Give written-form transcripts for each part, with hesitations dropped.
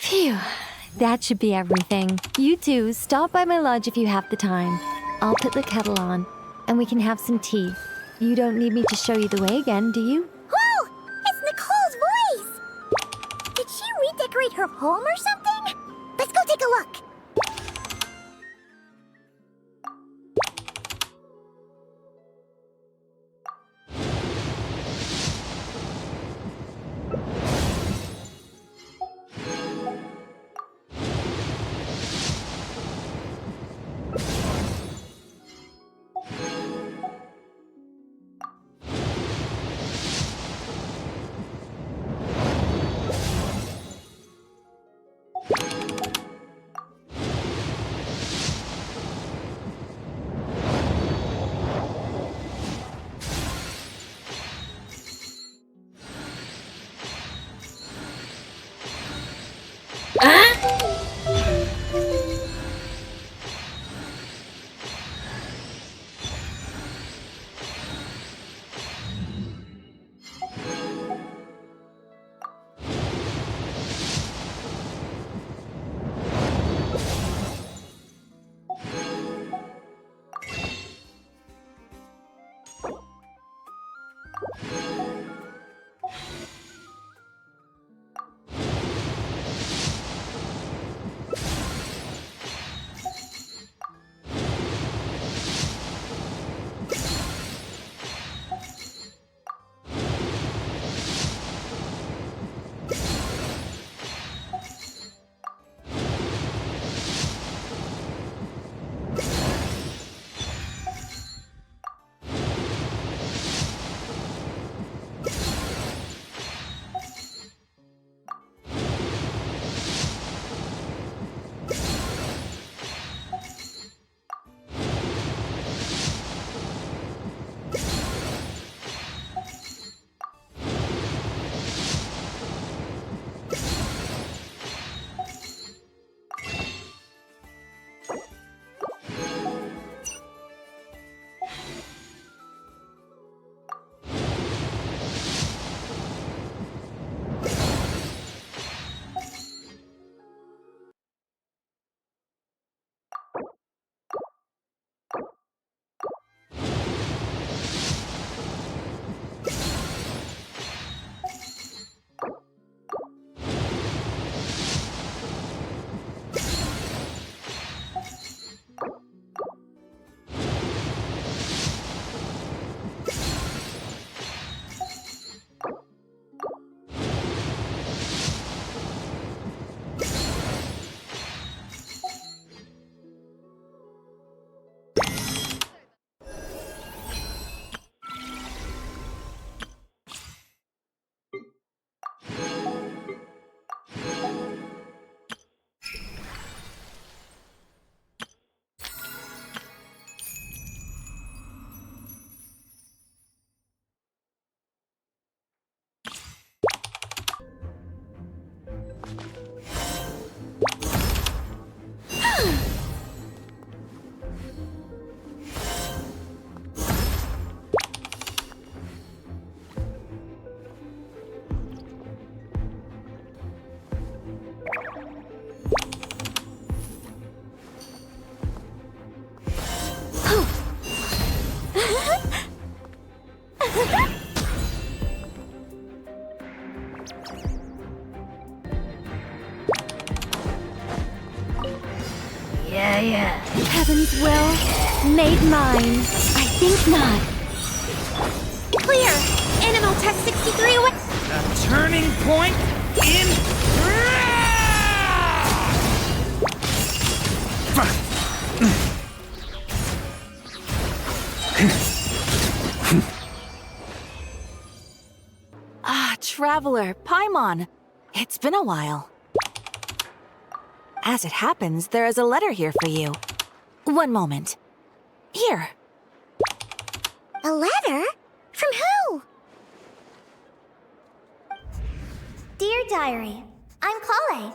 Phew, that should be everything. You two, stop by my lodge if you have the time. I'll put the kettle on, and we can have some tea. You don't need me to show you the way again, do you? Whoa! It's Nicole's voice! Did she redecorate her home or something? Let's go take a look. Heaven's will, made mine. I think not. Clear! Animal test 63 away! A turning point in... Traveler, Paimon. It's been a while. As it happens, there is a letter here for you. One moment. Here. A letter? From who? Dear Diary, I'm Collei.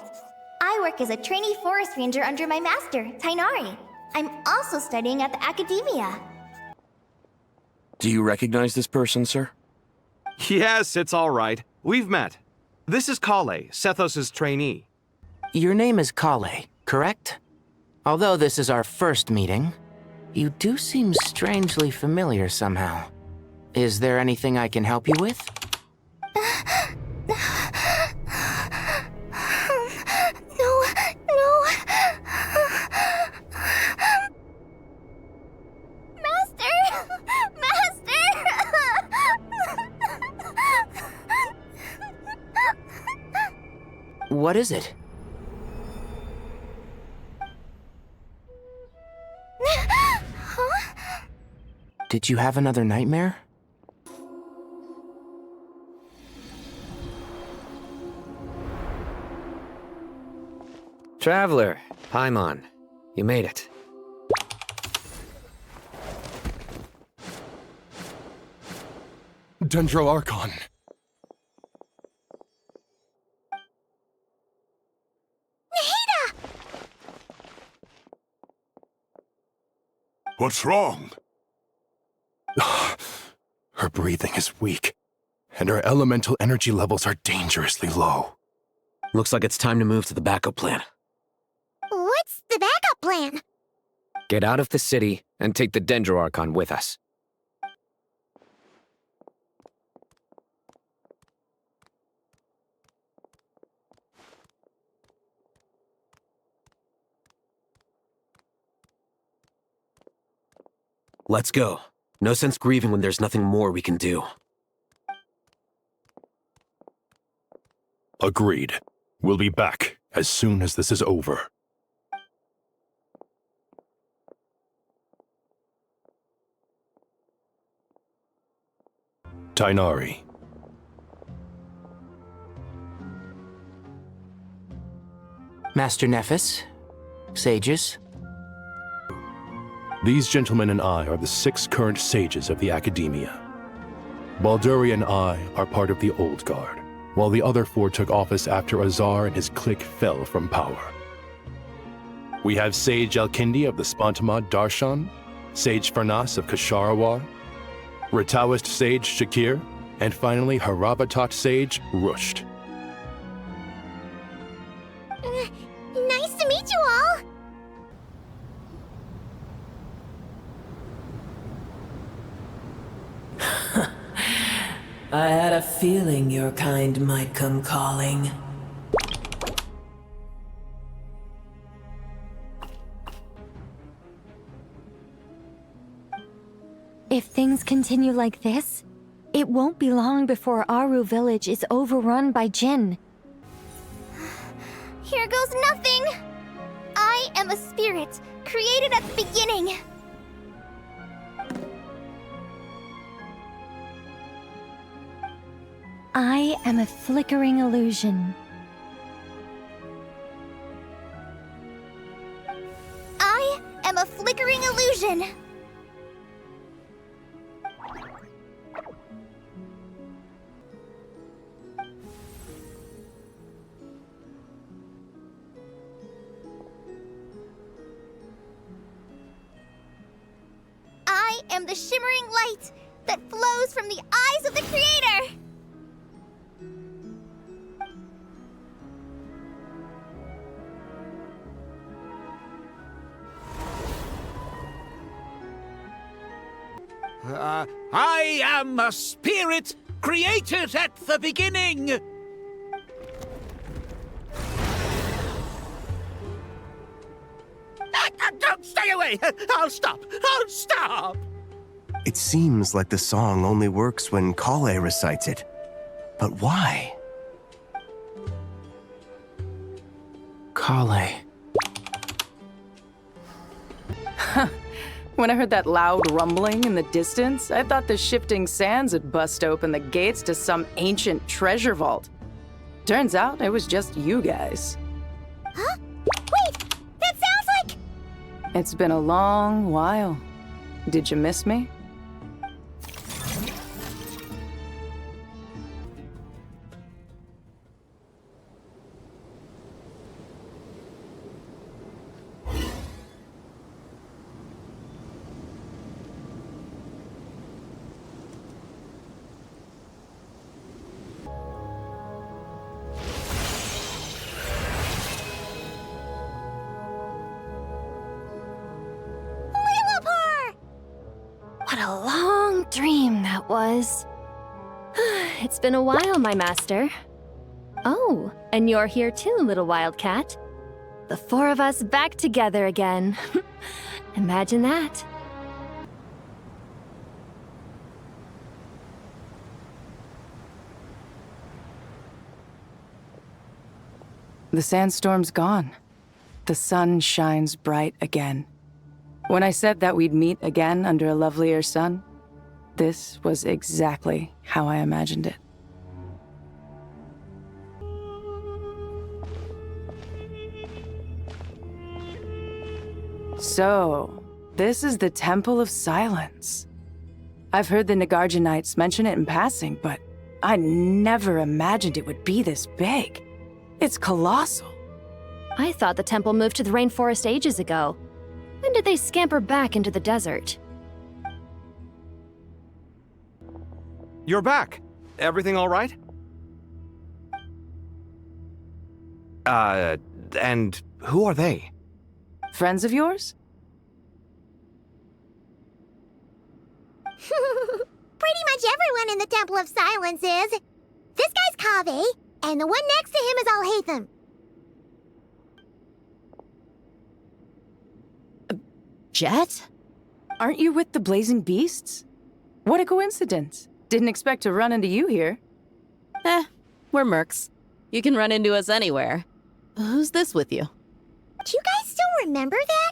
I work as a trainee forest ranger under my master, Tighnari. I'm also studying at the academia. Do you recognize this person, sir? Yes, it's all right. We've met. This is Collei, Sethos' trainee. Your name is Collei, correct? Although this is our first meeting, you do seem strangely familiar somehow. Is there anything I can help you with? No. Master! What is it? Did you have another nightmare? Traveler, paimon, you made it. Archon. What's wrong? Her breathing is weak, and her elemental energy levels are dangerously low. Looks like it's time to move to the backup plan. What's the backup plan? Get out of the city and take the Archon with us. Let's go. No sense grieving when there's nothing more we can do. Agreed. We'll be back as soon as this is over. Tighnari. Master Nephis? Sages? These gentlemen and I are the 6 current sages of the Academia. Balduri and I are part of the Old Guard, while the other 4 took office after Azar and his clique fell from power. We have Sage Alkindi of the Spontamad Darshan, Sage Farnas of Kasharawar, Rataoist Sage Shakir, and finally Haravatat Sage Rusht. Nice to meet you all! I had a feeling your kind might come calling. If things continue like this, it won't be long before Aru village is overrun by Jinn. Here goes nothing! I am a spirit, created at the beginning. I am a flickering illusion. I am a flickering illusion. I am the shimmering light that flows from the eyes of the Creator. I am a spirit created at the beginning! Don't stay away! I'll stop! I'll stop! It seems like the song only works when Collei recites it. But why? Collei. When I heard that loud rumbling in the distance, I thought the shifting sands had bust open the gates to some ancient treasure vault. Turns out it was just you guys. Huh? Wait! That sounds like... It's been a long while. Did you miss me? a long dream that was. It's been a while, my master. Oh, and you're here too, little wildcat. The four of us back together again. Imagine that. The sandstorm's gone. The sun shines bright again. When I said that we'd meet again under a lovelier sun, this was exactly how I imagined it. So, this is the Temple of Silence. I've heard the Nagarjanites mention it in passing, but I never imagined it would be this big. It's colossal. I thought the temple moved to the rainforest ages ago. When did they scamper back into the desert? You're back. Everything all right? And who are they? Friends of yours? Pretty much everyone in the Temple of Silence is. This guy's Kaveh, and the one next to him is alhaitham. JEHT? Aren't you with the Blazing Beasts? What a coincidence. Didn't expect to run into you here. We're mercs. You can run into us anywhere. Who's this with you? Do you guys still remember that?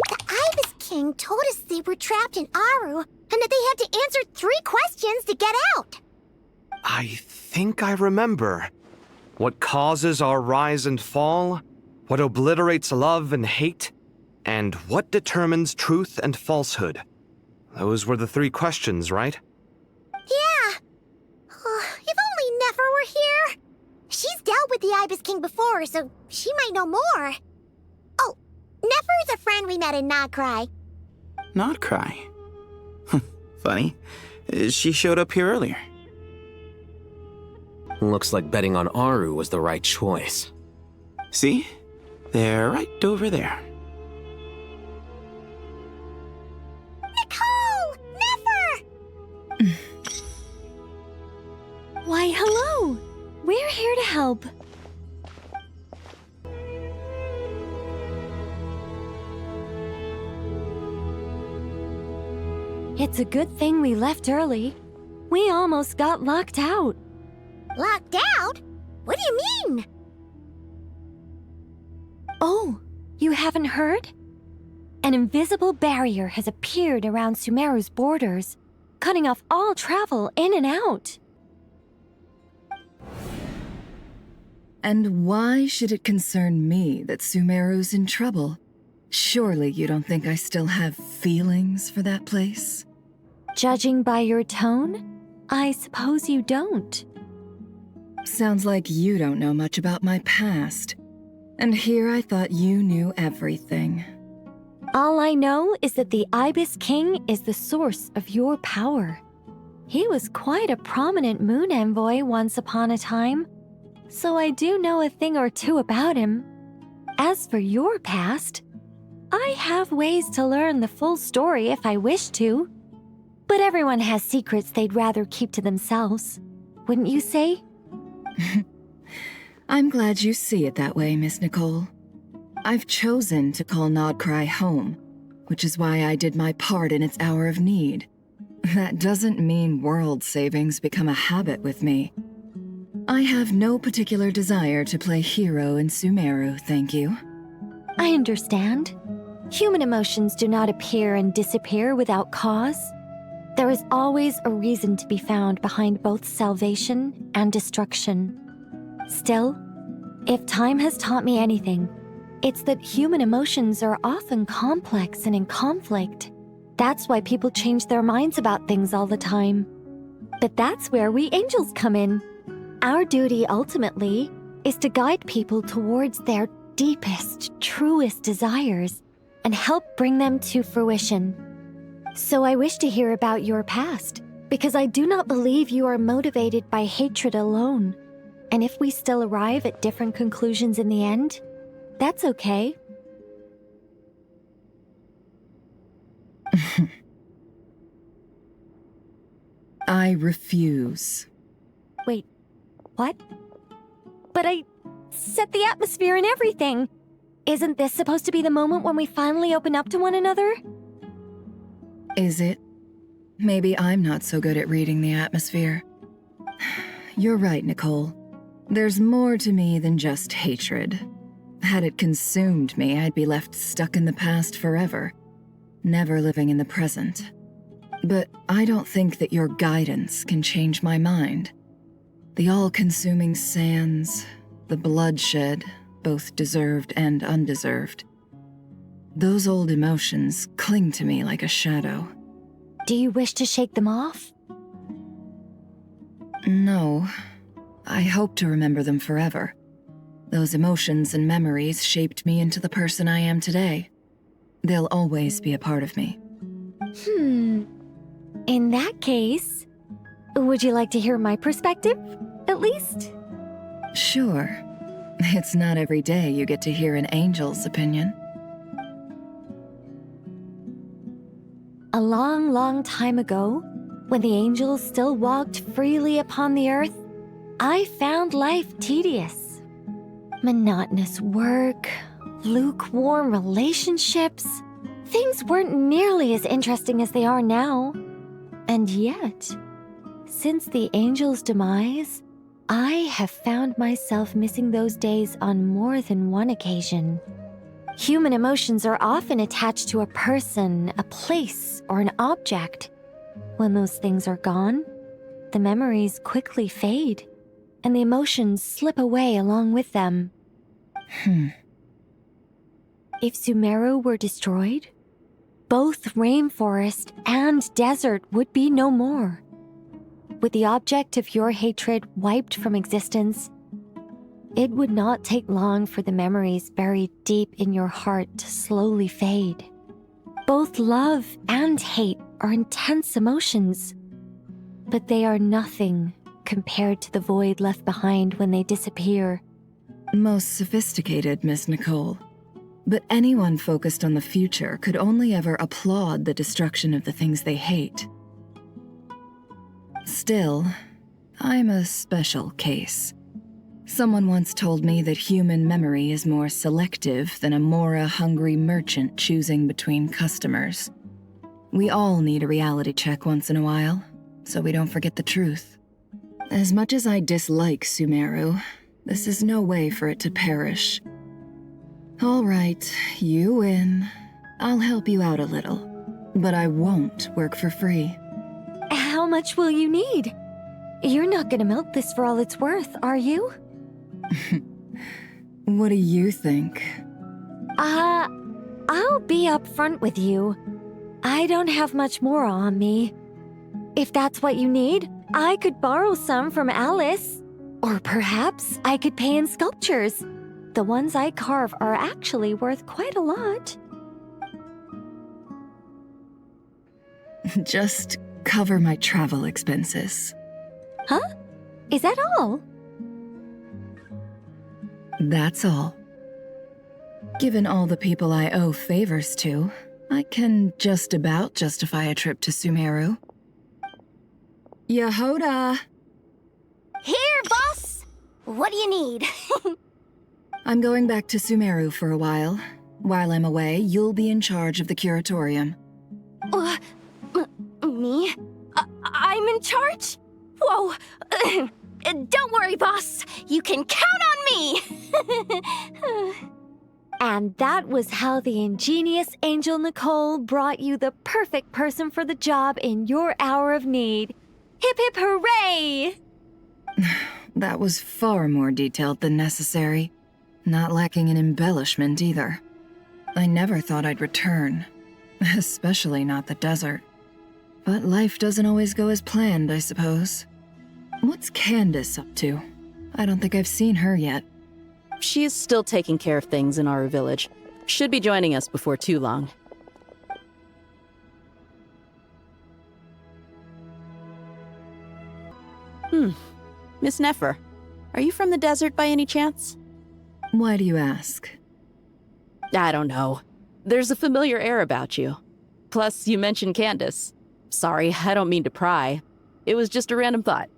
The Ibis King told us they were trapped in Aru, and that they had to answer 3 questions to get out. I think I remember. What causes our rise and fall? What obliterates love and hate? And what determines truth and falsehood? Those were the 3 questions, right? Yeah. If only Nefer were here. She's dealt with the Ibis King before, so she might know more. Oh, Nefer's a friend we met in Nagcry. Not cry. Funny. She showed up here earlier. Looks like betting on Aru was the right choice. See? They're right over there. Nicole! Nefer! Why, hello! We're here to help. It's a good thing we left early. We almost got locked out. Locked out? What do you mean? Oh, you haven't heard? An invisible barrier has appeared around Sumeru's borders, cutting off all travel in and out. And why should it concern me that Sumeru's in trouble? Surely you don't think I still have feelings for that place? Judging by your tone, I suppose you don't. Sounds like you don't know much about my past. And here I thought you knew everything. All I know is that the Ibis King is the source of your power. He was quite a prominent moon envoy once upon a time, so I do know a thing or two about him. As for your past, I have ways to learn the full story if I wish to. But everyone has secrets they'd rather keep to themselves. Wouldn't you say? I'm glad you see it that way, Miss Nicole. I've chosen to call Nagcry home, which is why I did my part in its hour of need. That doesn't mean world savings become a habit with me. I have no particular desire to play hero in Sumeru, thank you. I understand. Human emotions do not appear and disappear without cause. There is always a reason to be found behind both salvation and destruction. Still, if time has taught me anything, it's that human emotions are often complex and in conflict. That's why people change their minds about things all the time. But that's where we angels come in. Our duty, ultimately, is to guide people towards their deepest, truest desires and help bring them to fruition. So I wish to hear about your past, because I do not believe you are motivated by hatred alone. And if we still arrive at different conclusions in the end, that's okay. I refuse. Wait, what? But I set the atmosphere and everything. Isn't this supposed to be the moment when we finally open up to one another? Is it? Maybe I'm not so good at reading the atmosphere. You're right, Nicole. There's more to me than just hatred. Had it consumed me, I'd be left stuck in the past forever, never living in the present. But I don't think that your guidance can change my mind. The all-consuming sands, the bloodshed, both deserved and undeserved. Those old emotions cling to me like a shadow. Do you wish to shake them off? No. I hope to remember them forever. Those emotions and memories shaped me into the person I am today. They'll always be a part of me. In that case, would you like to hear my perspective, at least? Sure. It's not every day you get to hear an angel's opinion. A long, long time ago, when the angels still walked freely upon the earth, I found life tedious. Monotonous work, lukewarm relationships. Things weren't nearly as interesting as they are now. And yet, since the angels' demise, I have found myself missing those days on more than one occasion. Human emotions are often attached to a person, a place, or an object. When those things are gone, the memories quickly fade, and the emotions slip away along with them. If Sumeru were destroyed, both rainforest and desert would be no more. With the object of your hatred wiped from existence, it would not take long for the memories buried deep in your heart to slowly fade. Both love and hate are intense emotions, but they are nothing compared to the void left behind when they disappear. Most sophisticated, Miss Nicole. But anyone focused on the future could only ever applaud the destruction of the things they hate. Still, I'm a special case. Someone once told me that human memory is more selective than a Mora-hungry merchant choosing between customers. We all need a reality check once in a while, so we don't forget the truth. As much as I dislike Sumeru, this is no way for it to perish. All right, you win. I'll help you out a little, but I won't work for free. How much will you need? You're not gonna milk this for all it's worth, are you? What do you think? I'll be upfront with you. I don't have much more on me. If that's what you need, I could borrow some from Alice. Or perhaps I could pay in sculptures. The ones I carve are actually worth quite a lot. Just cover my travel expenses. Huh? Is that all? That's all. Given all the people I owe favors to, I can just about justify a trip to Sumeru. Yehoda! Here, boss! What do you need? I'm going back to Sumeru for a while. While I'm away, you'll be in charge of the curatorium. Me? I'm in charge? Whoa! Don't worry, boss. You can count on me! And that was how the ingenious angel Nicole brought you the perfect person for the job in your hour of need. Hip hip hooray! That was far more detailed than necessary. Not lacking in embellishment either. I never thought I'd return. Especially not the desert. But life doesn't always go as planned, I suppose. What's Candace up to? I don't think I've seen her yet. She is still taking care of things in our village. Should be joining us before too long. Miss Nefer, are you from the desert by any chance? Why do you ask? I don't know. There's a familiar air about you. Plus, you mentioned Candace. Sorry, I don't mean to pry. It was just a random thought.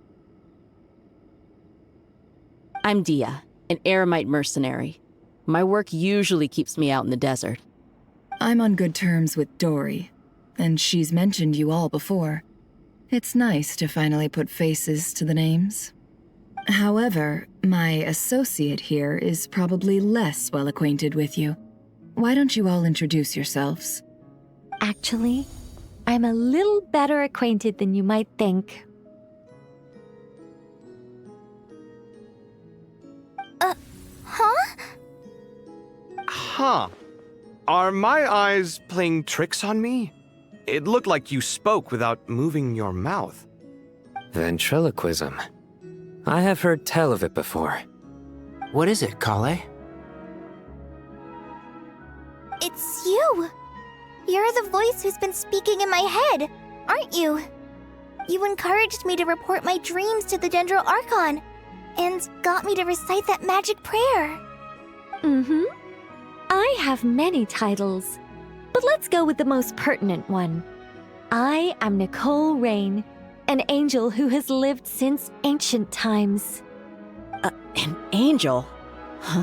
I'm Dehya, an eremite mercenary. My work usually keeps me out in the desert. I'm on good terms with Dori, and she's mentioned you all before. It's nice to finally put faces to the names. However, my associate here is probably less well acquainted with you. Why don't you all introduce yourselves? Actually, I'm a little better acquainted than you might think. Huh? Huh. Are my eyes playing tricks on me? It looked like you spoke without moving your mouth. Ventriloquism. I have heard tell of it before. What is it, Collei? It's you! You're the voice who's been speaking in my head, aren't you? You encouraged me to report my dreams to the Dendro Archon, and got me to recite that magic prayer. Mm-hmm. I have many titles, but let's go with the most pertinent one. I am Nicole Rain, an angel who has lived since ancient times. An angel?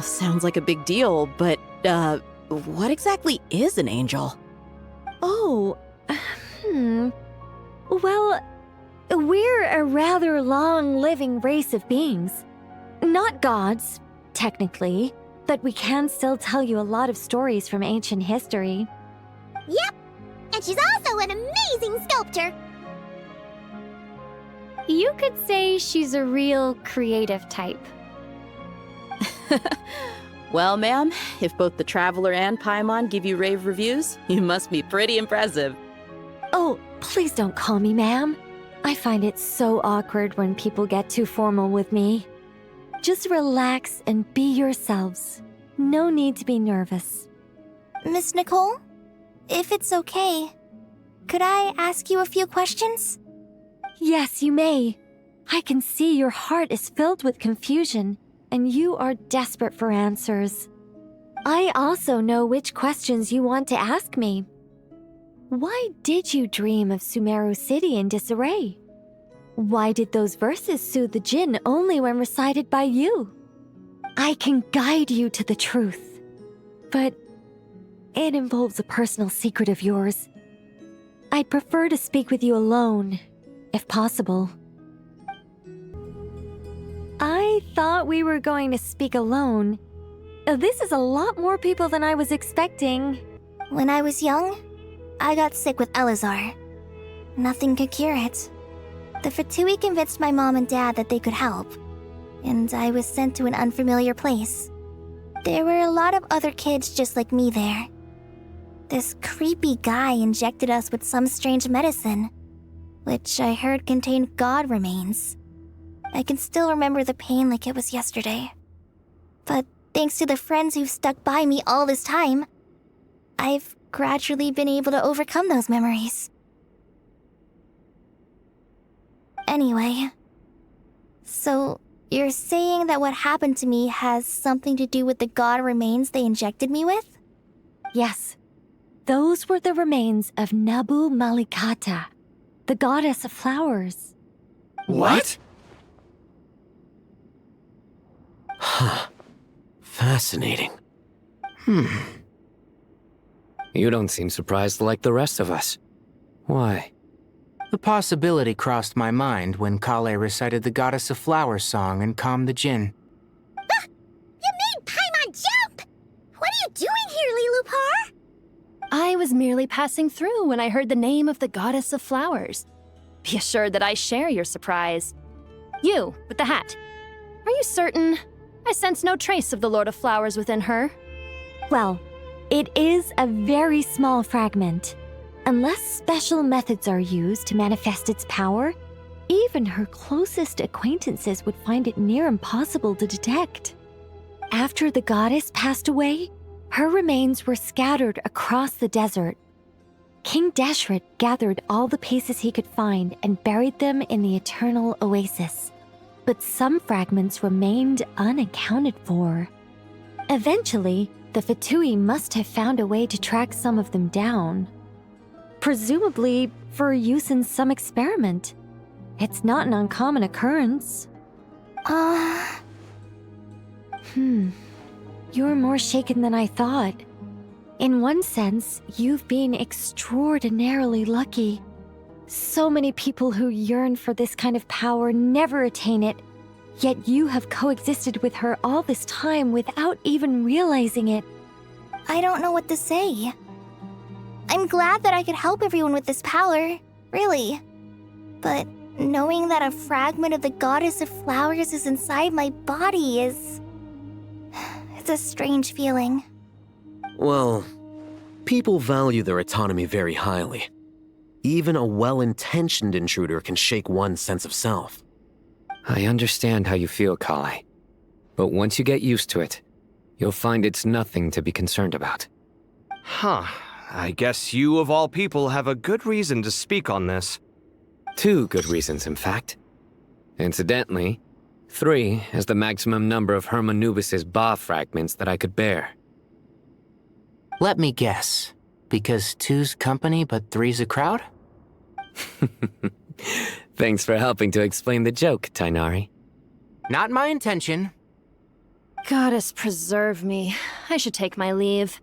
Sounds like a big deal, but, what exactly is an angel? Oh, Well, we're a rather long-living race of beings. Not gods, technically, but we can still tell you a lot of stories from ancient history. Yep, and she's also an amazing sculptor. You could say she's a real creative type. Well, ma'am, if both the Traveler and Paimon give you rave reviews, you must be pretty impressive. Oh, please don't call me ma'am. I find it so awkward when people get too formal with me. Just relax and be yourselves. No need to be nervous. Miss Nicole, if it's okay, could I ask you a few questions? Yes, you may. I can see your heart is filled with confusion, and you are desperate for answers. I also know which questions you want to ask me. Why did you dream of Sumeru City in disarray? Why did those verses soothe the djinn only when recited by you? I can guide you to the truth, but it involves a personal secret of yours. I'd prefer to speak with you alone, if possible. I thought we were going to speak alone. This is a lot more people than I was expecting. When I was young, I got sick with Elazar. Nothing could cure it. The Fatui convinced my mom and dad that they could help, and I was sent to an unfamiliar place. There were a lot of other kids just like me there. This creepy guy injected us with some strange medicine, which I heard contained god remains. I can still remember the pain like it was yesterday. But thanks to the friends who've stuck by me all this time, I've gradually been able to overcome those memories. Anyway, so you're saying that what happened to me has something to do with the god remains they injected me with? Yes. Those were the remains of Nabu Malikata, the goddess of flowers. What? Huh. Fascinating. You don't seem surprised like the rest of us. Why? The possibility crossed my mind when Collei recited the Goddess of Flowers song and calmed the djinn. Ah! You made Paimon jump! What are you doing here, LILOUPAR? I was merely passing through when I heard the name of the Goddess of Flowers. Be assured that I share your surprise. You, with the hat. Are you certain? I sense no trace of the Lord of Flowers within her. Well, it is a very small fragment. Unless special methods are used to manifest its power, even her closest acquaintances would find it near impossible to detect. After the goddess passed away, her remains were scattered across the desert. King Deshret gathered all the pieces he could find and buried them in the eternal oasis. But some fragments remained unaccounted for. Eventually, the Fatui must have found a way to track some of them down. Presumably for use in some experiment. It's not an uncommon occurrence. You're more shaken than I thought. In one sense, you've been extraordinarily lucky. So many people who yearn for this kind of power never attain it, yet you have coexisted with her all this time without even realizing it. I don't know what to say. I'm glad that I could help everyone with this power, really. But knowing that a fragment of the goddess of flowers is inside my body is... it's a strange feeling. Well, people value their autonomy very highly. Even a well-intentioned intruder can shake one's sense of self. I understand how you feel, collei. But once you get used to it, you'll find it's nothing to be concerned about. Huh. I guess you, of all people, have a good reason to speak on this. 2 good reasons, in fact. Incidentally, 3 is the maximum number of Hermanubis's Ba fragments that I could bear. Let me guess. Because 2's company, but 3's a crowd? Thanks for helping to explain the joke, Tighnari. Not my intention. Goddess preserve me. I should take my leave.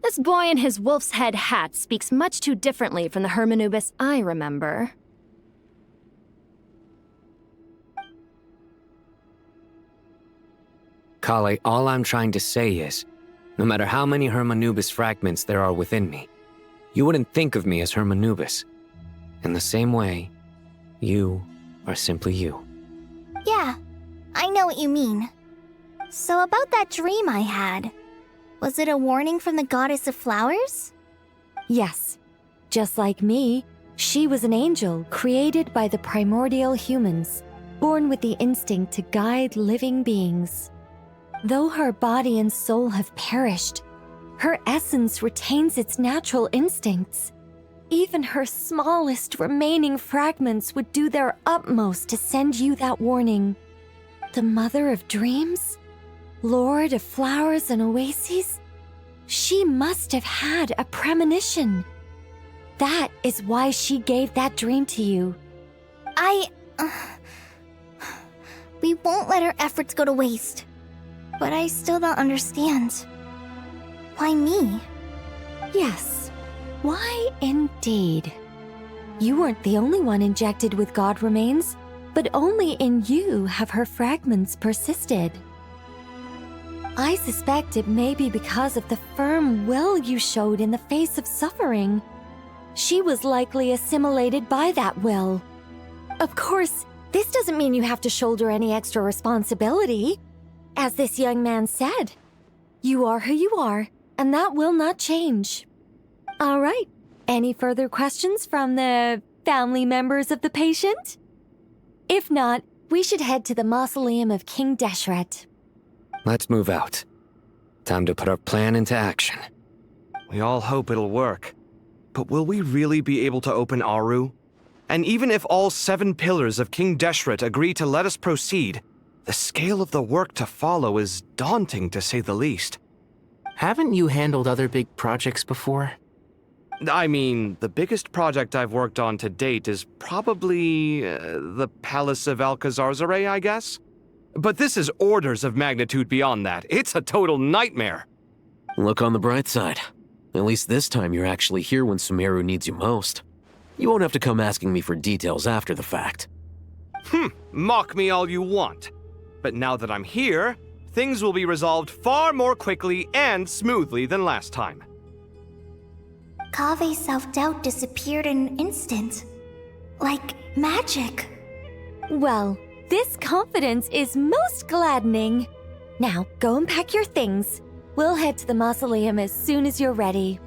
This boy in his wolf's head hat speaks much too differently from the Hermanubis I remember. Collei, all I'm trying to say is, no matter how many Hermanubis fragments there are within me, you wouldn't think of me as Hermanubis. In the same way, you are simply you. Yeah, I know what you mean. So about that dream I had, was it a warning from the goddess of flowers? Yes. Just like me, she was an angel created by the primordial humans, born with the instinct to guide living beings. Though her body and soul have perished, her essence retains its natural instincts. Even her smallest remaining fragments would do their utmost to send you that warning. The mother of dreams? Lord of flowers and oases? She must have had a premonition. That is why she gave that dream to you. We won't let our efforts go to waste. But I still don't understand. Why me? Yes. Why indeed? You weren't the only one injected with god remains, but only in you have her fragments persisted. I suspect it may be because of the firm will you showed in the face of suffering. She was likely assimilated by that will. Of course, this doesn't mean you have to shoulder any extra responsibility. As this young man said, you are who you are, and that will not change. All right, any further questions from the family members of the patient? If not, we should head to the mausoleum of King Deshret. Let's move out. Time to put our plan into action. We all hope it'll work. But will we really be able to open Aru? And even if all 7 pillars of King Deshret agree to let us proceed, the scale of the work to follow is daunting, to say the least. Haven't you handled other big projects before? I mean, the biggest project I've worked on to date is probably the Palace of Alcazarzaray, I guess? But this is orders of magnitude beyond that. It's a total nightmare. Look on the bright side. At least this time you're actually here when Sumeru needs you most. You won't have to come asking me for details after the fact. Mock me all you want. But now that I'm here, things will be resolved far more quickly and smoothly than last time. Kaveh's self-doubt disappeared in an instant. Like magic. Well, this confidence is most gladdening. Now, go and pack your things. We'll head to the mausoleum as soon as you're ready.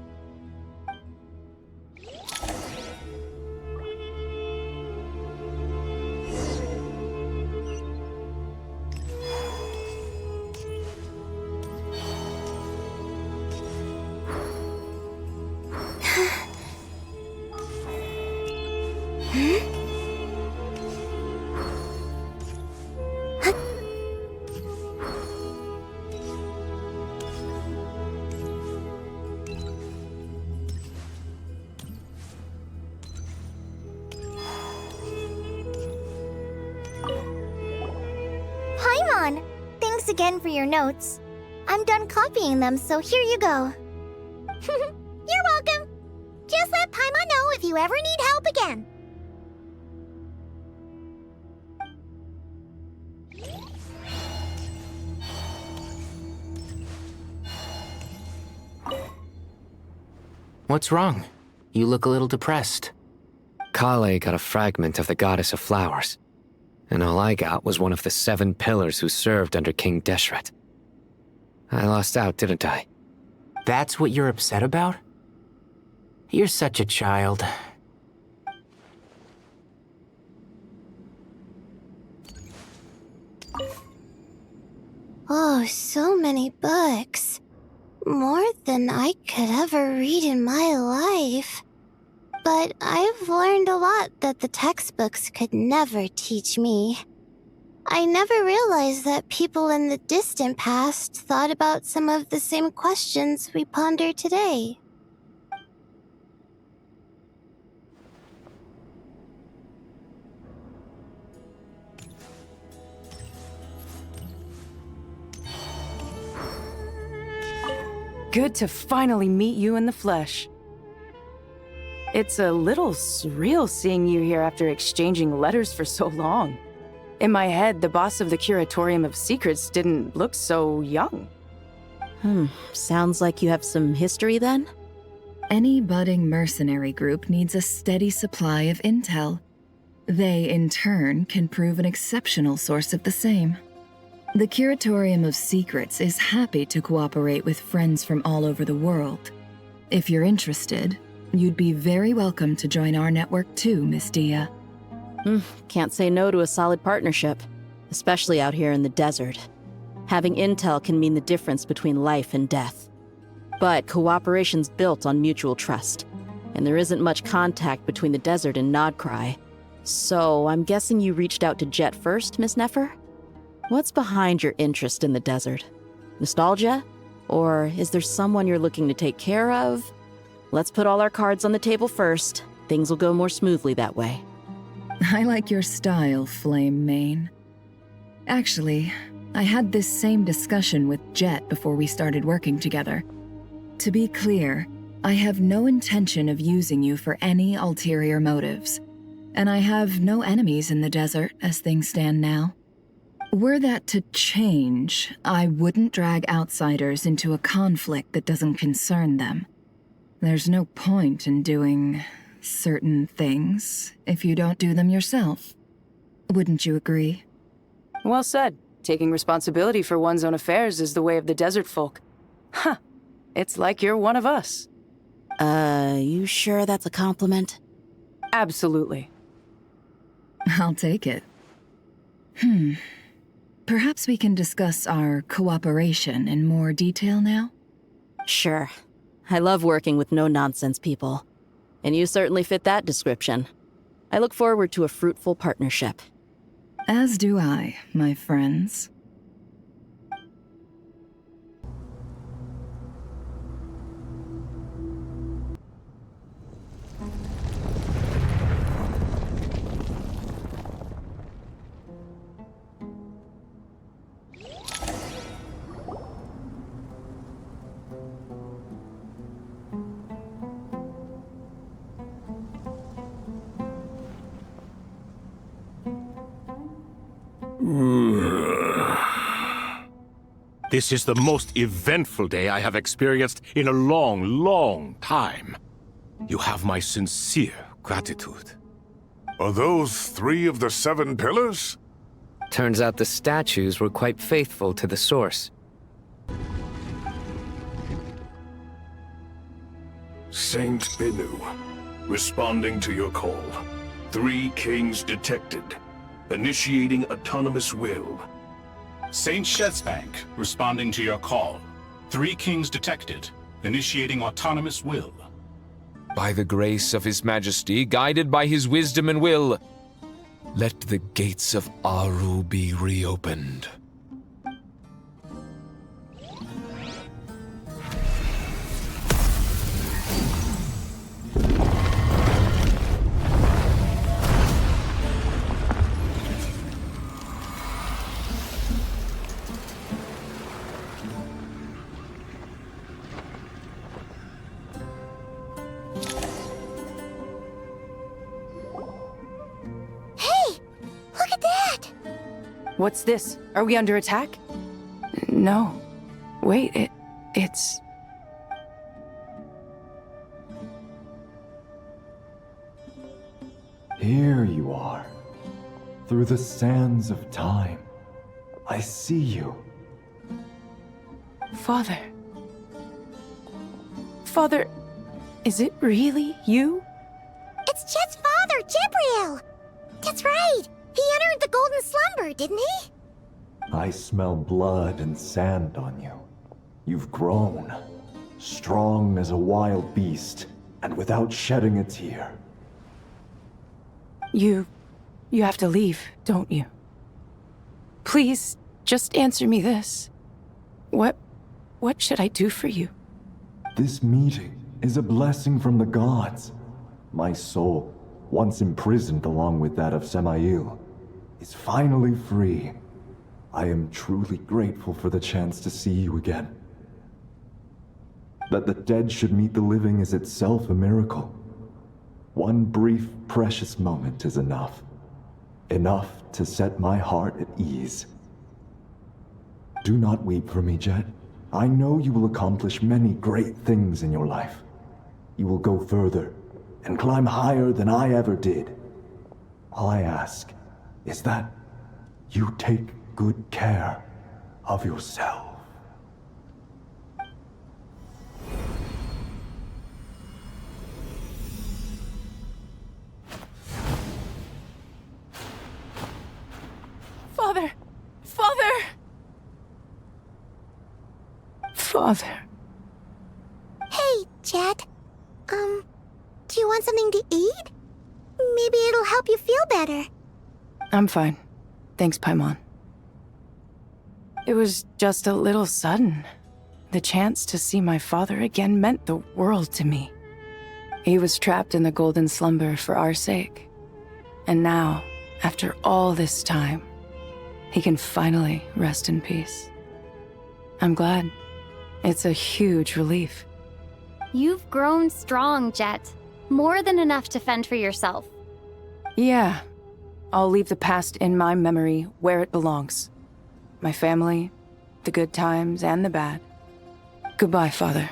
again for your notes. I'm done copying them, so here you go. You're welcome. Just let Paimon know if you ever need help again. What's wrong? You look a little depressed. Collei got a fragment of the goddess of flowers, and all I got was one of the 7 pillars who served under King Deshret. I lost out, didn't I? That's what you're upset about? You're such a child. Oh, so many books. More than I could ever read in my life. But I've learned a lot that the textbooks could never teach me. I never realized that people in the distant past thought about some of the same questions we ponder today. Good to finally meet you in the flesh. It's a little surreal seeing you here after exchanging letters for so long. In my head, the boss of the Curatorium of Secrets didn't look so young. Sounds like you have some history then? Any budding mercenary group needs a steady supply of intel. They, in turn, can prove an exceptional source of the same. The Curatorium of Secrets is happy to cooperate with friends from all over the world. If you're interested, you'd be very welcome to join our network too, Miss Dehya. Can't say no to a solid partnership, especially out here in the desert. Having intel can mean the difference between life and death. But cooperation's built on mutual trust, and there isn't much contact between the desert and Nodcry. So I'm guessing you reached out to JEHT first, Miss Nefer? What's behind your interest in the desert? Nostalgia? Or is there someone you're looking to take care of? Let's put all our cards on the table first. Things will go more smoothly that way. I like your style, Flame Mane. Actually, I had this same discussion with JEHT before we started working together. To be clear, I have no intention of using you for any ulterior motives, and I have no enemies in the desert as things stand now. Were that to change, I wouldn't drag outsiders into a conflict that doesn't concern them. There's no point in doing certain things if you don't do them yourself. Wouldn't you agree? Well said. Taking responsibility for one's own affairs is the way of the desert folk. Huh. It's like you're one of us. You sure that's a compliment? Absolutely. I'll take it. Perhaps we can discuss our cooperation in more detail now? Sure. I love working with no-nonsense people. And you certainly fit that description. I look forward to a fruitful partnership. As do I, my friends. This is the most eventful day I have experienced in a long, long time. You have my sincere gratitude. Are those 3 of the 7 pillars? Turns out the statues were quite faithful to the source. Saint Binu, responding to your call. 3 kings detected. Initiating autonomous will. Saint Shezbank, responding to your call. 3 kings detected. Initiating autonomous will. By the grace of His Majesty, guided by His wisdom and will, let the gates of Aru be reopened. What's this? Are we under attack? No. Wait, it's... Here you are. Through the sands of time. I see you. Father. Father, is it really you? It's Jet's father, Jibril! That's right! He entered the golden slumber, didn't he? I smell blood and sand on you. You've grown. Strong as a wild beast, and without shedding a tear. You have to leave, don't you? Please, just answer me this. What should I do for you? This meeting is a blessing from the gods. My soul, once imprisoned along with that of Samael, is finally free. I am truly grateful for the chance to see you again. That the dead should meet the living is itself a miracle. One brief, precious moment is enough. Enough to set my heart at ease. Do not weep for me, Jet. I know you will accomplish many great things in your life. You will go further and climb higher than I ever did. All I ask is that you take good care of yourself. Father! Father! Father. Hey, Jet. Do you want something to eat? Maybe it'll help you feel better. I'm fine. Thanks, Paimon. It was just a little sudden. The chance to see my father again meant the world to me. He was trapped in the golden slumber for our sake. And now, after all this time, he can finally rest in peace. I'm glad. It's a huge relief. You've grown strong, Jet. More than enough to fend for yourself. Yeah. I'll leave the past in my memory where it belongs. My family, the good times and the bad. Goodbye, Father.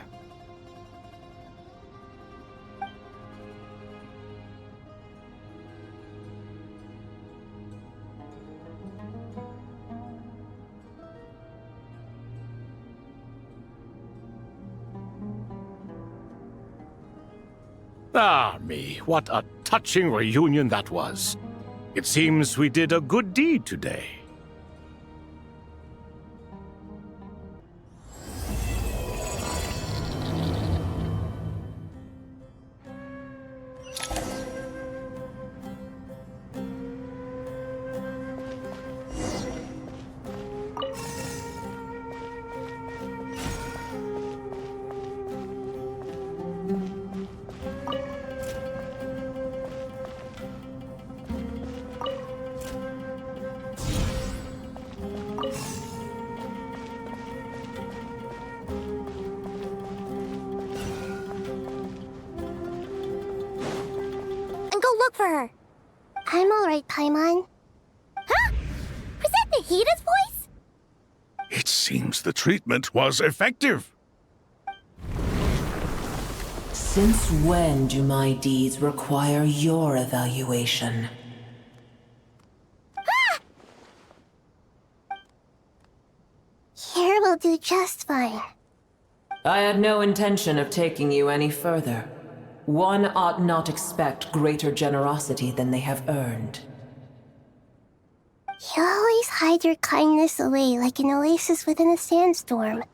Ah, me, what a touching reunion that was. It seems we did a good deed today. Look for her. I'm alright, Paimon. Huh? Was that Nahida's voice? It seems the treatment was effective. Since when do my deeds require your evaluation? Ah! Here will do just fine. I had no intention of taking you any further. One ought not expect greater generosity than they have earned. You always hide your kindness away like an oasis within a sandstorm.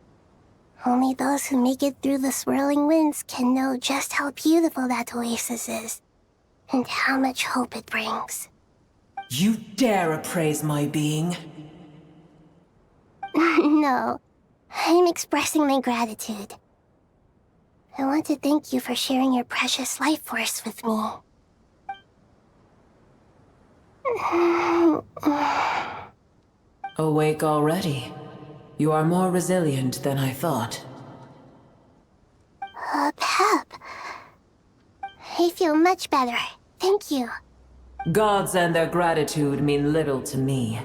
Only those who make it through the swirling winds can know just how beautiful that oasis is, and how much hope it brings. You dare appraise my being? No, I'm expressing my gratitude. I want to thank you for sharing your precious life force with me. Awake already? You are more resilient than I thought. Pep. I feel much better. Thank you. Gods and their gratitude mean little to me.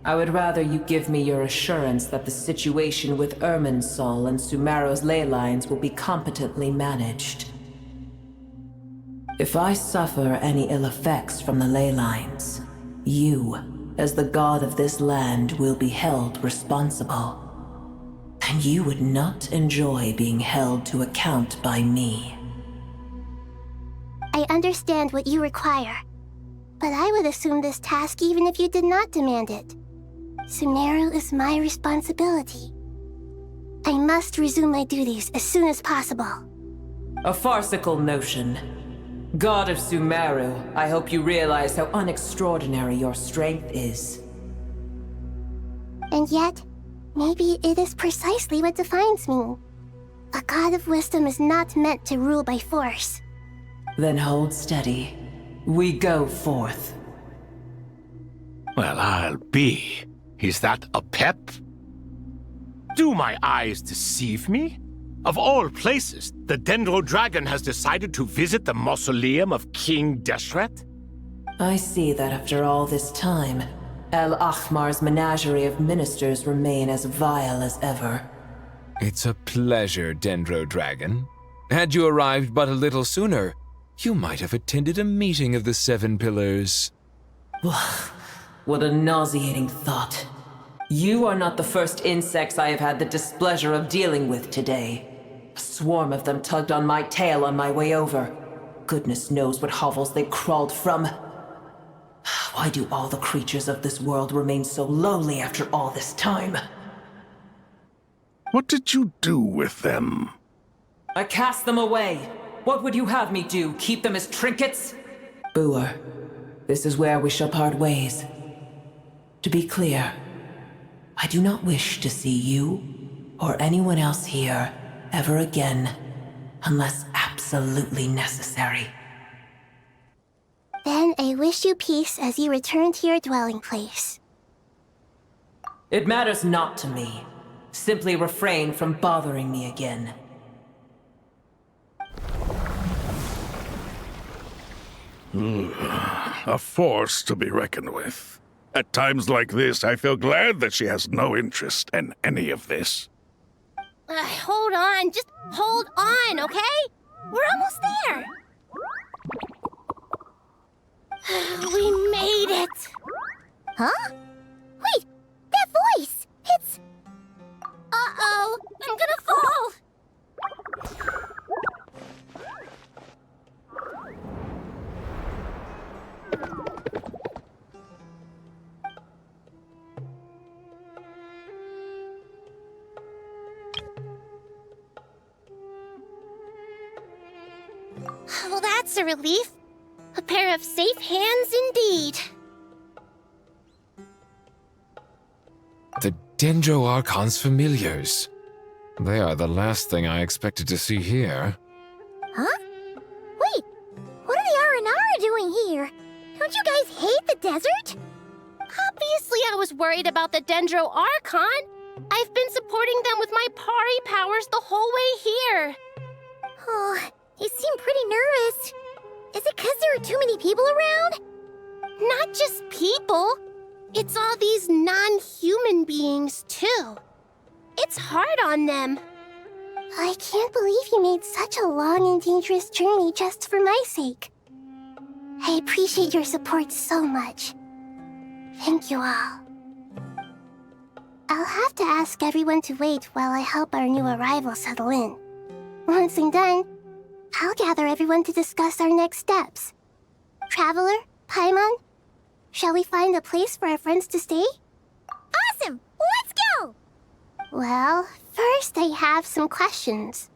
I would rather you give me your assurance that the situation with Irminsul and Sumeru's ley lines will be competently managed. If I suffer any ill effects from the ley lines, you, as the god of this land, will be held responsible. And you would not enjoy being held to account by me. I understand what you require, but I would assume this task even if you did not demand it. Sumeru is my responsibility. I must resume my duties as soon as possible. A farcical notion. God of Sumeru, I hope you realize how unextraordinary your strength is. And yet, maybe it is precisely what defines me. A god of wisdom is not meant to rule by force. Then hold steady. We go forth. Well, I'll be. Is that a pep? Do my eyes deceive me? Of all places, the Dendro Dragon has decided to visit the mausoleum of King Deshret? I see that after all this time, El Ahmar's menagerie of ministers remain as vile as ever. It's a pleasure, Dendro Dragon. Had you arrived but a little sooner, you might have attended a meeting of the Seven Pillars. What a nauseating thought. You are not the first insects I have had the displeasure of dealing with today. A swarm of them tugged on my tail on my way over. Goodness knows what hovels they crawled from. Why do all the creatures of this world remain so lowly after all this time? What did you do with them? I cast them away. What would you have me do? Keep them as trinkets? Boer, this is where we shall part ways. To be clear, I do not wish to see you or anyone else here ever again, unless absolutely necessary. Then I wish you peace as you return to your dwelling place. It matters not to me. Simply refrain from bothering me again. A force to be reckoned with. At times like this, I feel glad that she has no interest in any of this. Hold on, just hold on, okay? We're almost there. We made it. Huh? Wait, that voice! It's... Uh-oh, I'm gonna fall! Well, that's a relief. A pair of safe hands indeed. The Dendro Archons Familiars. They are the last thing I expected to see here. Huh? Wait, what are the aranara doing here? Don't you guys hate the desert? Obviously I was worried about the Dendro Archon. I've been supporting them with my pari powers the whole way here. Oh, you seem pretty nervous. Is it because there are too many people around? Not just people. It's all these non-human beings, too. It's hard on them. I can't believe you made such a long and dangerous journey just for my sake. I appreciate your support so much. Thank you all. I'll have to ask everyone to wait while I help our new arrival settle in. Once I'm done, I'll gather everyone to discuss our next steps. Traveler, Paimon, shall we find a place for our friends to stay? Awesome! Let's go! Well, first I have some questions.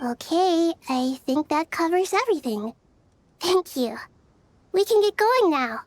Okay, I think that covers everything. Thank you. We can get going now.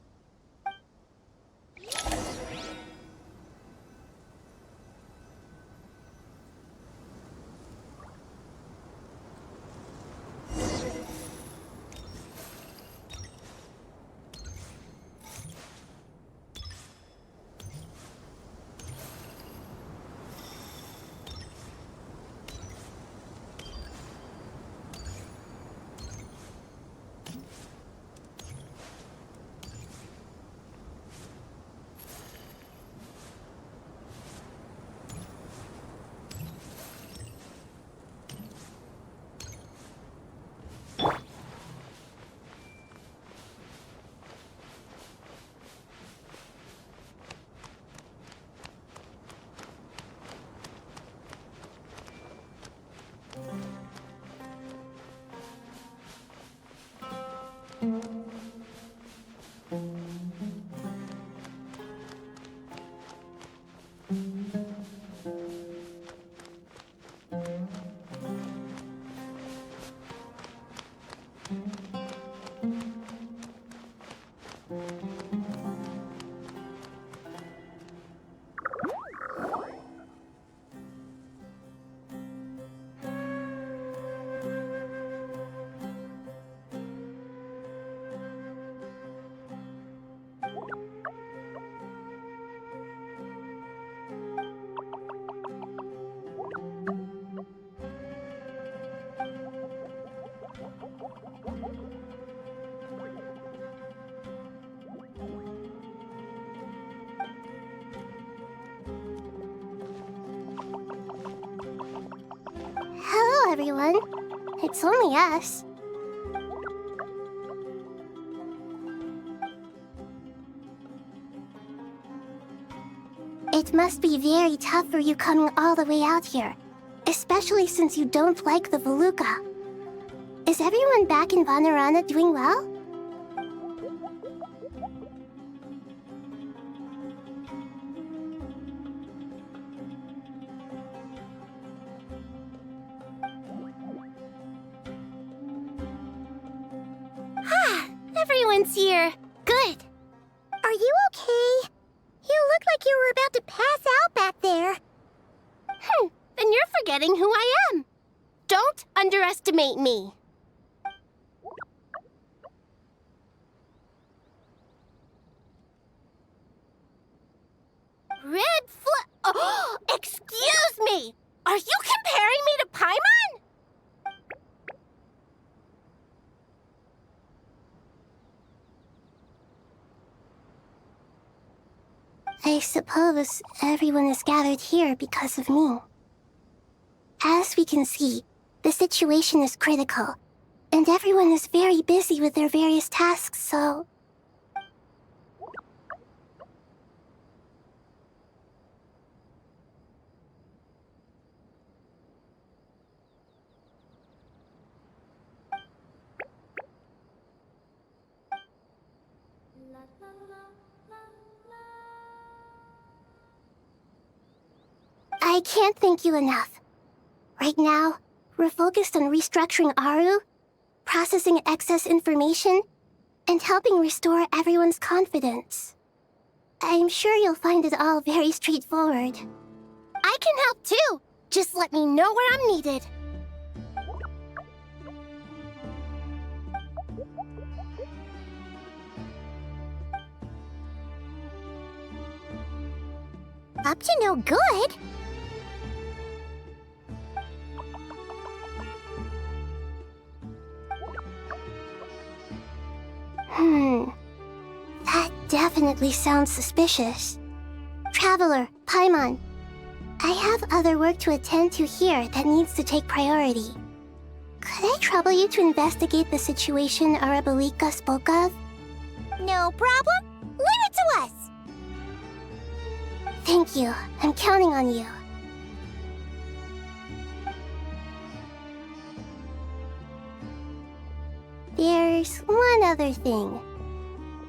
Hello, everyone. It's only us. It must be very tough for you coming all the way out here, especially since you don't like the Veluca. Is everyone back in Vanarana doing well? Everyone's here. Good. Are you okay? You look like you were about to pass out back there. Then you're forgetting who I am. Don't underestimate me. Oh, excuse me! Are you comparing me to Paimon? I suppose everyone is gathered here because of me. As we can see, the situation is critical, and everyone is very busy with their various tasks, so... I can't thank you enough. Right now, we're focused on restructuring Aru, processing excess information, and helping restore everyone's confidence. I'm sure you'll find it all very straightforward. I can help too! Just let me know where I'm needed. Up to no good? That definitely sounds suspicious. Traveler, Paimon, I have other work to attend to here that needs to take priority. Could I trouble you to investigate the situation Arabalika spoke of? No problem. Leave it to us. Thank you. I'm counting on you. There's one other thing.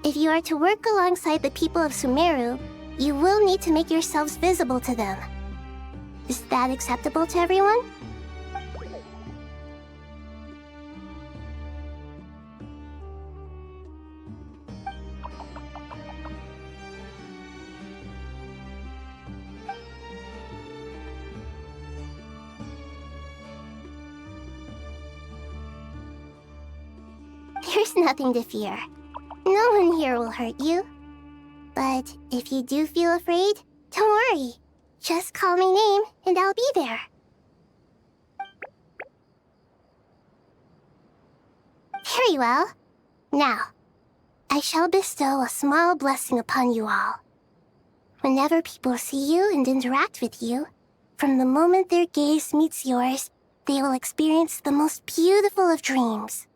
If you are to work alongside the people of Sumeru, you will need to make yourselves visible to them. Is that acceptable to everyone? There's nothing to fear. No one here will hurt you. But if you do feel afraid, don't worry. Just call my name and I'll be there. Very well. Now, I shall bestow a small blessing upon you all. Whenever people see you and interact with you, from the moment their gaze meets yours, they will experience the most beautiful of dreams.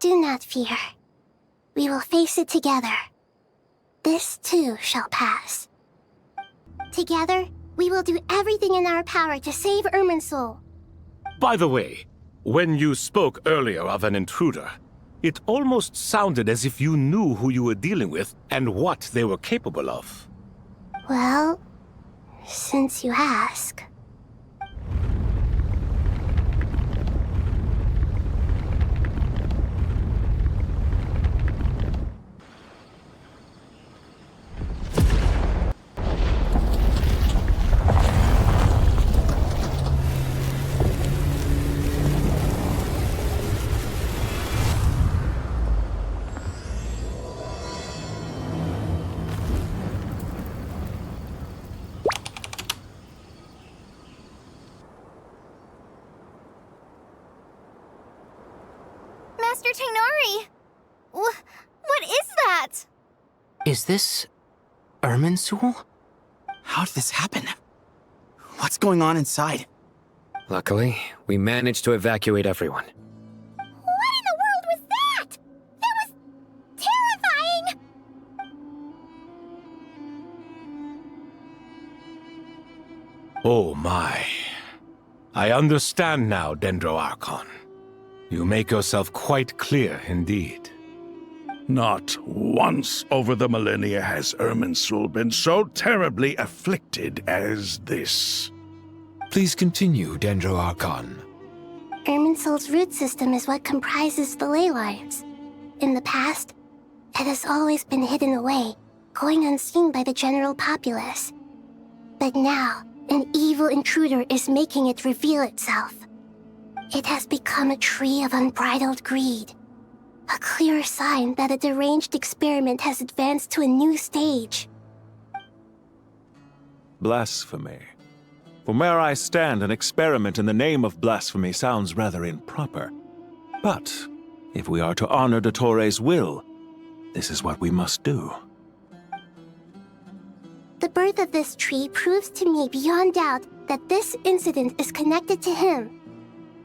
Do not fear. We will face it together. This too shall pass. Together, we will do everything in our power to save Irminsul. By the way, when you spoke earlier of an intruder, it almost sounded as if you knew who you were dealing with and what they were capable of. Well, since you ask. Master Tighnari! What is that? Is this Irminsul? How did this happen? What's going on inside? Luckily, we managed to evacuate everyone. What in the world was that? That was terrifying! Oh my. I understand now, Dendro-Archon. You make yourself quite clear indeed. Not once over the millennia has Irminsul been so terribly afflicted as this. Please continue, Dendro-Archon. Irminsul's root system is what comprises the ley lines. In the past, it has always been hidden away, going unseen by the general populace. But now, an evil intruder is making it reveal itself. It has become a tree of unbridled greed. A clear sign that a deranged experiment has advanced to a new stage. Blasphemy. From where I stand, an experiment in the name of blasphemy sounds rather improper. But if we are to honor Dottore's will, this is what we must do. The birth of this tree proves to me beyond doubt that this incident is connected to him.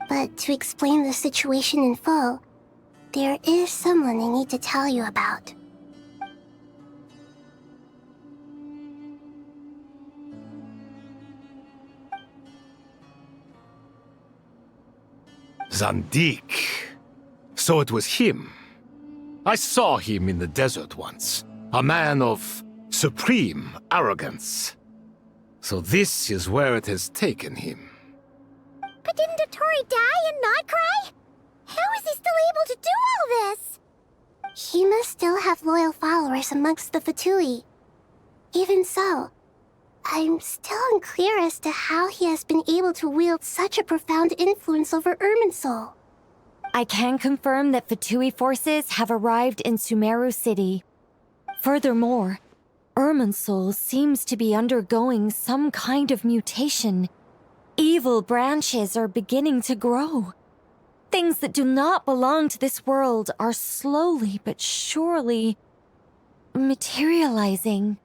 But to explain the situation in full, there is someone I need to tell you about. Zandik. So it was him. I saw him in the desert once. A man of supreme arrogance. So this is where it has taken him. But didn't Dottore die and not cry? How is he still able to do all this? He must still have loyal followers amongst the Fatui. Even so, I'm still unclear as to how he has been able to wield such a profound influence over Irminsul. I can confirm that Fatui forces have arrived in Sumeru City. Furthermore, Irminsul seems to be undergoing some kind of mutation. Evil branches are beginning to grow. Things that do not belong to this world are slowly but surely materializing.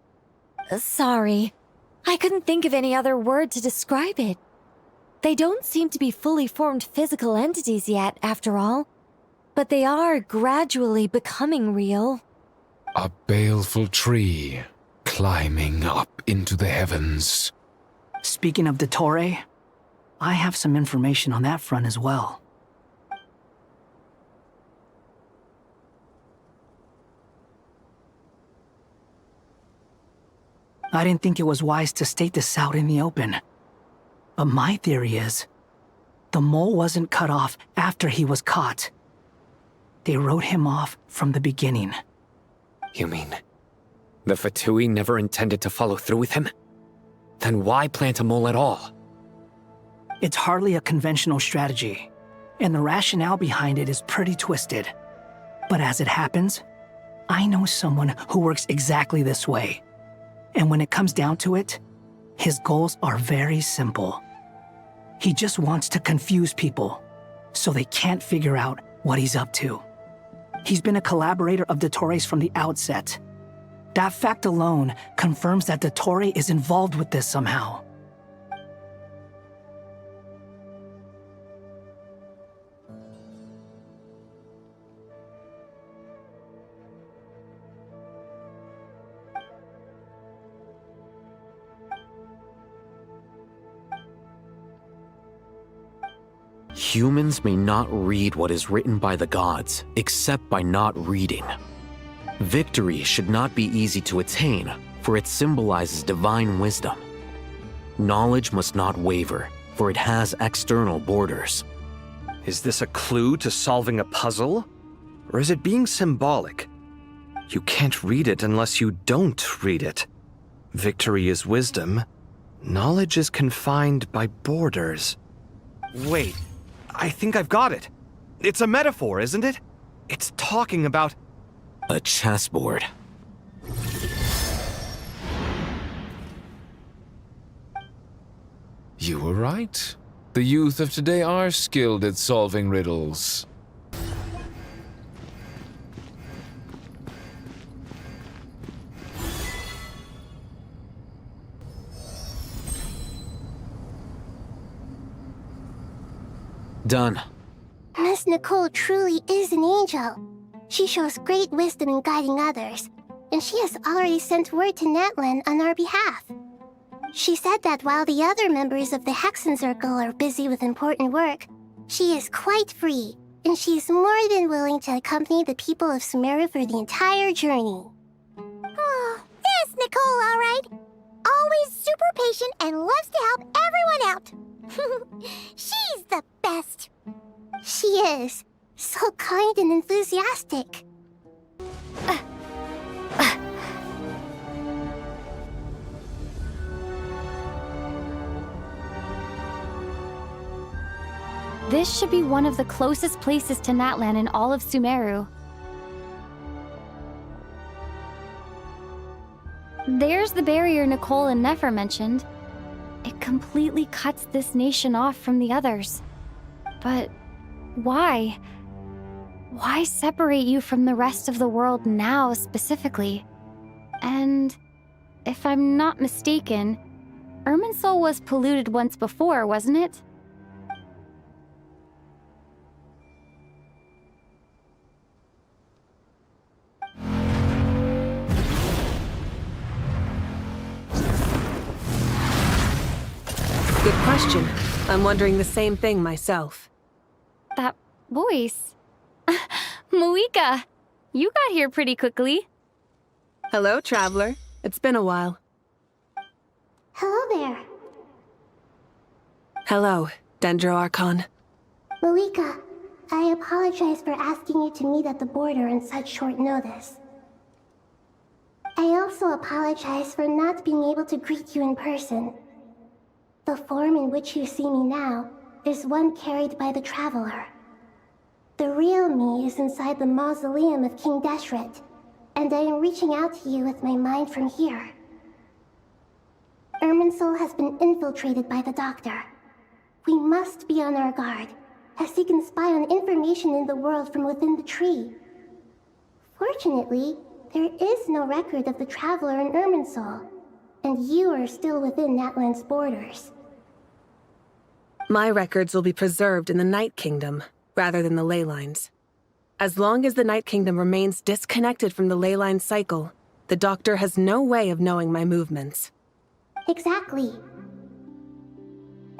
Sorry, I couldn't think of any other word to describe it. They don't seem to be fully formed physical entities yet, after all, but they are gradually becoming real. A baleful tree climbing up into the heavens. Speaking of Dottore, I have some information on that front as well. I didn't think it was wise to state this out in the open. But my theory is, the mole wasn't cut off after he was caught. They wrote him off from the beginning. You mean, the Fatui never intended to follow through with him? Then why plant a mole at all? It's hardly a conventional strategy, and the rationale behind it is pretty twisted. But as it happens, I know someone who works exactly this way. And when it comes down to it, his goals are very simple. He just wants to confuse people, so they can't figure out what he's up to. He's been a collaborator of Dottore's from the outset. That fact alone confirms that Dottore is involved with this somehow. Humans may not read what is written by the gods, except by not reading. Victory should not be easy to attain, for it symbolizes divine wisdom. Knowledge must not waver, for it has external borders. Is this a clue to solving a puzzle? Or is it being symbolic? You can't read it unless you don't read it. Victory is wisdom. Knowledge is confined by borders. Wait, I think I've got it. It's a metaphor, isn't it? It's talking about... a chessboard. You were right. The youth of today are skilled at solving riddles. Done. Miss Nicole truly is an angel. She shows great wisdom in guiding others, and she has already sent word to Natlan on our behalf. She said that while the other members of the Hexen Circle are busy with important work, she is quite free, and she is more than willing to accompany the people of Sumeru for the entire journey. Oh, there's Nicole, all right. Always super patient and loves to help everyone out. She's the best. She is. So kind and enthusiastic. This should be one of the closest places to Natlan in all of Sumeru. There's the barrier Nicole and Nefer mentioned. It completely cuts this nation off from the others. But why? Why separate you from the rest of the world now, specifically? And if I'm not mistaken, Irminsul was polluted once before, wasn't it? Good question. I'm wondering the same thing myself. That voice. Mavuika, you got here pretty quickly. Hello, traveler. It's been a while. Hello there. Hello, Dendro Archon. Mavuika, I apologize for asking you to meet at the border on such short notice. I also apologize for not being able to greet you in person. The form in which you see me now is one carried by the traveler. The real me is inside the mausoleum of King Deshret, and I am reaching out to you with my mind from here. Irminsul has been infiltrated by the Doctor. We must be on our guard, as he can spy on information in the world from within the tree. Fortunately, there is no record of the traveler in Irminsul, and you are still within Natlan's borders. My records will be preserved in the Night Kingdom, rather than the ley lines. As long as the Night Kingdom remains disconnected from the ley line cycle, the Doctor has no way of knowing my movements. Exactly.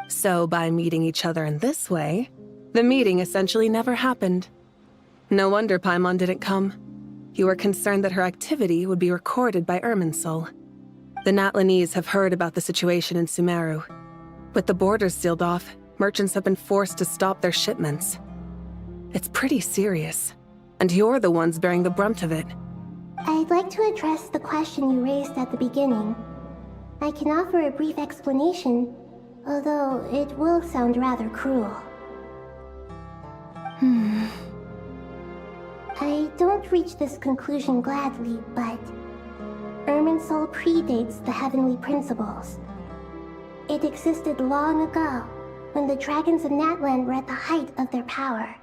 So by meeting each other in this way, the meeting essentially never happened. No wonder Paimon didn't come. You were concerned that her activity would be recorded by Irminsul. The Natlanese have heard about the situation in Sumeru. With the borders sealed off, merchants have been forced to stop their shipments. It's pretty serious, and you're the ones bearing the brunt of it. I'd like to address the question you raised at the beginning. I can offer a brief explanation, although it will sound rather cruel. I don't reach this conclusion gladly, but Irminsul predates the heavenly principles. It existed long ago, when the dragons of Natlan were at the height of their power.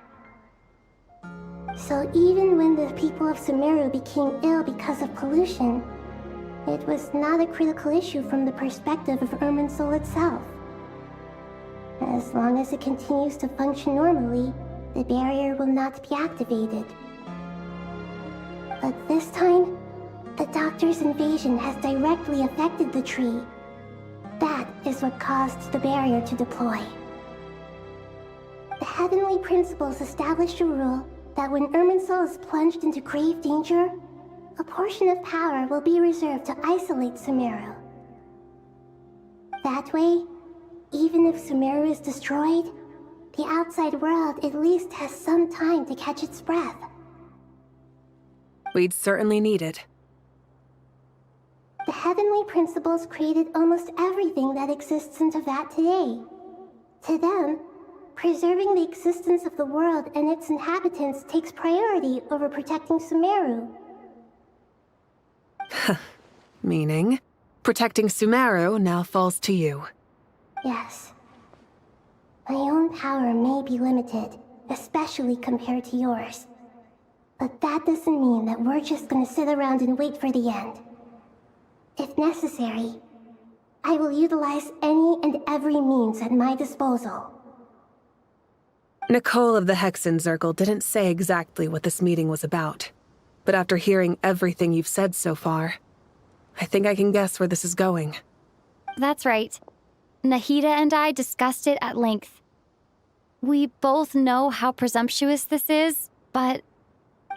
So even when the people of Sumeru became ill because of pollution, it was not a critical issue from the perspective of Irminsul itself. As long as it continues to function normally, the barrier will not be activated. But this time, the Doctor's invasion has directly affected the tree. That is what caused the barrier to deploy. The heavenly principles established a rule that when Irminsul is plunged into grave danger, a portion of power will be reserved to isolate Sumeru. That way, even if Sumeru is destroyed, the outside world at least has some time to catch its breath. We'd certainly need it. The heavenly principles created almost everything that exists in Teyvat today. To them, preserving the existence of the world and its inhabitants takes priority over protecting Sumeru. Meaning, protecting Sumeru now falls to you. Yes. My own power may be limited, especially compared to yours. But that doesn't mean that we're just gonna sit around and wait for the end. If necessary, I will utilize any and every means at my disposal. Nicole of the Hexen Circle didn't say exactly what this meeting was about. But after hearing everything you've said so far, I think I can guess where this is going. That's right. Nahida and I discussed it at length. We both know how presumptuous this is, but...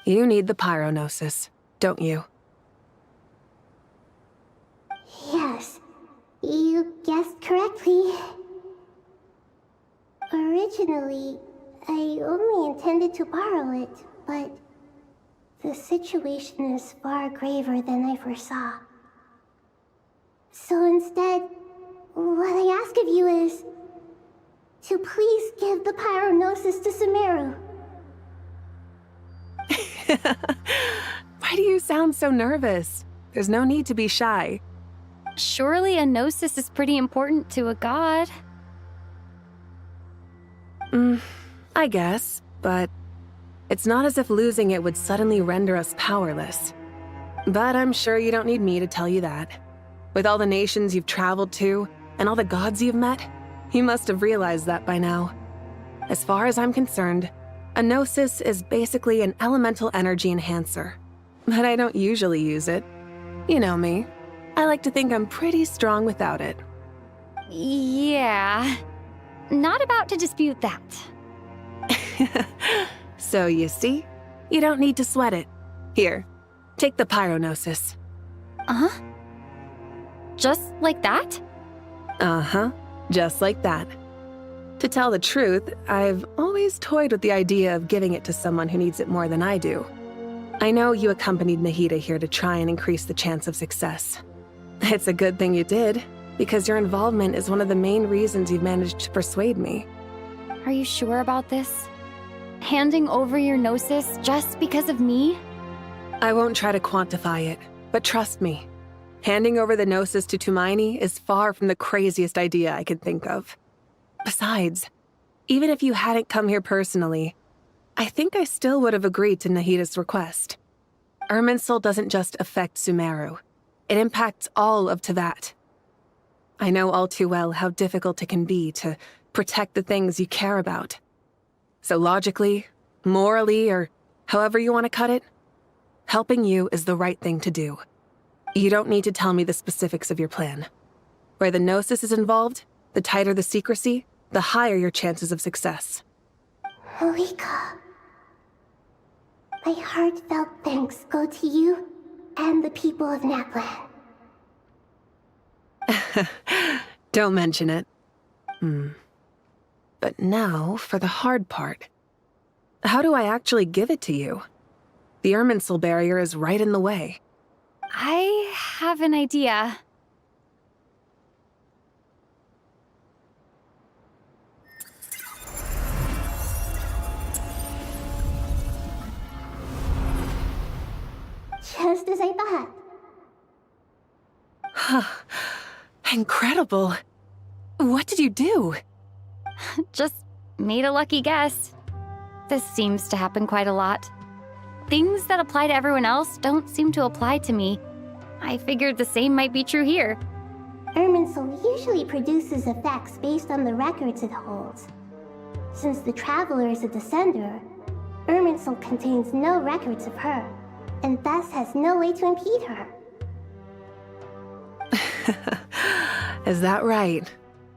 You need the pyronosis, don't you? Yes, you guessed correctly. Originally, I only intended to borrow it, but the situation is far graver than I foresaw. So instead, what I ask of you is to please give the pyronosis to Sumeru. Why do you sound so nervous? There's no need to be shy. Surely a gnosis is pretty important to a god. I guess, but it's not as if losing it would suddenly render us powerless. But I'm sure you don't need me to tell you that. With all the nations you've traveled to, and all the gods you've met, you must have realized that by now. As far as I'm concerned, a gnosis is basically an elemental energy enhancer. But I don't usually use it. You know me. I like to think I'm pretty strong without it. Yeah. Not about to dispute that. So you see, you don't need to sweat it. Here, take the pyronosis. Uh-huh. Just like that? Uh-huh, just like that. To tell the truth, I've always toyed with the idea of giving it to someone who needs it more than I do. I know you accompanied Nahida here to try and increase the chance of success. It's a good thing you did, because your involvement is one of the main reasons you've managed to persuade me. Are you sure about this? Handing over your gnosis just because of me? I won't try to quantify it, but trust me. Handing over the gnosis to Tumaini is far from the craziest idea I could think of. Besides, even if you hadn't come here personally, I think I still would have agreed to Nahida's request. Irminsul doesn't just affect Sumeru. It impacts all of Teyvat. I know all too well how difficult it can be to protect the things you care about. So logically, morally, or however you want to cut it, helping you is the right thing to do. You don't need to tell me the specifics of your plan. Where the gnosis is involved, the tighter the secrecy, the higher your chances of success. Mavuika. My heartfelt thanks go to you and the people of Naplan. Don't mention it. But now for the hard part. How do I actually give it to you? The Irminsul barrier is right in the way. I have an idea. Just as I thought. Incredible. What did you do? Just made a lucky guess. This seems to happen quite a lot. Things that apply to everyone else don't seem to apply to me. I figured the same might be true here. Irminsul usually produces effects based on the records it holds. Since the Traveler is a descender, Irminsul contains no records of her, and thus has no way to impede her. Is that right?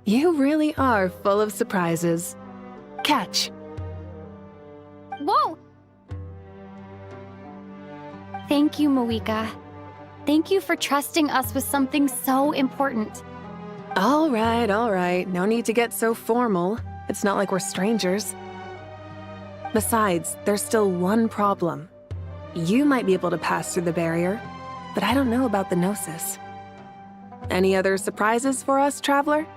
You really are full of surprises. Catch. Whoa! Thank you, Mavuika. Thank you for trusting us with something so important. All right. No need to get so formal. It's not like we're strangers. Besides, there's still one problem. You might be able to pass through the barrier, but I don't know about the gnosis. Any other surprises for us, traveler?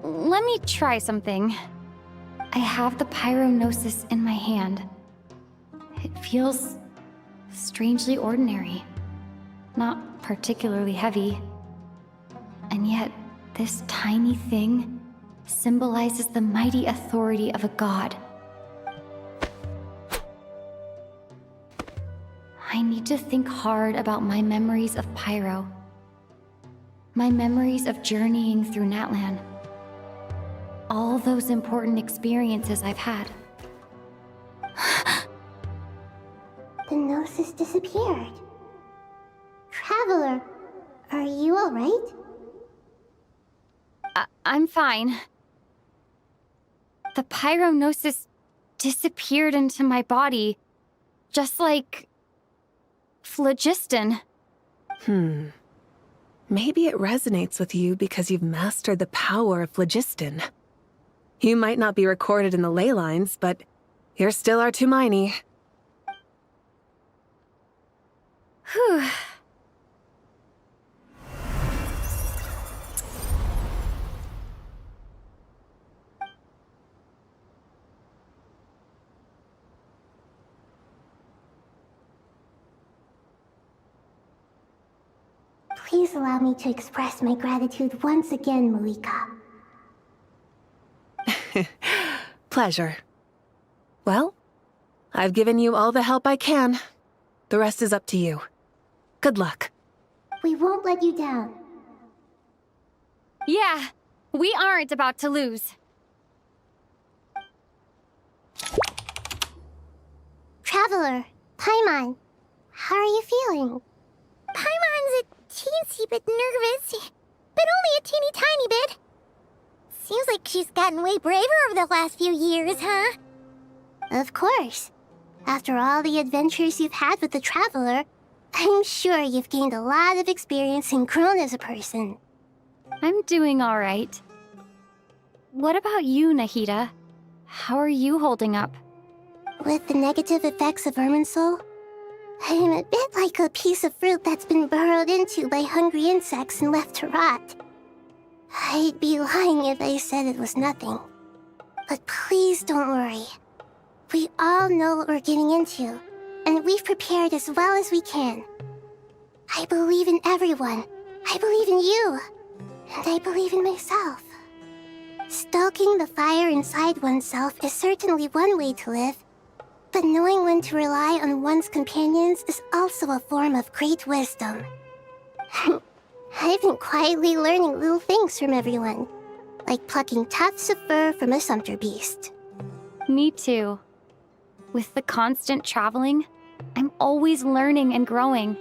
Let me try something. I have the pyro gnosis in my hand. It feels strangely ordinary, not particularly heavy. And yet, this tiny thing symbolizes the mighty authority of a god. I need to think hard about my memories of pyro. My memories of journeying through Natlan. All those important experiences I've had. The gnosis disappeared. Traveler, are you alright? I'm fine. The pyro gnosis disappeared into my body, just like phlogiston. Maybe it resonates with you because you've mastered the power of phlogiston. You might not be recorded in the ley lines, but you're still our tighnari. Whew. Please allow me to express my gratitude once again, Mavuika. Pleasure. Well, I've given you all the help I can. The rest is up to you. Good luck. We won't let you down. Yeah, we aren't about to lose. Traveler, Paimon, how are you feeling? Paimon's a teensy bit nervous, but only a teeny tiny bit. Seems like she's gotten way braver over the last few years, huh? Of course. After all the adventures you've had with the Traveler, I'm sure you've gained a lot of experience and grown as a person. I'm doing all right. What about you, Nahida? How are you holding up? With the negative effects of Irminsul, I'm a bit like a piece of fruit that's been burrowed into by hungry insects and left to rot. I'd be lying if I said it was nothing. But please don't worry. We all know what we're getting into, and we've prepared as well as we can. I believe in everyone. I believe in you. And I believe in myself. Stoking the fire inside oneself is certainly one way to live, but knowing when to rely on one's companions is also a form of great wisdom. I've been quietly learning little things from everyone, like plucking tufts of fur from a sumpter beast. Me too. With the constant traveling, I'm always learning and growing.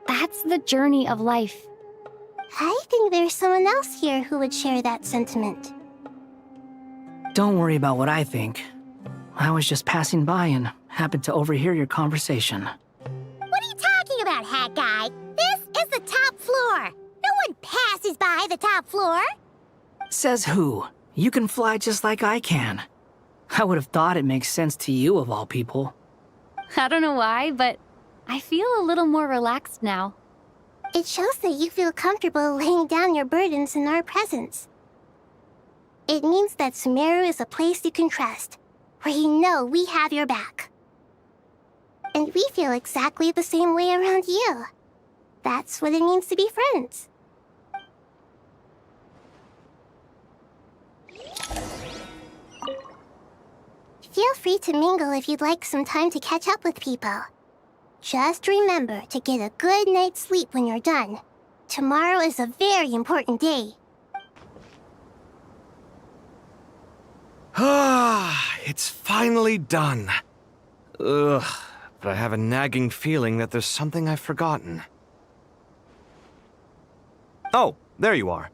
That's the journey of life. I think there's someone else here who would share that sentiment. Don't worry about what I think. I was just passing by and happened to overhear your conversation. What are you talking about, hat guy? This is the top floor. No one passes by the top floor. Says who? You can fly just like I can. I would have thought it makes sense to you of all people. I don't know why, but I feel a little more relaxed now. It shows that you feel comfortable laying down your burdens in our presence. It means that Sumeru is a place you can trust, where you know we have your back. And we feel exactly the same way around you. That's what it means to be friends. Feel free to mingle if you'd like some time to catch up with people. Just remember to get a good night's sleep when you're done. Tomorrow is a very important day. Ah, it's finally done. Ugh, but I have a nagging feeling that there's something I've forgotten. Oh, there you are.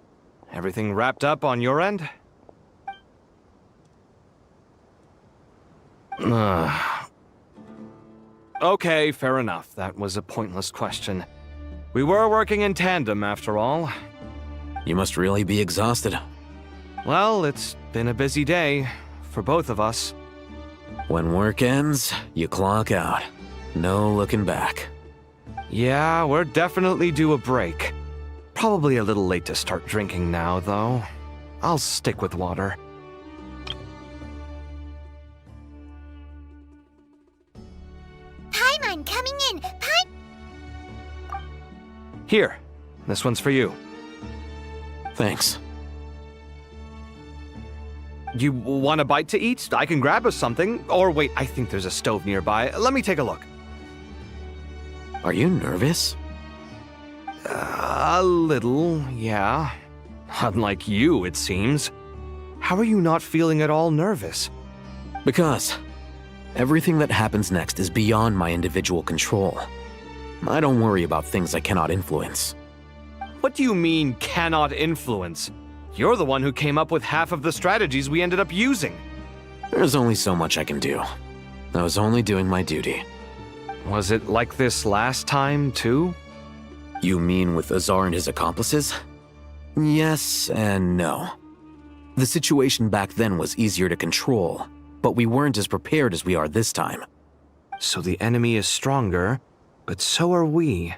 Everything wrapped up on your end? Okay, fair enough. That was a pointless question. We were working in tandem, after all. You must really be exhausted. Well, it's been a busy day for both of us. When work ends, you clock out. No looking back. Yeah, we're definitely due a break. Probably a little late to start drinking now, though. I'll stick with water. Paimon coming in! Here, this one's for you. Thanks. You want a bite to eat? I can grab us something. Or wait, I think there's a stove nearby. Let me take a look. Are you nervous? A little, yeah. Unlike you, it seems. How are you not feeling at all nervous? Because everything that happens next is beyond my individual control. I don't worry about things I cannot influence. What do you mean, cannot influence? You're the one who came up with half of the strategies we ended up using. There's only so much I can do. I was only doing my duty. Was it like this last time, too? You mean with Azar and his accomplices? Yes and no. The situation back then was easier to control, but we weren't as prepared as we are this time. So the enemy is stronger, but so are we.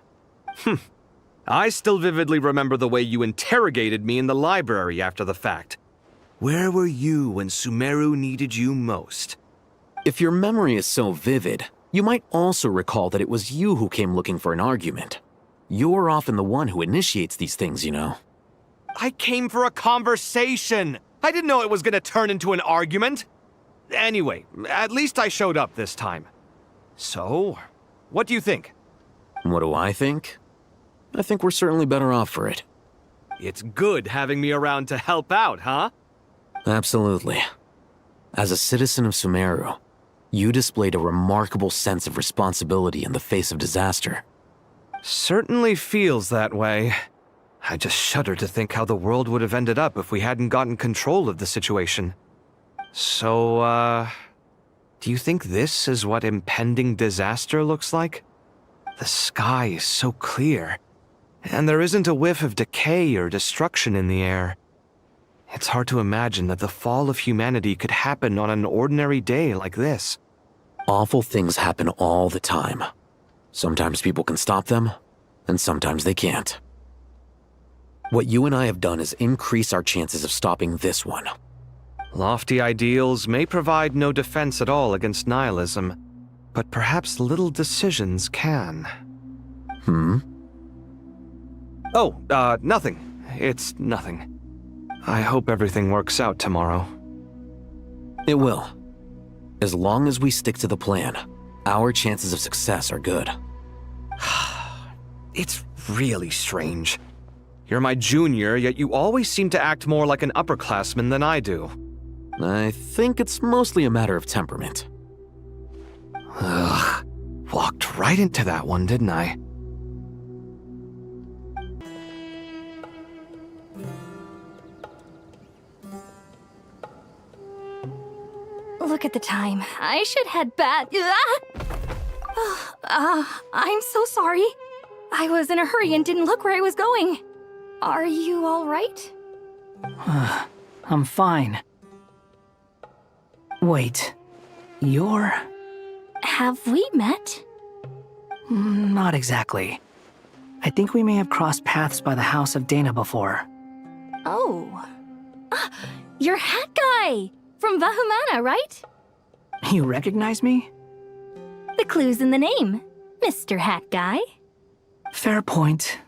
I still vividly remember the way you interrogated me in the library after the fact. Where were you when Sumeru needed you most? If your memory is so vivid, you might also recall that it was you who came looking for an argument. You're often the one who initiates these things, you know. I came for a conversation! I didn't know it was gonna turn into an argument! Anyway, at least I showed up this time. So, what do you think? What do I think? I think we're certainly better off for it. It's good having me around to help out, huh? Absolutely. As a citizen of Sumeru, you displayed a remarkable sense of responsibility in the face of disaster. Certainly feels that way. I just shudder to think how the world would have ended up if we hadn't gotten control of the situation. So, do you think this is what impending disaster looks like? The sky is so clear, and there isn't a whiff of decay or destruction in the air. It's hard to imagine that the fall of humanity could happen on an ordinary day like this. Awful things happen all the time. Sometimes people can stop them, and sometimes they can't. What you and I have done is increase our chances of stopping this one. Lofty ideals may provide no defense at all against nihilism, but perhaps little decisions can. Oh, nothing. It's nothing. I hope everything works out tomorrow. It will. As long as we stick to the plan, our chances of success are good. It's really strange. You're my junior, yet you always seem to act more like an upperclassman than I do. I think it's mostly a matter of temperament. Ugh. Walked right into that one, didn't I? Look at the time. I should head back. I'm so sorry. I was in a hurry and didn't look where I was going. Are you all right? I'm fine. Wait, you're... Have we met? Not exactly. I think we may have crossed paths by the house of Dana before. Oh. You're Hat Guy! From Vahumana, right? You recognize me? The clue's in the name, Mr. Hat Guy. Fair point.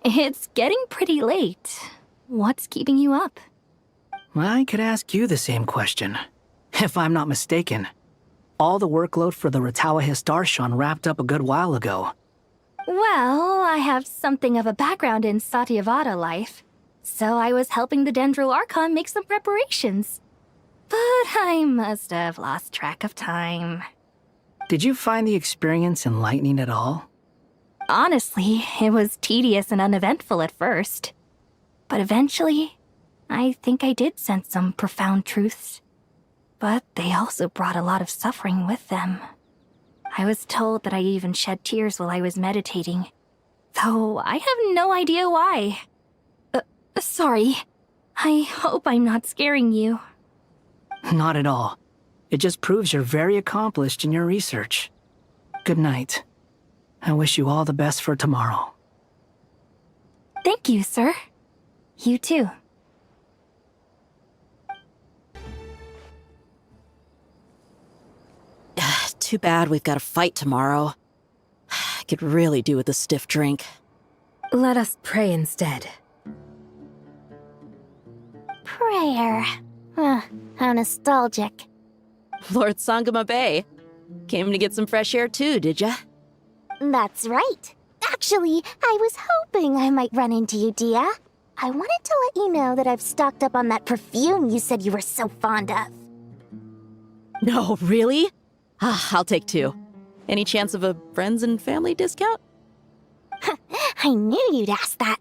It's getting pretty late. What's keeping you up? I could ask you the same question. If I'm not mistaken, all the workload for the Ratawa Histarshan wrapped up a good while ago. Well, I have something of a background in Satyavada life, so I was helping the Dendro Archon make some preparations. But I must have lost track of time. Did you find the experience enlightening at all? Honestly, it was tedious and uneventful at first. But eventually, I think I did sense some profound truths. But they also brought a lot of suffering with them. I was told that I even shed tears while I was meditating, though I have no idea why. Sorry. I hope I'm not scaring you. Not at all. It just proves you're very accomplished in your research. Good night. I wish you all the best for tomorrow. Thank you, sir. You too. Too bad we've got a fight tomorrow. I could really do with a stiff drink. Let us pray instead. Prayer. How nostalgic. Lord Sangama Bay. Came to get some fresh air too, did ya? That's right. Actually, I was hoping I might run into you, Dehya. I wanted to let you know that I've stocked up on that perfume you said you were so fond of. No, really? I'll take 2. Any chance of a friends and family discount? I knew you'd ask that.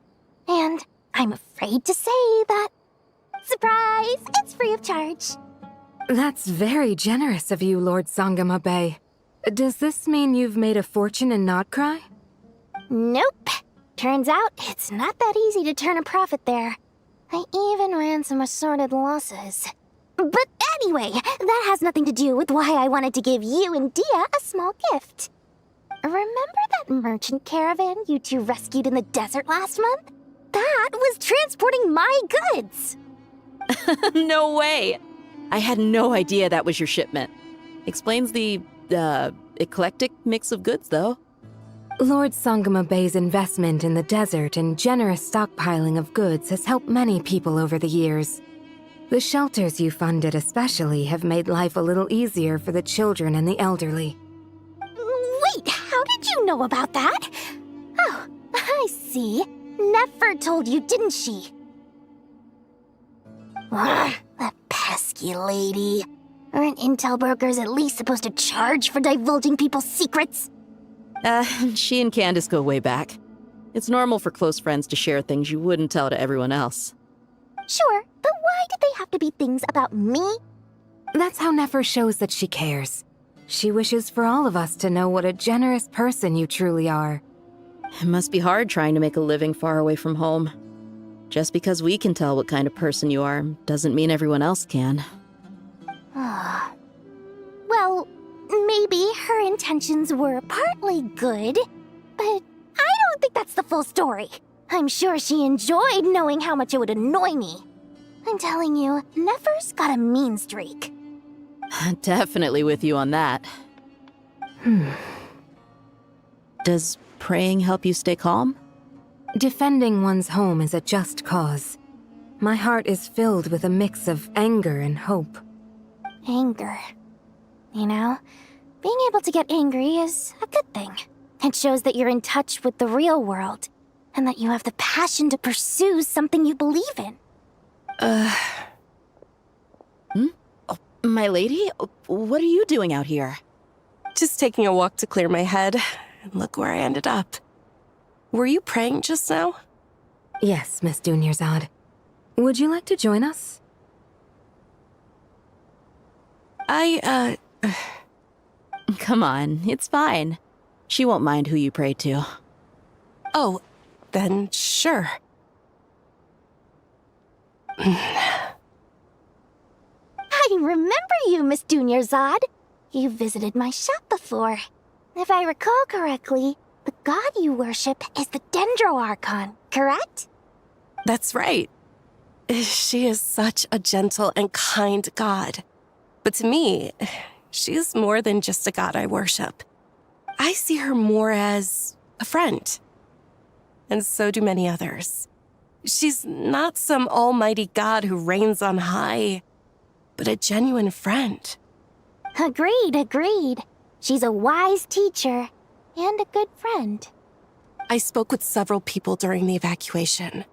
And I'm afraid to say that... Surprise! It's free of charge. That's very generous of you, Lord Sangama Bay. Does this mean you've made a fortune in Nodcry? Nope. Turns out, it's not that easy to turn a profit there. I even ran some assorted losses. But anyway, that has nothing to do with why I wanted to give you and Dehya a small gift. Remember that merchant caravan you two rescued in the desert last month? That was transporting my goods! No way! I had no idea that was your shipment. Explains the, eclectic mix of goods, though. Lord Sangama Bay's investment in the desert and generous stockpiling of goods has helped many people over the years. The shelters you funded especially have made life a little easier for the children and the elderly. Wait, how did you know about that? Oh, I see. Nefer told you, didn't she? Ugh, that pesky lady. Aren't intel brokers at least supposed to charge for divulging people's secrets? She and Candace go way back. It's normal for close friends to share things you wouldn't tell to everyone else. Sure, but why did they have to be things about me? That's how Nefer shows that she cares. She wishes for all of us to know what a generous person you truly are. It must be hard trying to make a living far away from home. Just because we can tell what kind of person you are doesn't mean everyone else can. Well, maybe her intentions were partly good, but I don't think that's the full story. I'm sure she enjoyed knowing how much it would annoy me. I'm telling you, Nefer's got a mean streak. Definitely with you on that. Does praying help you stay calm? Defending one's home is a just cause. My heart is filled with a mix of anger and hope. Anger. You know, being able to get angry is a good thing. It shows that you're in touch with the real world, and that you have the passion to pursue something you believe in. Oh, my lady? What are you doing out here? Just taking a walk to clear my head. And look where I ended up. Were you praying just now? Yes, Miss Dunyarzad. Would you like to join us? Come on, it's fine. She won't mind who you pray to. Oh, then sure. I remember you, Miss Dunyarzad. You visited my shop before. If I recall correctly, the god you worship is the Dendro-Archon, correct? That's right. She is such a gentle and kind god. But to me, she is more than just a god I worship. I see her more as a friend. And so do many others. She's not some almighty god who reigns on high, but a genuine friend. Agreed. She's a wise teacher and a good friend. I spoke with several people during the evacuation.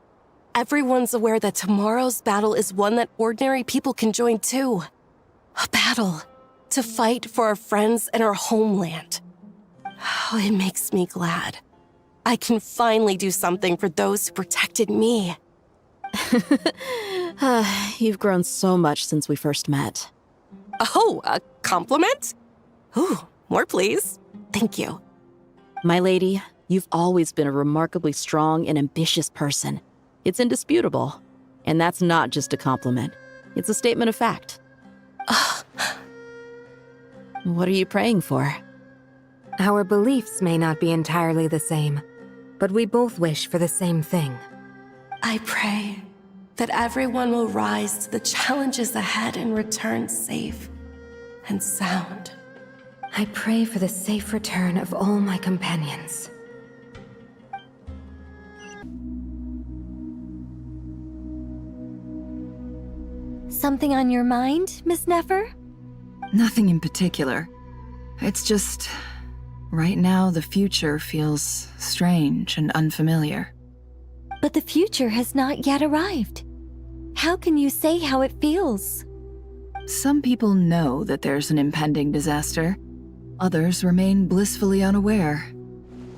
Everyone's aware that tomorrow's battle is one that ordinary people can join too. A battle to fight for our friends and our homeland. Oh, it makes me glad. I can finally do something for those who protected me. You've grown so much since we first met. Oh, a compliment? Ooh, more please. Thank you. My lady, you've always been a remarkably strong and ambitious person. It's indisputable. And that's not just a compliment. It's a statement of fact. What are you praying for? Our beliefs may not be entirely the same, but we both wish for the same thing. I pray that everyone will rise to the challenges ahead and return safe and sound. I pray for the safe return of all my companions. Something on your mind, Miss Nefer? Nothing in particular. It's just, right now the future feels strange and unfamiliar. But the future has not yet arrived. How can you say how it feels? Some people know that there's an impending disaster. Others remain blissfully unaware.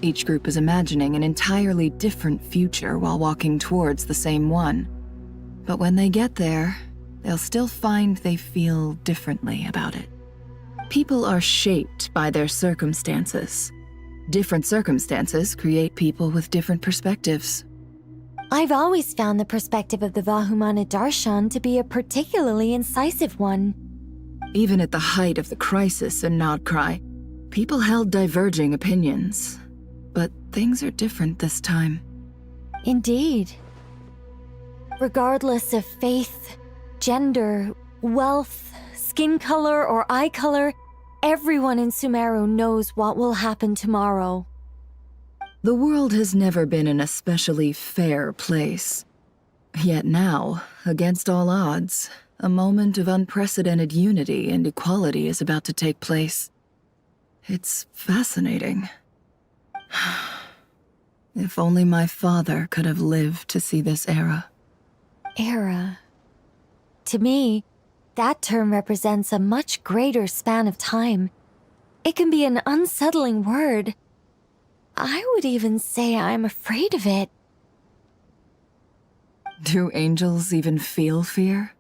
Each group is imagining an entirely different future while walking towards the same one. But when they get there, they'll still find they feel differently about it. People are shaped by their circumstances. Different circumstances create people with different perspectives. I've always found the perspective of the Vahumana Darshan to be a particularly incisive one. Even at the height of the crisis in Nodcry, people held diverging opinions. But things are different this time. Indeed. Regardless of faith, gender, wealth, skin color, or eye color, everyone in Sumeru knows what will happen tomorrow. The world has never been an especially fair place. Yet now, against all odds, a moment of unprecedented unity and equality is about to take place. It's fascinating. If only my father could have lived to see this era. Era. To me, that term represents a much greater span of time. It can be an unsettling word. I would even say I'm afraid of it. Do angels even feel fear?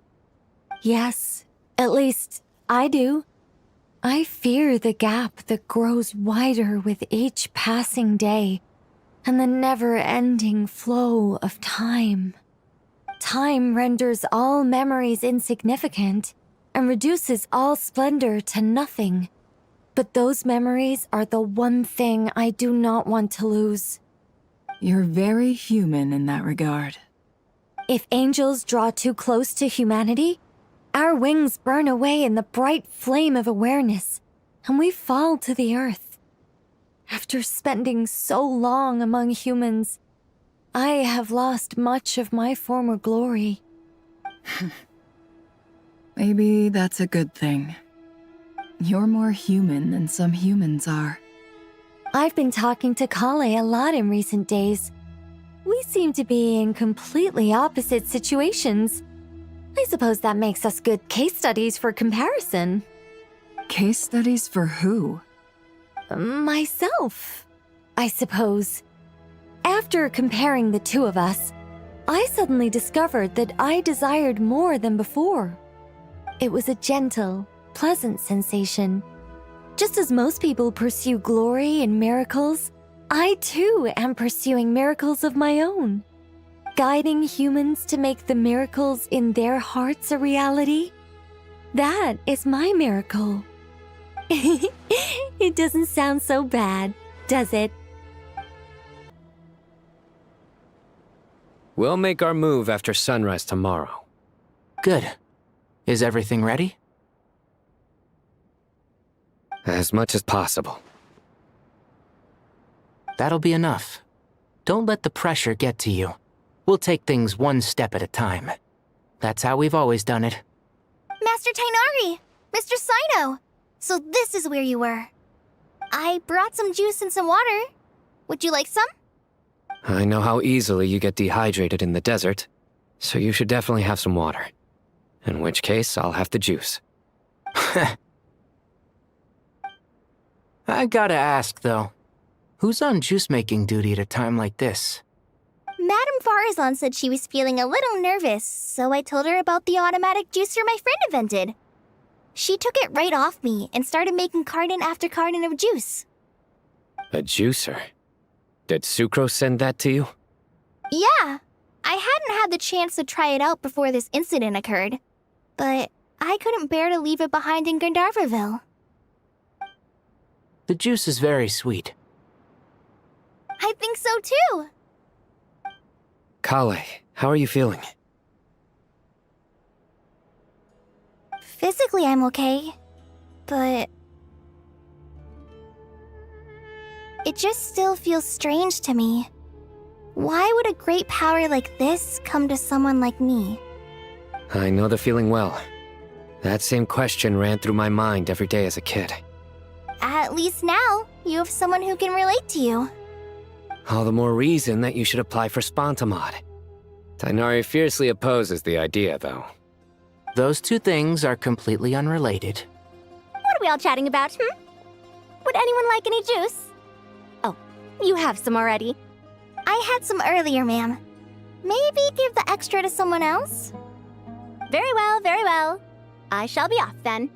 Yes, at least I do. I fear the gap that grows wider with each passing day and the never-ending flow of time. Time renders all memories insignificant and reduces all splendor to nothing. But those memories are the one thing I do not want to lose. You're very human in that regard. If angels draw too close to humanity, our wings burn away in the bright flame of awareness, and we fall to the earth. After spending so long among humans, I have lost much of my former glory. Maybe that's a good thing. You're more human than some humans are. I've been talking to Collei a lot in recent days. We seem to be in completely opposite situations. I suppose that makes us good case studies for comparison. Case studies for who? Myself, I suppose. After comparing the two of us, I suddenly discovered that I desired more than before. It was a gentle, pleasant sensation. Just as most people pursue glory and miracles, I too am pursuing miracles of my own. Guiding humans to make the miracles in their hearts a reality. That is my miracle. It doesn't sound so bad, does it? We'll make our move after sunrise tomorrow. Good. Is everything ready? As much as possible. That'll be enough. Don't let the pressure get to you. We'll take things one step at a time. That's how we've always done it. Master Tighnari! Mr. Cyno! So this is where you were. I brought some juice and some water. Would you like some? I know how easily you get dehydrated in the desert, so you should definitely have some water. In which case, I'll have the juice. I gotta ask, though. Who's on juice-making duty at a time like this? Madam Faruzan said she was feeling a little nervous, so I told her about the automatic juicer my friend invented. She took it right off me and started making carton after carton of juice. A juicer? Did Sucrose send that to you? Yeah, I hadn't had the chance to try it out before this incident occurred, but I couldn't bear to leave it behind in Gandharvaville. The juice is very sweet. I think so too. Collei, how are you feeling? Physically, I'm okay, but it just still feels strange to me. Why would a great power like this come to someone like me? I know the feeling well. That same question ran through my mind every day as a kid. At least now, you have someone who can relate to you. All the more reason that you should apply for Spontamod. Tighnari fiercely opposes the idea, though. Those two things are completely unrelated. What are we all chatting about, Would anyone like any juice? Oh, you have some already. I had some earlier, ma'am. Maybe give the extra to someone else? Very well, very well. I shall be off then.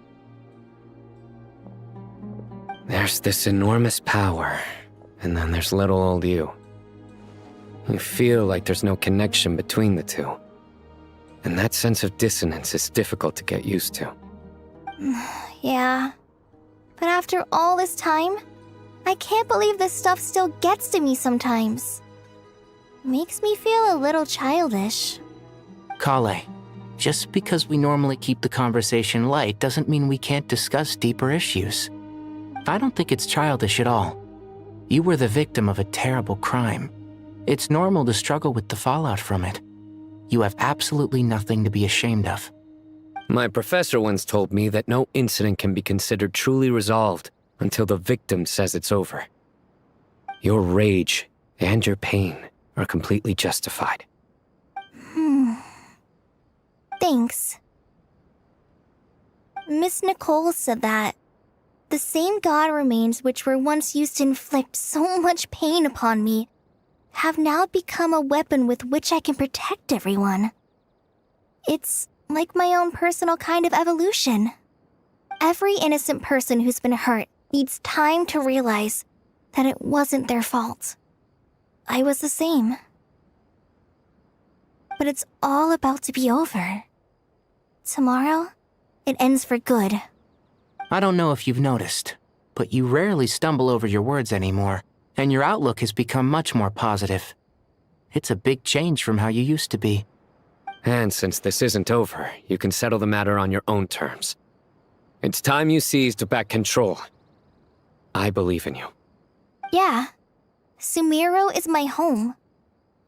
There's this enormous power, and then there's little old you. You feel like there's no connection between the two. And that sense of dissonance is difficult to get used to. Yeah. But after all this time, I can't believe this stuff still gets to me sometimes. Makes me feel a little childish. Collei, just because we normally keep the conversation light doesn't mean we can't discuss deeper issues. I don't think it's childish at all. You were the victim of a terrible crime. It's normal to struggle with the fallout from it. You have absolutely nothing to be ashamed of. My professor once told me that no incident can be considered truly resolved until the victim says it's over. Your rage and your pain are completely justified. Thanks. Miss Nicole said that the same god remains which were once used to inflict so much pain upon me have now become a weapon with which I can protect everyone. It's like my own personal kind of evolution. Every innocent person who's been hurt needs time to realize that it wasn't their fault. I was the same. But it's all about to be over. Tomorrow, it ends for good. I don't know if you've noticed, but you rarely stumble over your words anymore, and your outlook has become much more positive. It's a big change from how you used to be. And since this isn't over, you can settle the matter on your own terms. It's time you seized back control. I believe in you. Yeah. Sumeru is my home.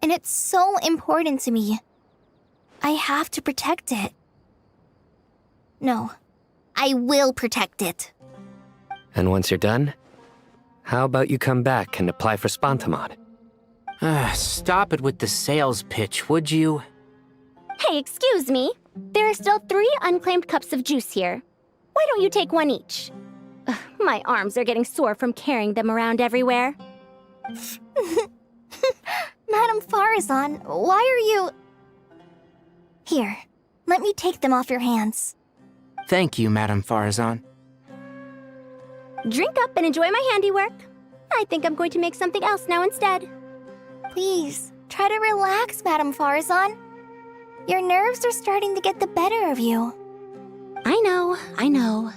And it's so important to me. I have to protect it. No. I will protect it. And once you're done, how about you come back and apply for Spontamod? Stop it with the sales pitch, would you? Hey, excuse me. There are still 3 unclaimed cups of juice here. Why don't you take one each? Ugh, my arms are getting sore from carrying them around everywhere. Madame Faruzan, why are you... Here, let me take them off your hands. Thank you, Madame Faruzan. Drink up and enjoy my handiwork. I think I'm going to make something else now instead. Please, try to relax, Madame Faruzan. Your nerves are starting to get the better of you. I know, I know.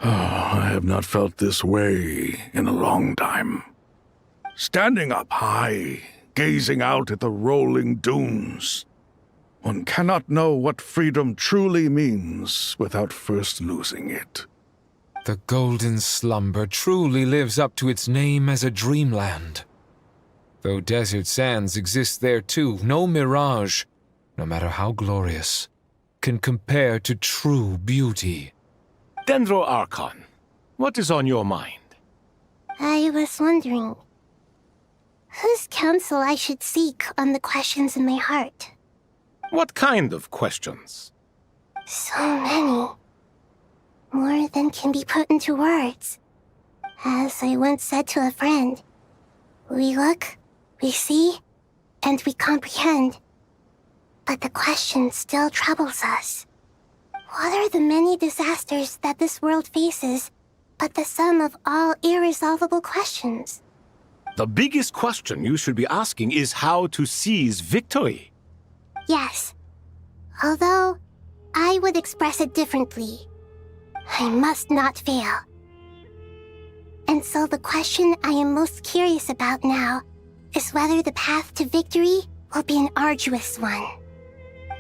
I have not felt this way in a long time. Standing up high, gazing out at the rolling dunes. One cannot know what freedom truly means without first losing it. The golden slumber truly lives up to its name as a dreamland. Though desert sands exist there too, no mirage, no matter how glorious, can compare to true beauty. Dendro Archon, what is on your mind? I was wondering whose counsel I should seek on the questions in my heart. What kind of questions? So many. More than can be put into words. As I once said to a friend, we look, we see, and we comprehend. But the question still troubles us. What are the many disasters that this world faces, but the sum of all irresolvable questions? The biggest question you should be asking is how to seize victory. Yes. Although, I would express it differently. I must not fail. And so the question I am most curious about now is whether the path to victory will be an arduous one.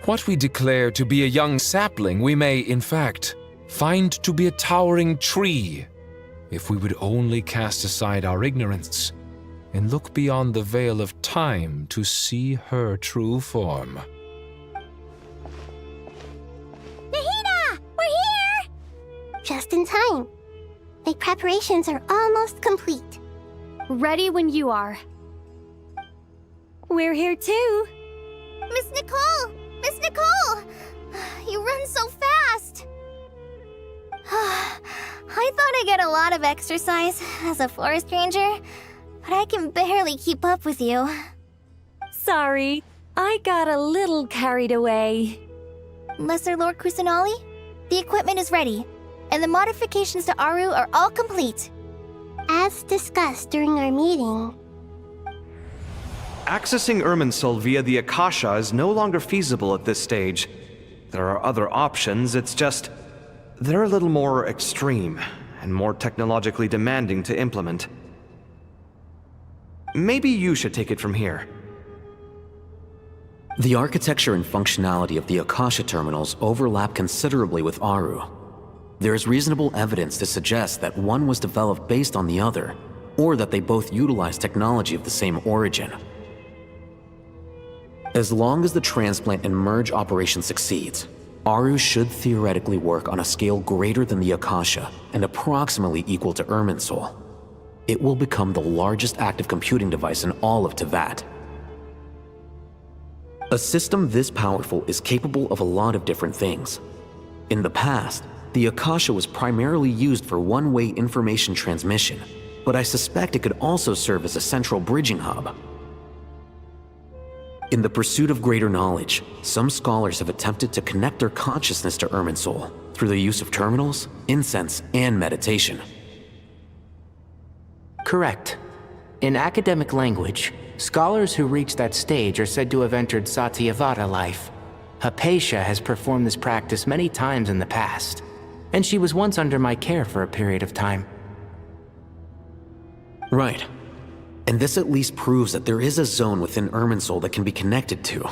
What we declare to be a young sapling, we may, in fact, find to be a towering tree, if we would only cast aside our ignorance and look beyond the veil of time to see her true form. Nahida! We're here! Just in time. My preparations are almost complete. Ready when you are. We're here too. Miss Nicole! Miss Nicole! You run so fast! I thought I'd get a lot of exercise as a forest ranger, but I can barely keep up with you. Sorry, I got a little carried away. Lesser Lord Kusanali, the equipment is ready, and the modifications to Aru are all complete. As discussed during our meeting, Accessing Irminsul via the Akasha is no longer feasible at this stage. There are other options, it's just... they're a little more extreme, and more technologically demanding to implement. Maybe you should take it from here. The architecture and functionality of the Akasha terminals overlap considerably with Aru. There is reasonable evidence to suggest that one was developed based on the other, or that they both utilize technology of the same origin. As long as the transplant and merge operation succeeds, Aru should theoretically work on a scale greater than the Akasha and approximately equal to Irminsul. It will become the largest active computing device in all of Teyvat. A system this powerful is capable of a lot of different things. In the past, the Akasha was primarily used for one-way information transmission, but I suspect it could also serve as a central bridging hub. In the pursuit of greater knowledge, some scholars have attempted to connect their consciousness to Irminsul through the use of terminals, incense, and meditation. Correct. In academic language, scholars who reach that stage are said to have entered Satyavada life. Hypatia has performed this practice many times in the past, and she was once under my care for a period of time. Right. And this at least proves that there is a zone within Irminsul that can be connected to.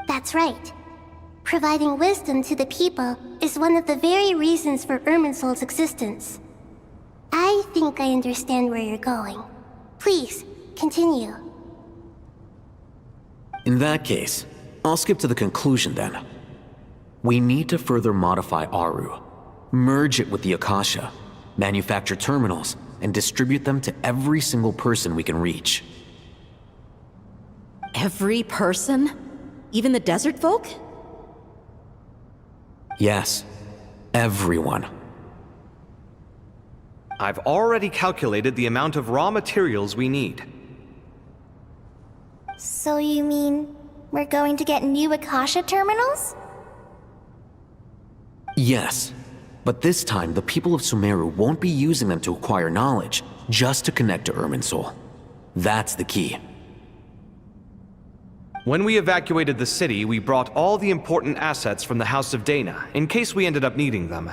that's right. Providing wisdom to the people is one of the very reasons for Irminsul's existence. I think I understand where you're going. Please, continue. In that case, I'll skip to the conclusion then. We need to further modify Aru, merge it with the Akasha, manufacture terminals, and distribute them to every single person we can reach. Every person? Even the desert folk? Yes, everyone. I've already calculated the amount of raw materials we need. So you mean we're going to get new Akasha terminals? Yes, but this time the people of Sumeru won't be using them to acquire knowledge, just to connect to Irminsul. That's the key. When we evacuated the city, we brought all the important assets from the House of Dana, in case we ended up needing them.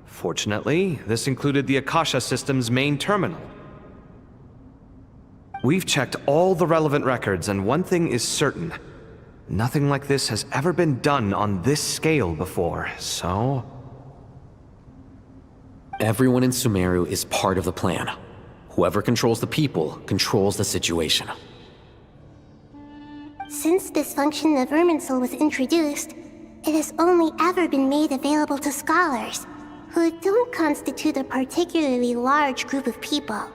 Fortunately, this included the Akasha system's main terminal. We've checked all the relevant records, and one thing is certain. Nothing like this has ever been done on this scale before, so... Everyone in Sumeru is part of the plan. Whoever controls the people controls the situation. Since this function of Irminsul was introduced, it has only ever been made available to scholars, who don't constitute a particularly large group of people.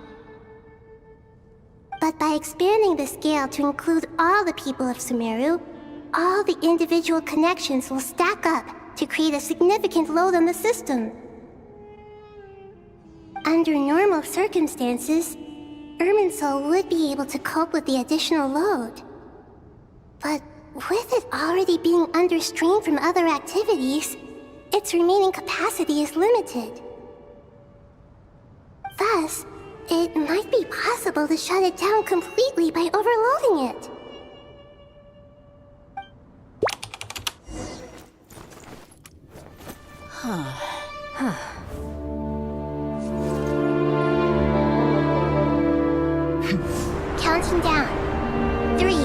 But by expanding the scale to include all the people of Sumeru, all the individual connections will stack up to create a significant load on the system. Under normal circumstances, Irminsul would be able to cope with the additional load. But with it already being under strain from other activities, its remaining capacity is limited. Thus, it might be possible to shut it down completely by overloading it. Counting down. 3, 2,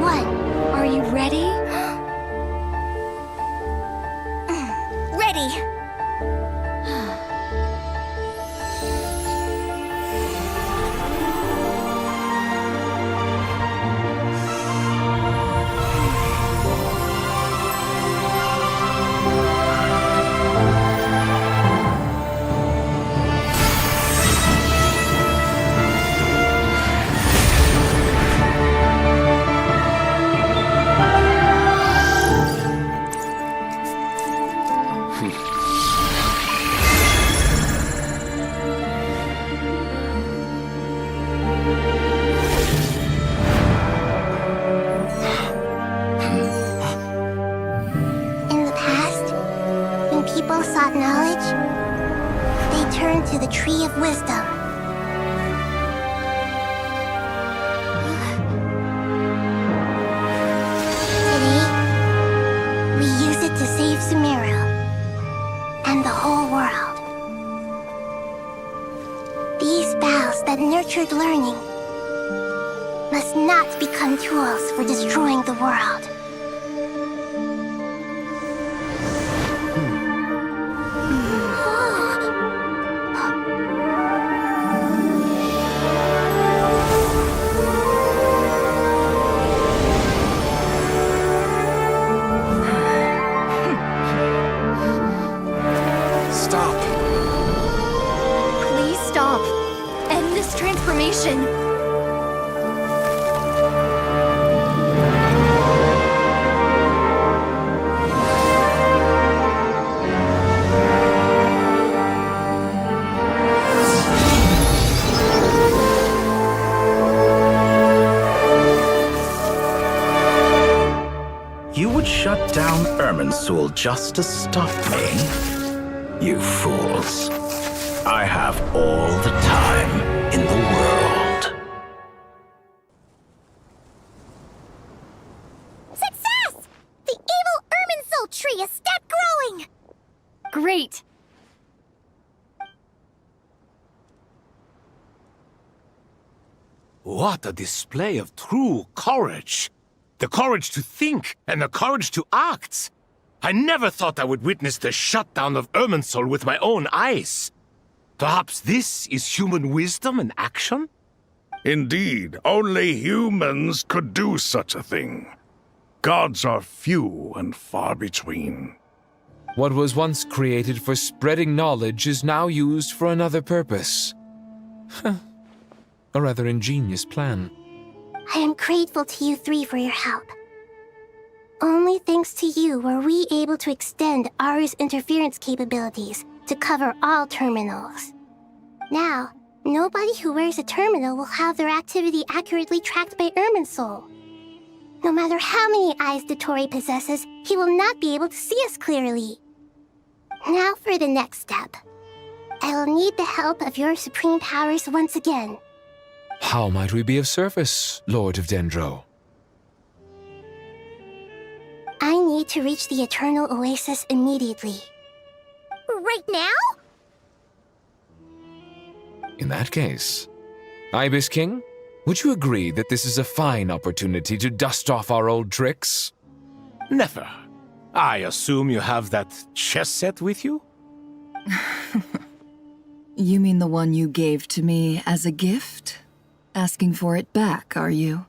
1. Are you ready? Ready! Knowledge, they turn to the Tree of Wisdom. Today, we use it to save Sumeru and the whole world. These boughs that nurtured learning must not become tools for destroying the world. Shut down Irminsul just to stop me? You fools. I have all the time in the world. Success! The evil Irminsul tree is step growing! Great! What a display of true courage! The courage to think and the courage to act. I never thought I would witness the shutdown of Irminsul with my own eyes. Perhaps this is human wisdom in action? Indeed, only humans could do such a thing. Gods are few and far between. What was once created for spreading knowledge is now used for another purpose. A rather ingenious plan. I am grateful to you three for your help. Only thanks to you were we able to extend Aru's interference capabilities to cover all terminals. Now, nobody who wears a terminal will have their activity accurately tracked by Irminsul. No matter how many eyes Dottore possesses, he will not be able to see us clearly. Now for the next step. I will need the help of your supreme powers once again. How might we be of service, Lord of Dendro? I need to reach the Eternal Oasis immediately. Right now? In that case, Ibis King, would you agree that this is a fine opportunity to dust off our old tricks? Nefer, I assume you have that chess set with you? You mean the one you gave to me as a gift? Asking for it back, are you?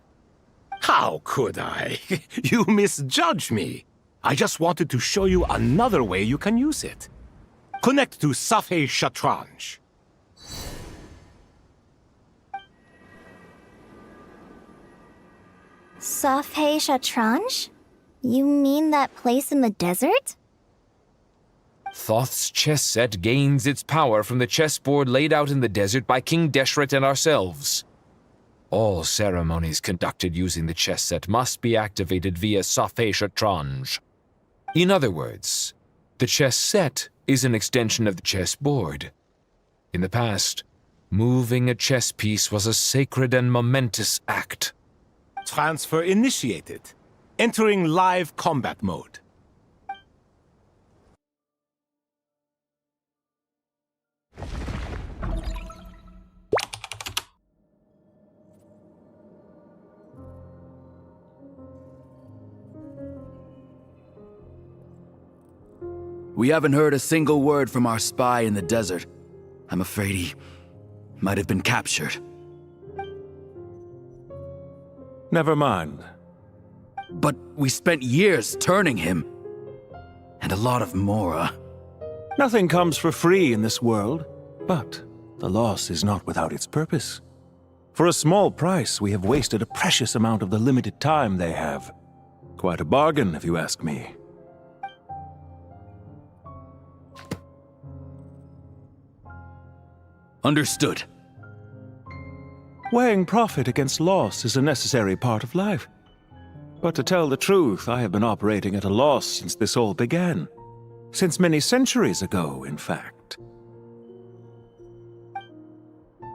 How could I? You misjudge me. I just wanted to show you another way you can use it. Connect to Safei Shatranj. Safhe Shatranj? You mean that place in the desert? Thoth's chess set gains its power from the chessboard laid out in the desert by King Deshret and ourselves. All ceremonies conducted using the chess set must be activated via Safhe Shatranj. In other words, the chess set is an extension of the chessboard. In the past, moving a chess piece was a sacred and momentous act. Transfer initiated. Entering live combat mode. We haven't heard a single word from our spy in the desert. I'm afraid he might have been captured. Never mind. But we spent years turning him. And a lot of Mora. Nothing comes for free in this world, but the loss is not without its purpose. For a small price, we have wasted a precious amount of the limited time they have. Quite a bargain, if you ask me. Understood. Weighing profit against loss is a necessary part of life. But to tell the truth, I have been operating at a loss since this all began. Since many centuries ago, in fact.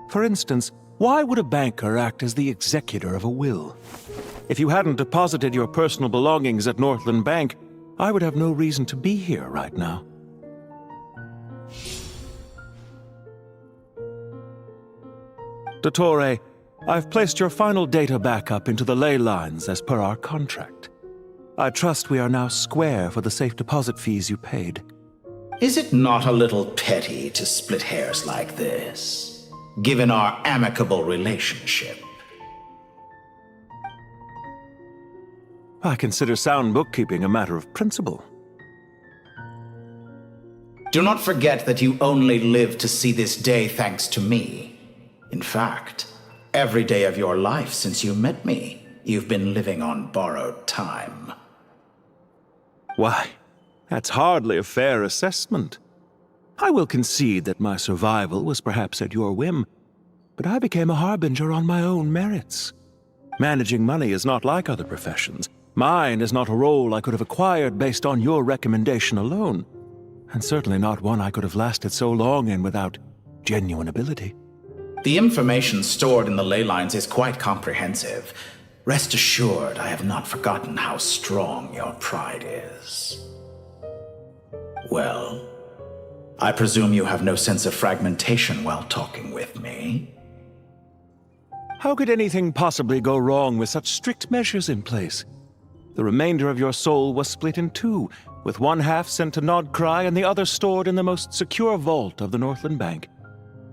For instance, why would a banker act as the executor of a will? If you hadn't deposited your personal belongings at Northland Bank, I would have no reason to be here right now. Dottore, I've placed your final data backup into the ley lines as per our contract. I trust we are now square for the safe deposit fees you paid. Is it not a little petty to split hairs like this, given our amicable relationship? I consider sound bookkeeping a matter of principle. Do not forget that you only live to see this day thanks to me. In fact, every day of your life since you met me, you've been living on borrowed time. Why, that's hardly a fair assessment. I will concede that my survival was perhaps at your whim, but I became a harbinger on my own merits. Managing money is not like other professions. Mine is not a role I could have acquired based on your recommendation alone, and certainly not one I could have lasted so long in without genuine ability. The information stored in the ley lines is quite comprehensive. Rest assured, I have not forgotten how strong your pride is. Well, I presume you have no sense of fragmentation while talking with me. How could anything possibly go wrong with such strict measures in place? The remainder of your soul was split in two, with one half sent to Nodcry and the other stored in the most secure vault of the Northland Bank.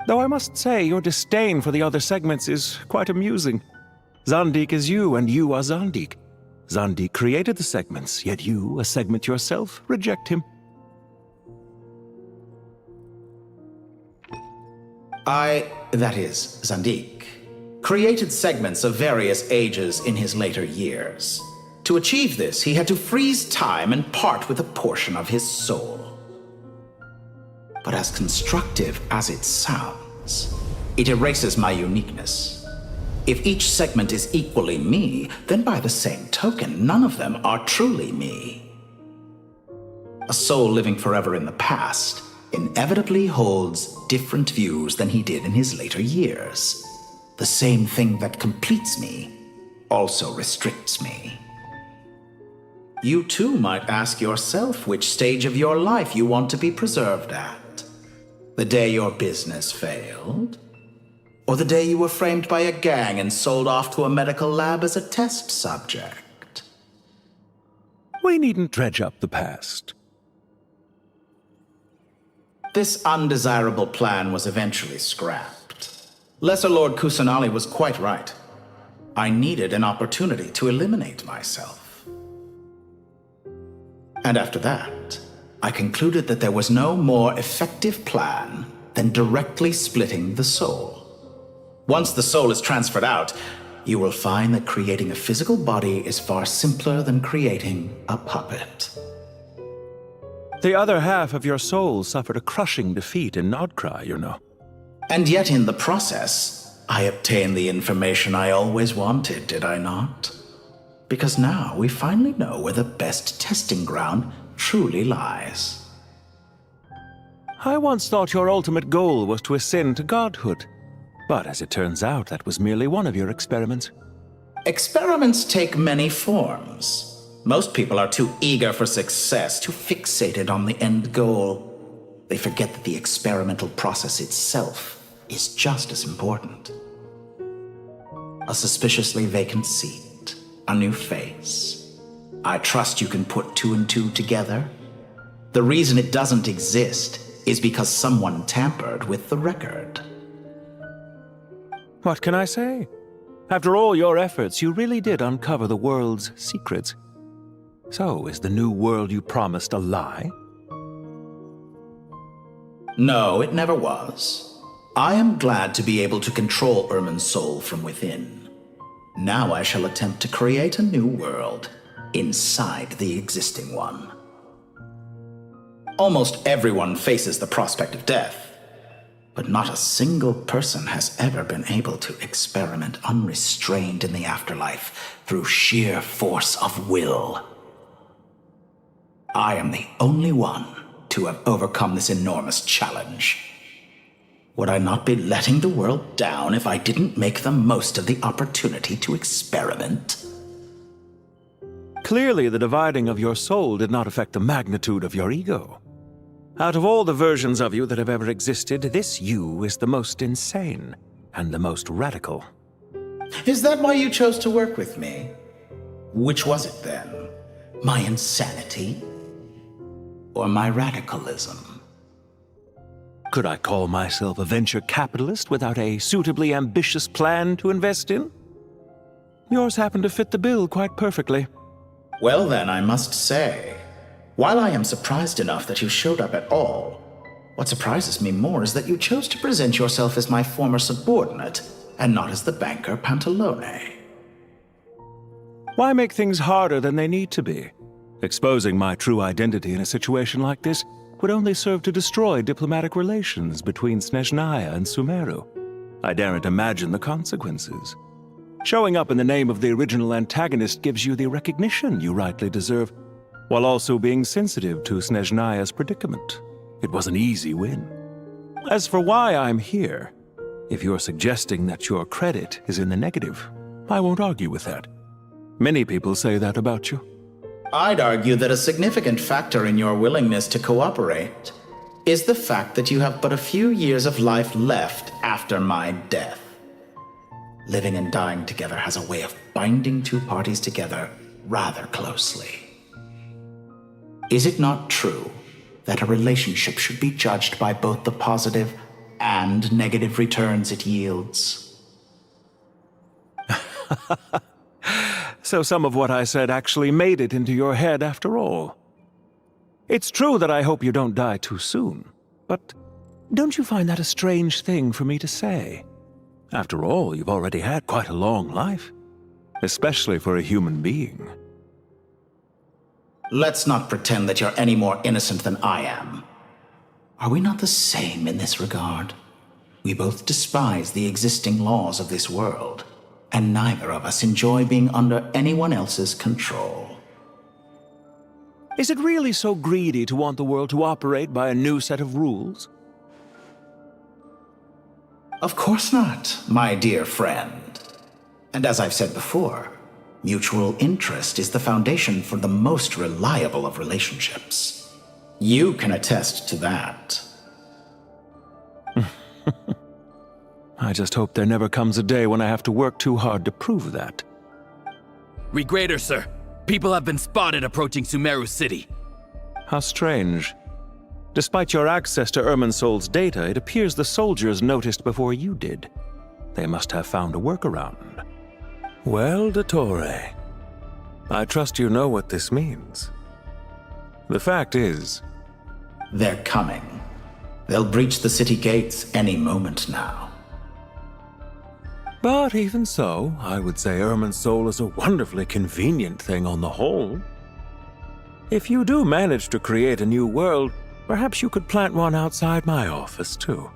Though I must say, your disdain for the other segments is quite amusing. Zandik is you, and you are Zandik. Zandik created the segments, yet you, a segment yourself, reject him. That is, Zandik, created segments of various ages in his later years. To achieve this, he had to freeze time and part with a portion of his soul. But as constructive as it sounds, it erases my uniqueness. If each segment is equally me, then by the same token, none of them are truly me. A soul living forever in the past inevitably holds different views than he did in his later years. The same thing that completes me also restricts me. You too might ask yourself which stage of your life you want to be preserved at. The day your business failed? Or the day you were framed by a gang and sold off to a medical lab as a test subject? We needn't dredge up the past. This undesirable plan was eventually scrapped. Lesser Lord Kusanali was quite right. I needed an opportunity to eliminate myself. And after that, I concluded that there was no more effective plan than directly splitting the soul. Once the soul is transferred out, you will find that creating a physical body is far simpler than creating a puppet. The other half of your soul suffered a crushing defeat in Nodcry, you know. And yet in the process, I obtained the information I always wanted, did I not? Because now we finally know where the best testing ground truly lies. I once thought your ultimate goal was to ascend to godhood. But as it turns out, that was merely one of your experiments. Experiments take many forms. Most people are too eager for success, too fixated on the end goal. They forget that the experimental process itself is just as important. A suspiciously vacant seat, a new face. I trust you can put two and two together. The reason it doesn't exist is because someone tampered with the record. What can I say? After all your efforts, you really did uncover the world's secrets. So, is the new world you promised a lie? No, it never was. I am glad to be able to control Irmin's soul from within. Now I shall attempt to create a new world inside the existing one. Almost everyone faces the prospect of death. But not a single person has ever been able to experiment unrestrained in the afterlife through sheer force of will. I am the only one to have overcome this enormous challenge. Would I not be letting the world down if I didn't make the most of the opportunity to experiment? Clearly, the dividing of your soul did not affect the magnitude of your ego. Out of all the versions of you that have ever existed, this you is the most insane and the most radical. Is that why you chose to work with me? Which was it then? My insanity? Or my radicalism? Could I call myself a venture capitalist without a suitably ambitious plan to invest in? Yours happened to fit the bill quite perfectly. Well then, I must say, while I am surprised enough that you showed up at all, what surprises me more is that you chose to present yourself as my former subordinate and not as the banker Pantalone. Why make things harder than they need to be? Exposing my true identity in a situation like this would only serve to destroy diplomatic relations between Snezhnaya and Sumeru. I daren't imagine the consequences. Showing up in the name of the original antagonist gives you the recognition you rightly deserve, while also being sensitive to Snezhnaya's predicament. It was an easy win. As for why I'm here, if you're suggesting that your credit is in the negative, I won't argue with that. Many people say that about you. I'd argue that a significant factor in your willingness to cooperate is the fact that you have but a few years of life left after my death. Living and dying together has a way of binding two parties together rather closely. Is it not true that a relationship should be judged by both the positive and negative returns it yields? So some of what I said actually made it into your head after all. It's true that I hope you don't die too soon, but don't you find that a strange thing for me to say? After all, you've already had quite a long life, especially for a human being. Let's not pretend that you're any more innocent than I am. Are we not the same in this regard? We both despise the existing laws of this world, and neither of us enjoy being under anyone else's control. Is it really so greedy to want the world to operate by a new set of rules? Of course not, my dear friend. And as I've said before, mutual interest is the foundation for the most reliable of relationships. You can attest to that. I just hope there never comes a day when I have to work too hard to prove that. Regrator, sir. People have been spotted approaching Sumeru City. How strange. Despite your access to Irminsol's data, it appears the soldiers noticed before you did. They must have found a workaround. Well, dottore, I trust you know what this means. The fact is... They're coming. They'll breach the city gates any moment now. But even so, I would say Ermin's soul is a wonderfully convenient thing on the whole. If you do manage to create a new world, perhaps you could plant one outside my office, too.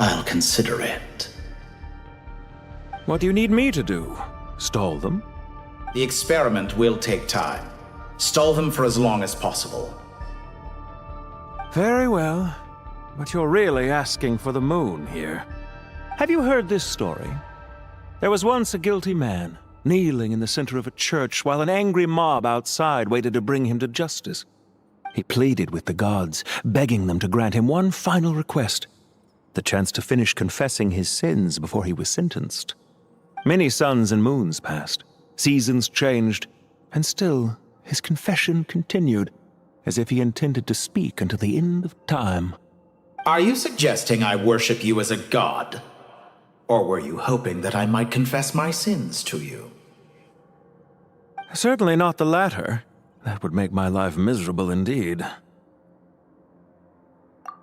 I'll consider it. What do you need me to do? Stall them? The experiment will take time. Stall them for as long as possible. Very well. But you're really asking for the moon here. Have you heard this story? There was once a guilty man, kneeling in the center of a church while an angry mob outside waited to bring him to justice. He pleaded with the gods, begging them to grant him one final request, the chance to finish confessing his sins before he was sentenced. Many suns and moons passed, seasons changed, and still his confession continued, as if he intended to speak until the end of time. Are you suggesting I worship you as a god? Or were you hoping that I might confess my sins to you? Certainly not the latter. That would make my life miserable indeed.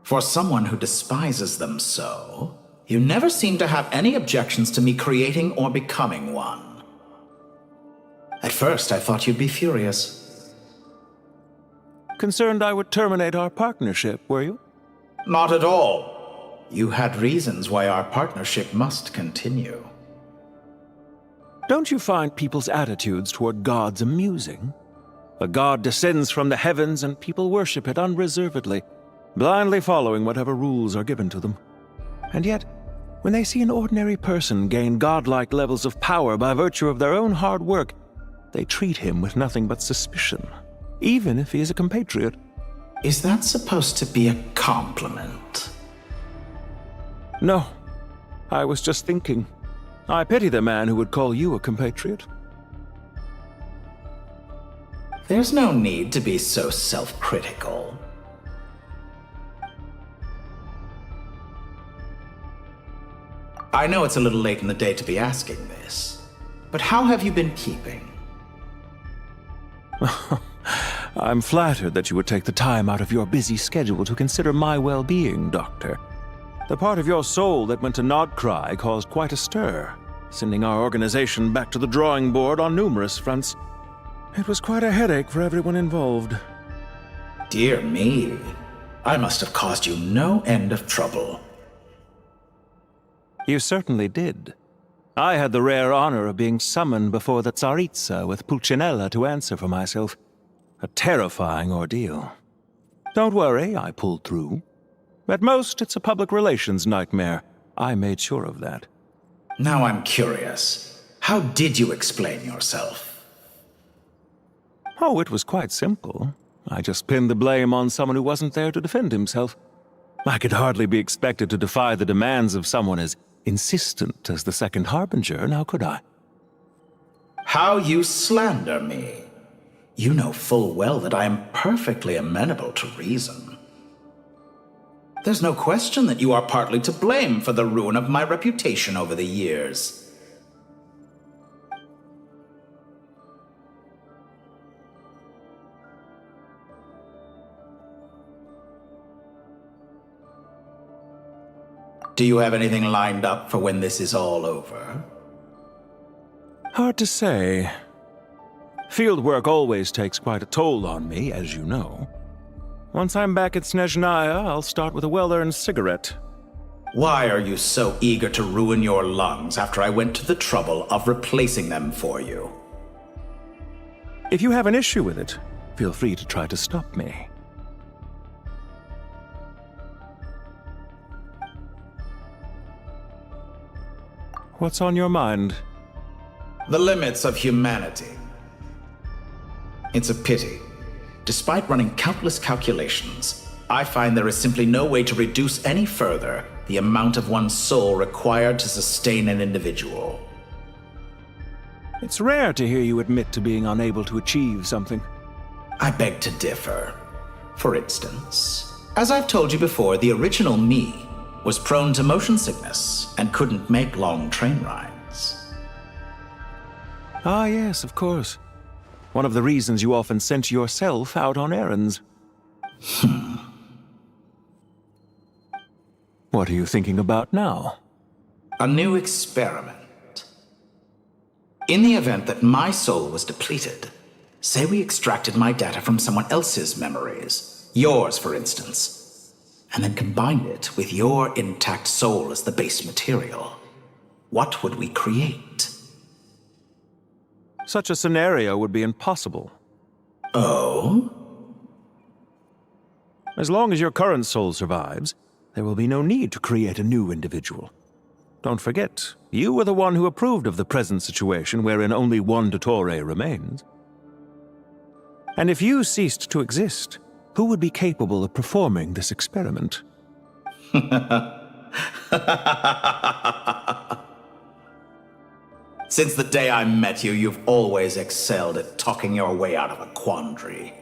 For someone who despises them so, you never seem to have any objections to me creating or becoming one. At first, I thought you'd be furious. Concerned I would terminate our partnership, were you? Not at all. You had reasons why our partnership must continue. Don't you find people's attitudes toward gods amusing? A god descends from the heavens and people worship it unreservedly, blindly following whatever rules are given to them. And yet, when they see an ordinary person gain godlike levels of power by virtue of their own hard work, they treat him with nothing but suspicion, even if he is a compatriot. Is that supposed to be a compliment? No. I was just thinking. I pity the man who would call you a compatriot. There's no need to be so self-critical. I know it's a little late in the day to be asking this, but how have you been keeping? I'm flattered that you would take the time out of your busy schedule to consider my well-being, Doctor. The part of your soul that went to Nodcry caused quite a stir, sending our organization back to the drawing board on numerous fronts. It was quite a headache for everyone involved. Dear me, I must have caused you no end of trouble. You certainly did. I had the rare honor of being summoned before the Tsaritsa with Pulcinella to answer for myself. A terrifying ordeal. Don't worry, I pulled through. At most, it's a public relations nightmare. I made sure of that. Now I'm curious. How did you explain yourself? Oh, it was quite simple. I just pinned the blame on someone who wasn't there to defend himself. I could hardly be expected to defy the demands of someone as insistent as the Second Harbinger, now could I? How you slander me. You know full well that I am perfectly amenable to reason. There's no question that you are partly to blame for the ruin of my reputation over the years. Do you have anything lined up for when this is all over? Hard to say. Field work always takes quite a toll on me, as you know. Once I'm back at Snezhnaya, I'll start with a well-earned cigarette. Why are you so eager to ruin your lungs after I went to the trouble of replacing them for you? If you have an issue with it, feel free to try to stop me. What's on your mind? The limits of humanity. It's a pity. Despite running countless calculations, I find there is simply no way to reduce any further the amount of one's soul required to sustain an individual. It's rare to hear you admit to being unable to achieve something. I beg to differ. For instance, as I've told you before, the original me was prone to motion sickness and couldn't make long train rides. Ah, yes, of course. One of the reasons you often sent yourself out on errands. What are you thinking about now? A new experiment. In the event that my soul was depleted, say we extracted my data from someone else's memories, yours for instance, and then combined it with your intact soul as the base material, what would we create? Such a scenario would be impossible. Oh? As long as your current soul survives, there will be no need to create a new individual. Don't forget, you were the one who approved of the present situation wherein only one dottore remains. And if you ceased to exist, who would be capable of performing this experiment? Since the day I met you, you've always excelled at talking your way out of a quandary.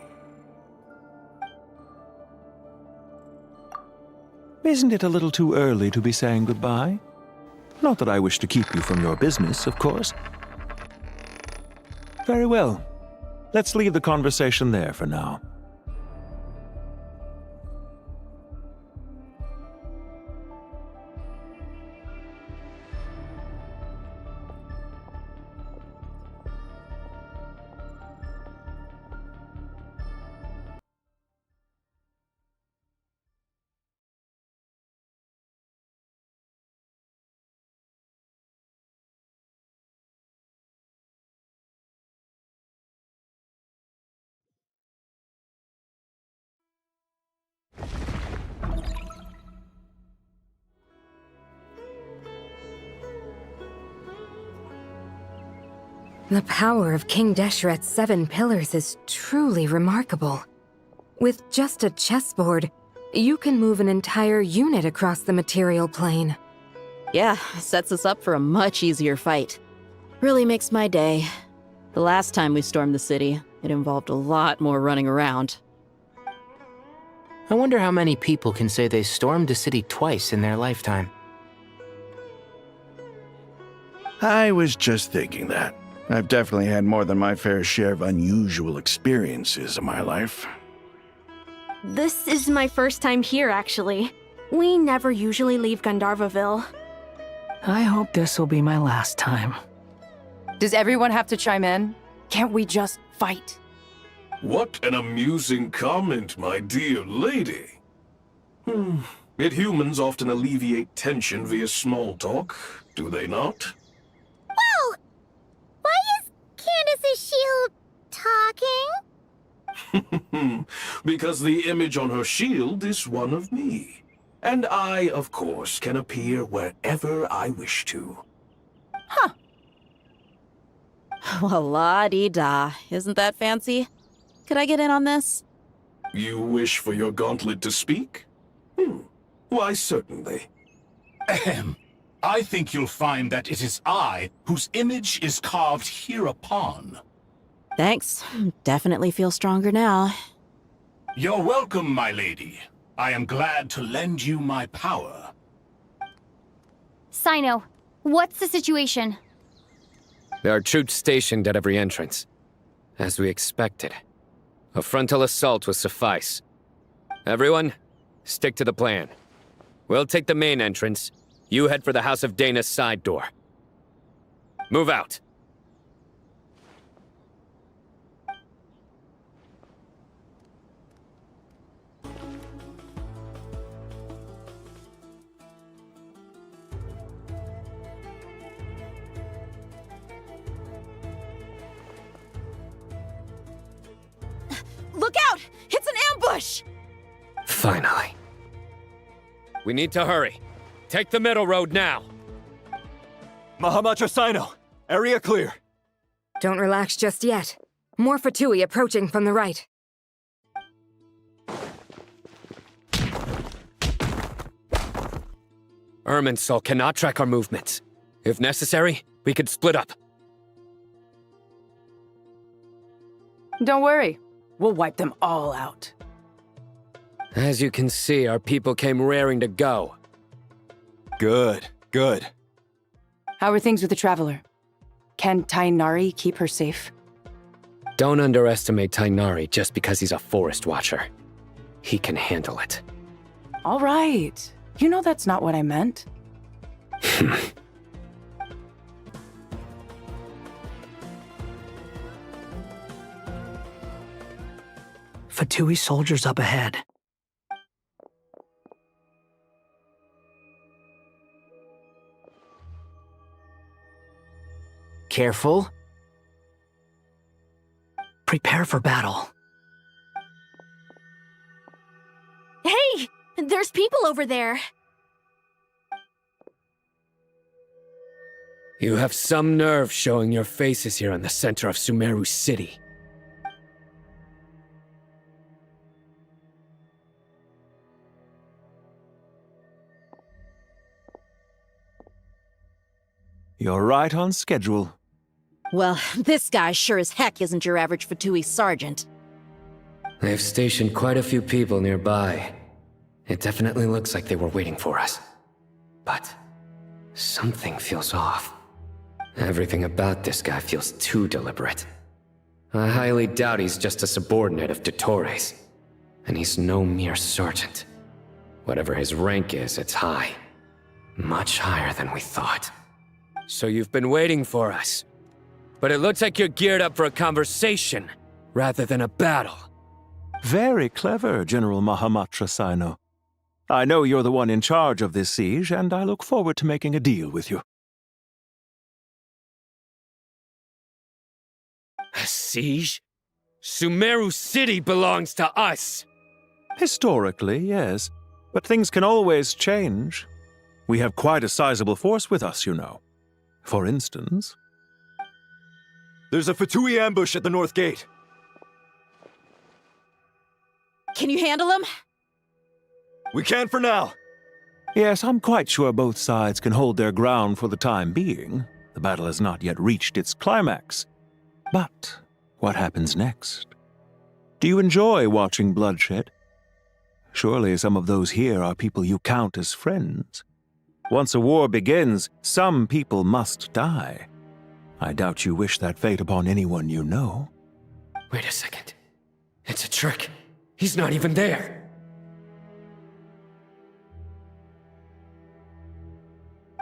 Isn't it a little too early to be saying goodbye? Not that I wish to keep you from your business, of course. Very well. Let's leave the conversation there for now. The power of King Deshret's 7 pillars is truly remarkable. With just a chessboard, you can move an entire unit across the material plane. Yeah, sets us up for a much easier fight. Really makes my day. The last time we stormed the city, it involved a lot more running around. I wonder how many people can say they stormed a city twice in their lifetime. I was just thinking that. I've definitely had more than my fair share of unusual experiences in my life. This is my first time here, actually. We never usually leave Gandharvaville. I hope this will be my last time. Does everyone have to chime in? Can't we just fight? What an amusing comment, my dear lady. Yet humans often alleviate tension via small talk, do they not? Whoa! Why is Candace's shield talking? Because the image on her shield is one of me. And I, of course, can appear wherever I wish to. Huh. Well, la-dee-da. Isn't that fancy? Could I get in on this? You wish for your gauntlet to speak? Why, certainly. Ahem. I think you'll find that it is I whose image is carved hereupon. Thanks. Definitely feel stronger now. You're welcome, my lady. I am glad to lend you my power. Cyno, what's the situation? There are troops stationed at every entrance. As we expected. A frontal assault will suffice. Everyone, stick to the plan. We'll take the main entrance. You head for the House of Dana's side door. Move out. Look out! It's an ambush! Finally. We need to hurry. Take the middle road now. Mahamacha Cyno, area clear. Don't relax just yet. More Fatui approaching from the right. Irminsul cannot track our movements. If necessary, we could split up. Don't worry. We'll wipe them all out. As you can see, our people came raring to go. Good, good. How are things with the Traveler? Can Tighnari keep her safe? Don't underestimate Tighnari just because he's a forest watcher. He can handle it. All right. You know that's not what I meant. Fatui soldiers up ahead. Careful. Prepare for battle. Hey! There's people over there! You have some nerve showing your faces here in the center of Sumeru City. You're right on schedule. Well, this guy sure as heck isn't your average Fatui sergeant. They've stationed quite a few people nearby. It definitely looks like they were waiting for us. But something feels off. Everything about this guy feels too deliberate. I highly doubt he's just a subordinate of Dottore's. And he's no mere sergeant. Whatever his rank is, it's high. Much higher than we thought. So you've been waiting for us. But it looks like you're geared up for a conversation, rather than a battle. Very clever, General Mahamatra Cyno. I know you're the one in charge of this siege, and I look forward to making a deal with you. A siege? Sumeru City belongs to us! Historically, yes. But things can always change. We have quite a sizable force with us, you know. For instance... There's a Fatui ambush at the north gate. Can you handle him? We can for now. Yes, I'm quite sure both sides can hold their ground for the time being. The battle has not yet reached its climax. But what happens next? Do you enjoy watching bloodshed? Surely some of those here are people you count as friends. Once a war begins, some people must die. I doubt you wish that fate upon anyone you know. Wait a second. It's a trick. He's not even there.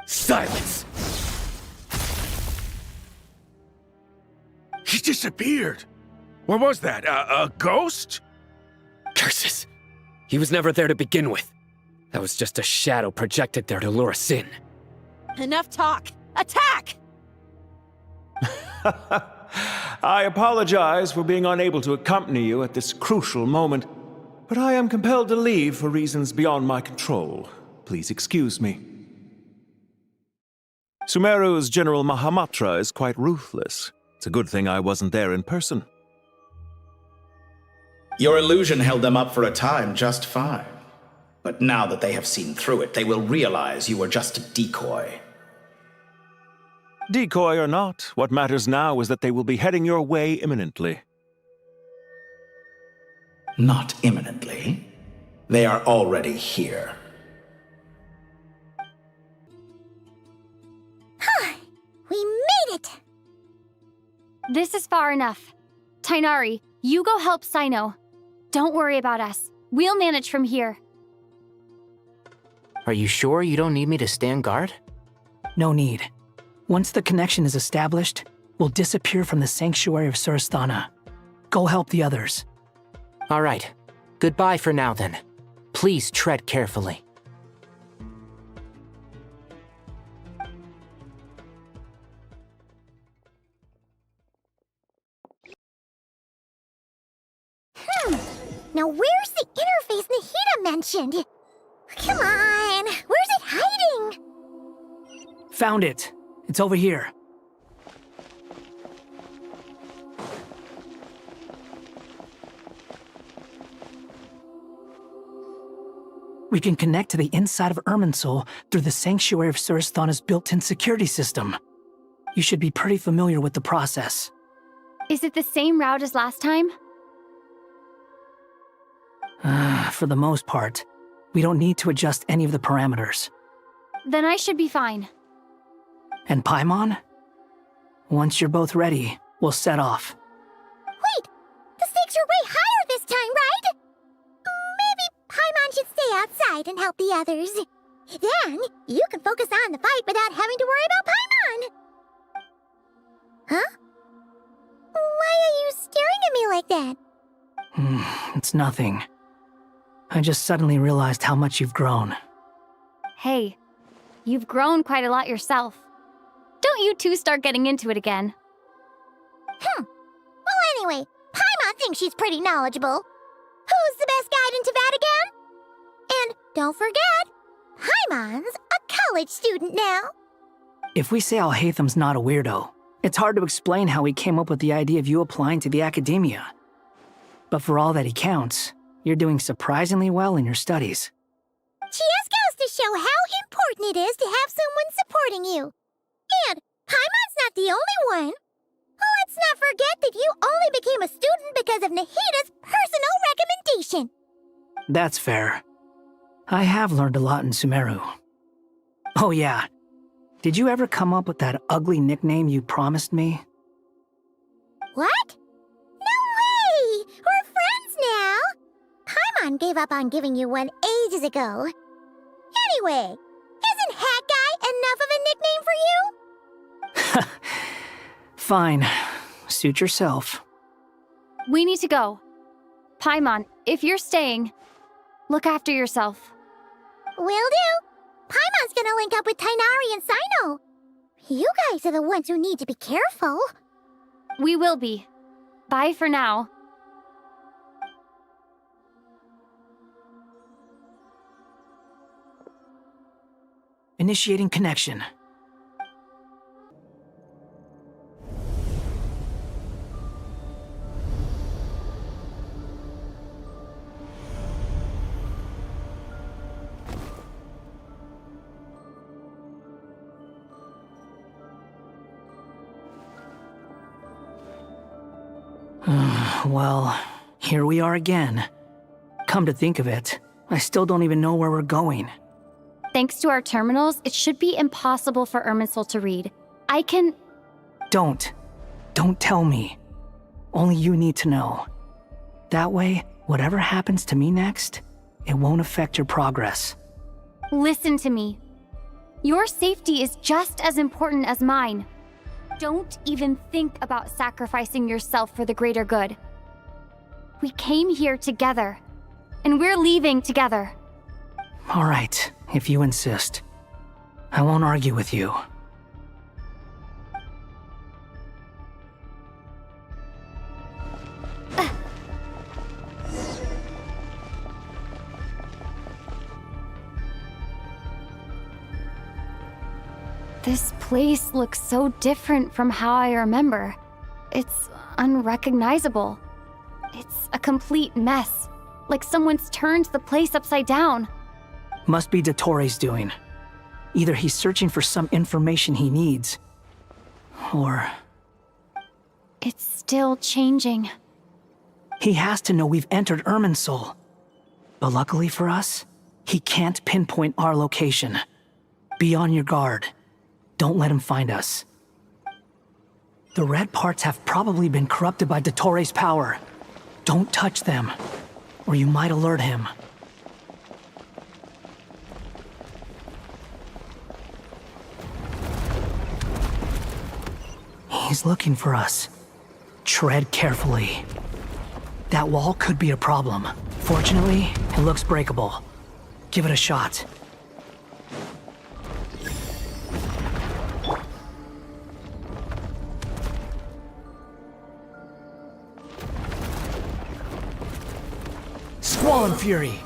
Silence! He disappeared. What was that? A ghost? Curses! He was never there to begin with. That was just a shadow projected there to lure us in. Enough talk! Attack! I apologize for being unable to accompany you at this crucial moment, but I am compelled to leave for reasons beyond my control. Please excuse me. Sumeru's General Mahamatra is quite ruthless. It's a good thing I wasn't there in person. Your illusion held them up for a time just fine. But now that they have seen through it, they will realize you were just a decoy. Decoy or not, what matters now is that they will be heading your way imminently. Not imminently. They are already here. We made it! This is far enough. Tighnari, you go help Cyno. Don't worry about us. We'll manage from here. Are you sure you don't need me to stand guard? No need. Once the connection is established, we'll disappear from the sanctuary of Surasthana. Go help the others. All right. Goodbye for now, then. Please tread carefully. Now where's the interface Nahida mentioned? Come on, where's it hiding? Found it. It's over here. We can connect to the inside of Irminsul through the Sanctuary of Surasthana's built-in security system. You should be pretty familiar with the process. Is it the same route as last time? For the most part, we don't need to adjust any of the parameters. Then I should be fine. And Paimon? Once you're both ready, we'll set off. Wait! The stakes are way higher this time, right? Maybe Paimon should stay outside and help the others. Then, you can focus on the fight without having to worry about Paimon. Huh? Why are you staring at me like that? It's nothing. I just suddenly realized how much you've grown. Hey, you've grown quite a lot yourself. Don't you two start getting into it again. Well, anyway, Paimon thinks she's pretty knowledgeable. Who's the best guide in Teyvat again? And don't forget, Paimon's a college student now. If we say Alhaitham's not a weirdo, it's hard to explain how he came up with the idea of you applying to the academia. But for all that he counts, you're doing surprisingly well in your studies. Just goes to show how important it is to have someone supporting you. And Paimon's not the only one. Let's not forget that you only became a student because of Nahida's personal recommendation. That's fair. I have learned a lot in Sumeru. Oh yeah, did you ever come up with that ugly nickname you promised me? What? No way! We're friends now! Paimon gave up on giving you one ages ago. Anyway, isn't Hat Guy enough of a nickname for you? Fine. Suit yourself. We need to go. Paimon, if you're staying, look after yourself. Will do. Paimon's gonna link up with Tighnari and Cyno. You guys are the ones who need to be careful. We will be. Bye for now. Initiating connection. Well, here we are again. Come to think of it, I still don't even know where we're going. Thanks to our terminals, it should be impossible for Irminsul to read. I can... Don't tell me. Only you need to know. That way, whatever happens to me next, it won't affect your progress. Listen to me. Your safety is just as important as mine. Don't even think about sacrificing yourself for the greater good. We came here together, and we're leaving together. All right, if you insist. I won't argue with you. This place looks so different from how I remember. It's unrecognizable. It's a complete mess, like someone's turned the place upside down. Must be Dottore's doing. Either he's searching for some information he needs, or... It's still changing. He has to know we've entered Irminsul. But luckily for us, he can't pinpoint our location. Be on your guard. Don't let him find us. The red parts have probably been corrupted by Dottore's power. Don't touch them, or you might alert him. He's looking for us. Tread carefully. That wall could be a problem. Fortunately, it looks breakable. Give it a shot. Squall Fury!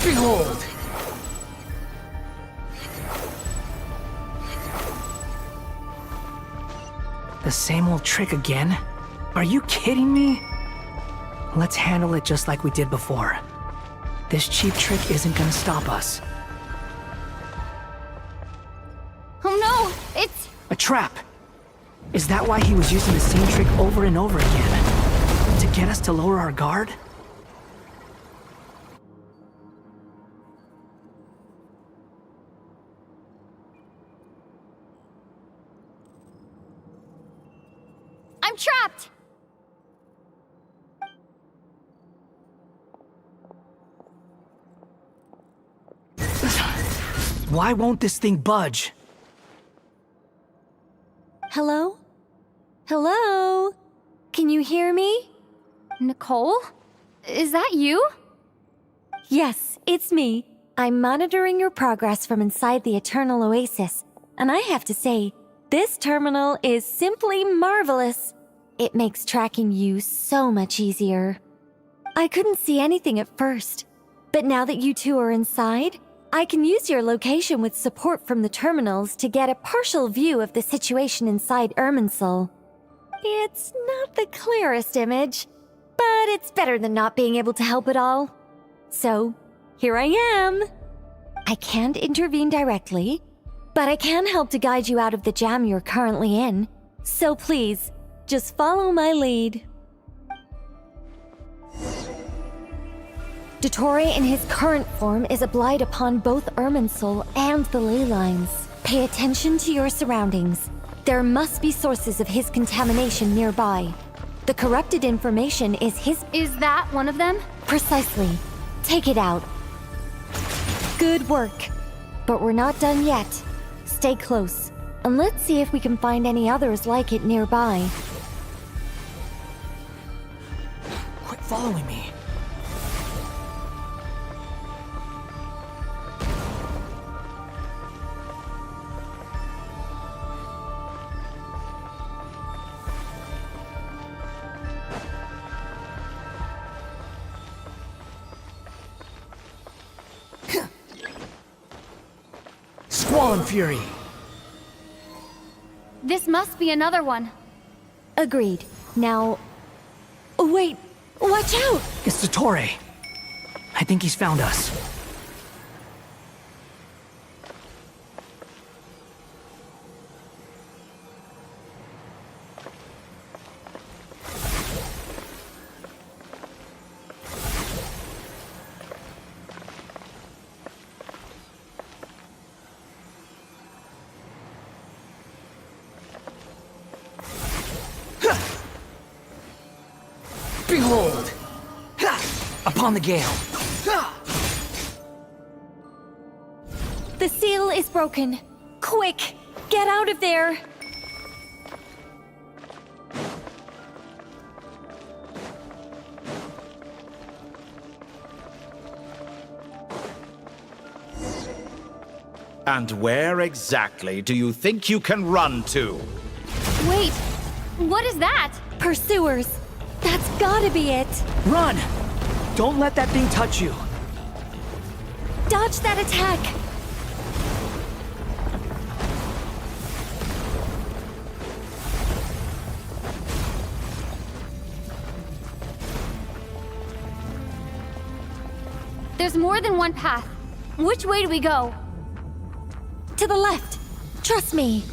Behold! The same old trick again? Are you kidding me? Let's handle it just like we did before. This cheap trick isn't gonna stop us. Oh no! It's... A trap! Is that why he was using the same trick over and over again? To get us to lower our guard? I'm trapped! Why won't this thing budge? Hello? Hello? Can you hear me? Nicole? Is that you? Yes, it's me. I'm monitoring your progress from inside the Eternal Oasis, and I have to say, this terminal is simply marvelous. It makes tracking you so much easier. I couldn't see anything at first, but now that you two are inside, I can use your location with support from the terminals to get a partial view of the situation inside Irminsul. It's not the clearest image, but it's better than not being able to help at all. So, here I am. I can't intervene directly, but I can help to guide you out of the jam you're currently in. So please, just follow my lead. Dottore in his current form is a blight upon both Irminsul and the ley lines. Pay attention to your surroundings. There must be sources of his contamination nearby. The corrupted information is his— Is that one of them? Precisely. Take it out. Good work. But we're not done yet. Stay close, and let's see if we can find any others like it nearby. Quit following me. Squall Fury! This must be another one. Agreed. Now... Wait! Watch out! It's Dottore. I think he's found us. Behold! Upon the gale! The seal is broken. Quick! Get out of there! And where exactly do you think you can run to? Wait! What is that? Pursuers! That's gotta be it! Run! Don't let that thing touch you! Dodge that attack! There's more than one path. Which way do we go? To the left! Trust me!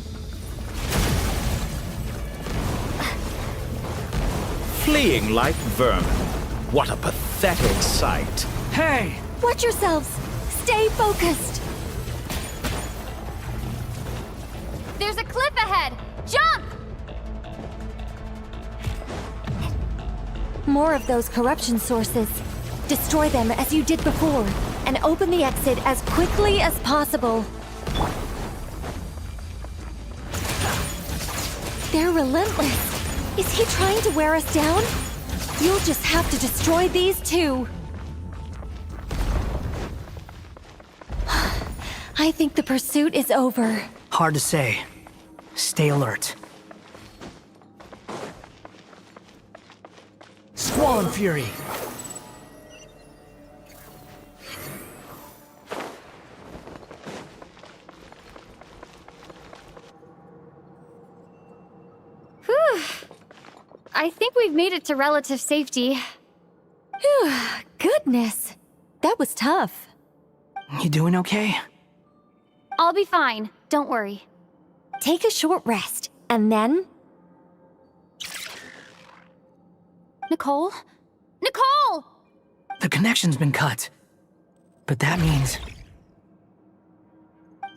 Fleeing like vermin. What a pathetic sight. Hey! Watch yourselves! Stay focused! There's a cliff ahead! Jump! More of those corruption sources. Destroy them as you did before, and open the exit as quickly as possible. They're relentless. Is he trying to wear us down? You'll just have to destroy these too. I think the pursuit is over. Hard to say. Stay alert. Squall Fury! Whew! I think we've made it to relative safety. Phew, goodness. That was tough. You doing okay? I'll be fine. Don't worry. Take a short rest, and then... Nicole? Nicole! The connection's been cut. But that means...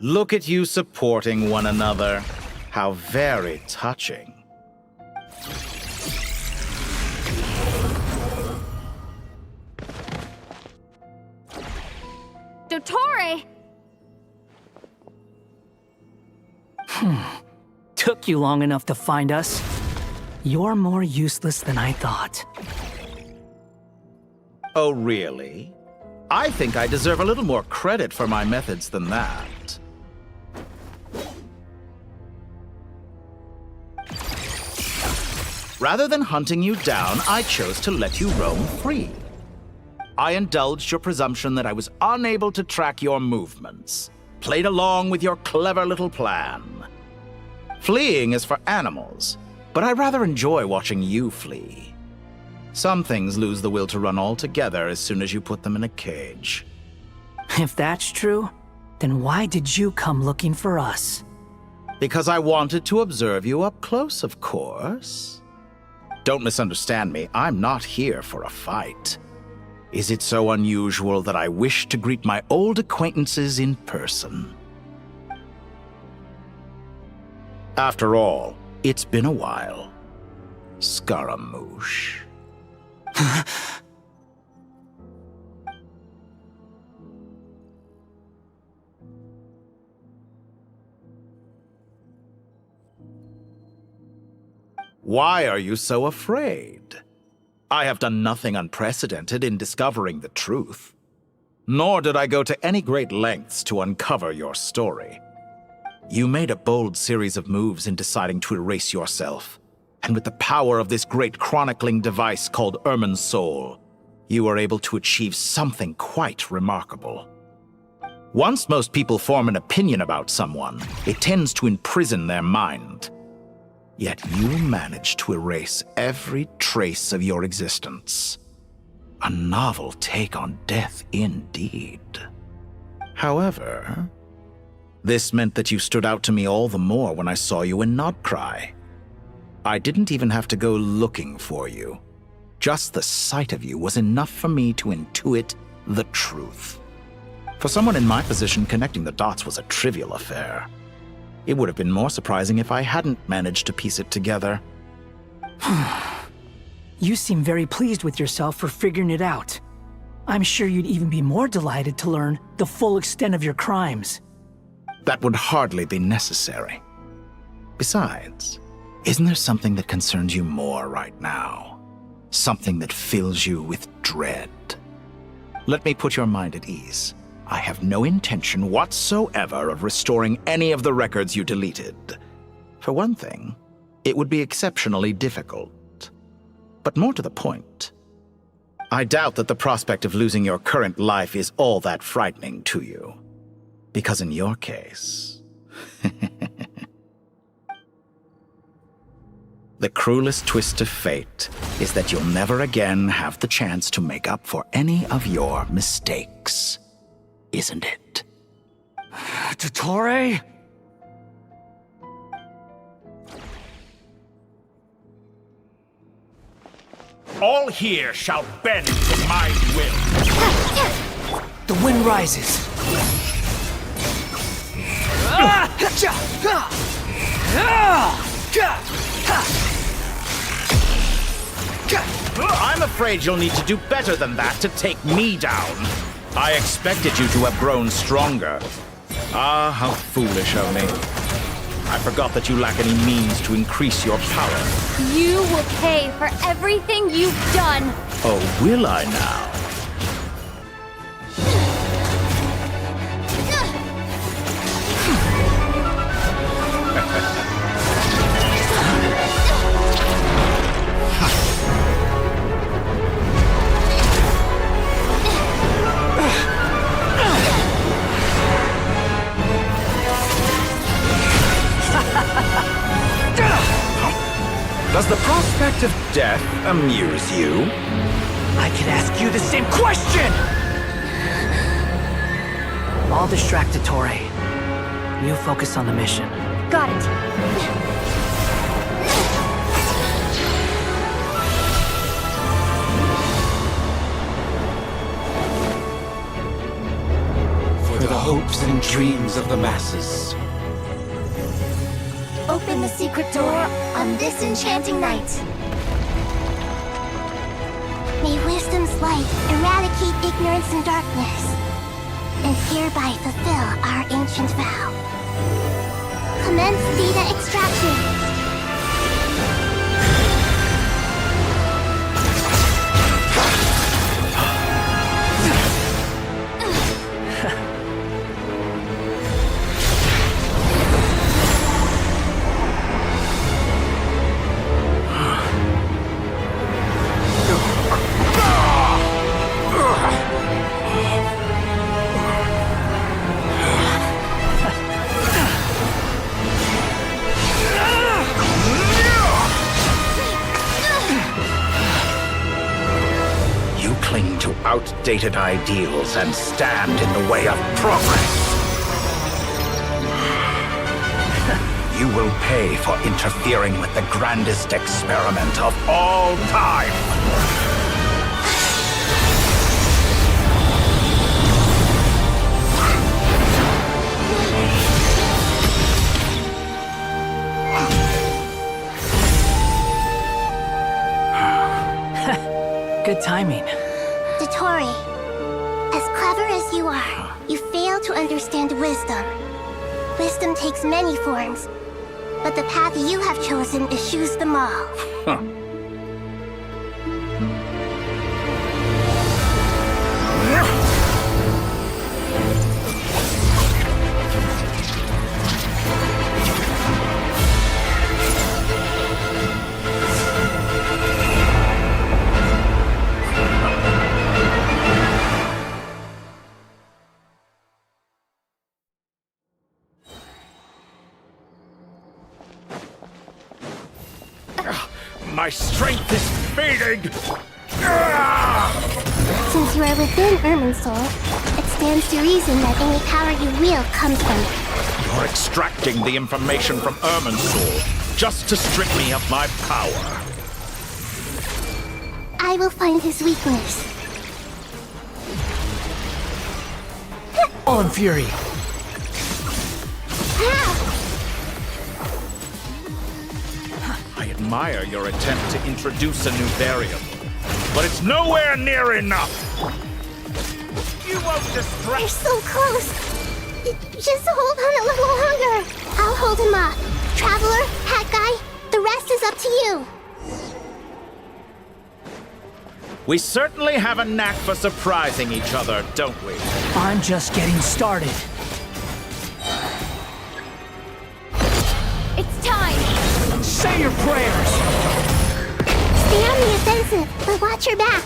Look at you supporting one another. How very touching. Dottore! Took you long enough to find us. You're more useless than I thought. Oh, really? I think I deserve a little more credit for my methods than that. Rather than hunting you down, I chose to let you roam free. I indulged your presumption that I was unable to track your movements, played along with your clever little plan. Fleeing is for animals, but I rather enjoy watching you flee. Some things lose the will to run altogether as soon as you put them in a cage. If that's true, then why did you come looking for us? Because I wanted to observe you up close, of course. Don't misunderstand me, I'm not here for a fight. Is it so unusual that I wish to greet my old acquaintances in person? After all, it's been a while. Scaramouche. Why are you so afraid? I have done nothing unprecedented in discovering the truth. Nor did I go to any great lengths to uncover your story. You made a bold series of moves in deciding to erase yourself. And with the power of this great chronicling device called Irmin's Soul, you were able to achieve something quite remarkable. Once most people form an opinion about someone, it tends to imprison their mind. Yet you managed to erase every trace of your existence. A novel take on death indeed. However, this meant that you stood out to me all the more when I saw you in Nodcry. I didn't even have to go looking for you. Just the sight of you was enough for me to intuit the truth. For someone in my position, connecting the dots was a trivial affair. It would have been more surprising if I hadn't managed to piece it together. You seem very pleased with yourself for figuring it out. I'm sure you'd even be more delighted to learn the full extent of your crimes. That would hardly be necessary. Besides, isn't there something that concerns you more right now? Something that fills you with dread? Let me put your mind at ease. I have no intention whatsoever of restoring any of the records you deleted. For one thing, it would be exceptionally difficult. But more to the point, I doubt that the prospect of losing your current life is all that frightening to you. Because in your case, the cruelest twist of fate is that you'll never again have the chance to make up for any of your mistakes. Isn't it? Dottore? All here shall bend to my will. The wind rises. I'm afraid you'll need to do better than that to take me down. I expected you to have grown stronger. Ah, how foolish of me. I forgot that you lack any means to increase your power. You will pay for everything you've done. Oh, will I now? Does the prospect of death amuse you? I could ask you the same question! I'll distract dottore. You focus on the mission. Got it. For the hopes and dreams of the masses. Open the secret door on this enchanting night. May wisdom's light eradicate ignorance and darkness, and hereby fulfill our ancient vow. Commence data extraction. Outdated ideals and stand in the way of progress. You will pay for interfering with the grandest experiment of all time. Good timing. Dottore, as clever as you are, you fail to understand wisdom. Wisdom takes many forms, but the path you have chosen eschews them all. Huh. My strength is fading! Since you are within Irminsul, it stands to reason that any power you wield comes from it. You're extracting the information from Irminsul just to strip me of my power. I will find his weakness. All in fury. I admire your attempt to introduce a new variable, but it's nowhere near enough! You won't distract— You're so close! Just hold on a little longer! I'll hold him off. Traveler, hat guy, the rest is up to you! We certainly have a knack for surprising each other, don't we? I'm just getting started. It's time! Say your prayers! Stay on the offensive, but watch your back.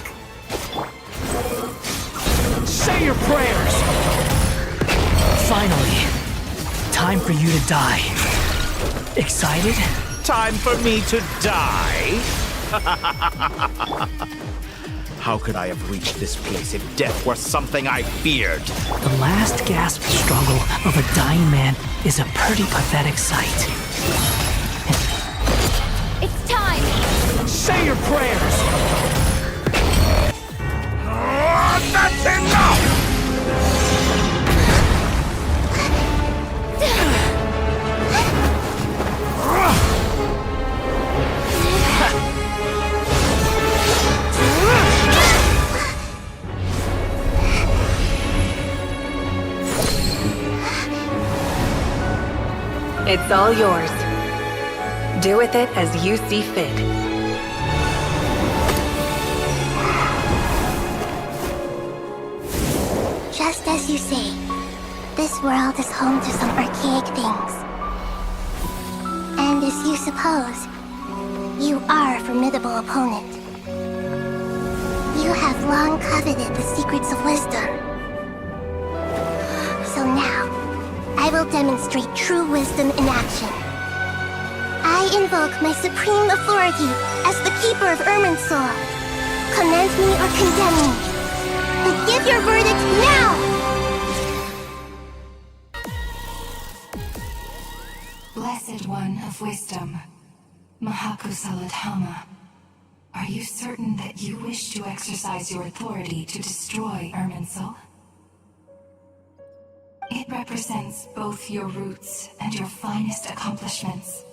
Say your prayers! Finally, time for you to die. Excited? Time for me to die? How could I have reached this place if death were something I feared? The last gasp struggle of a dying man is a pretty pathetic sight. It's time! Say your prayers! That's enough! It's all yours. Do with it as you see fit. Just as you say, this world is home to some archaic things. And as you suppose, you are a formidable opponent. You have long coveted the secrets of wisdom. So now, I will demonstrate true wisdom in action. I invoke my supreme authority as the keeper of Irminsul. Commend me or condemn me. But give your verdict now! Blessed One of Wisdom, Mahakusaladhama, are you certain that you wish to exercise your authority to destroy Irminsul? It represents both your roots and your finest accomplishments.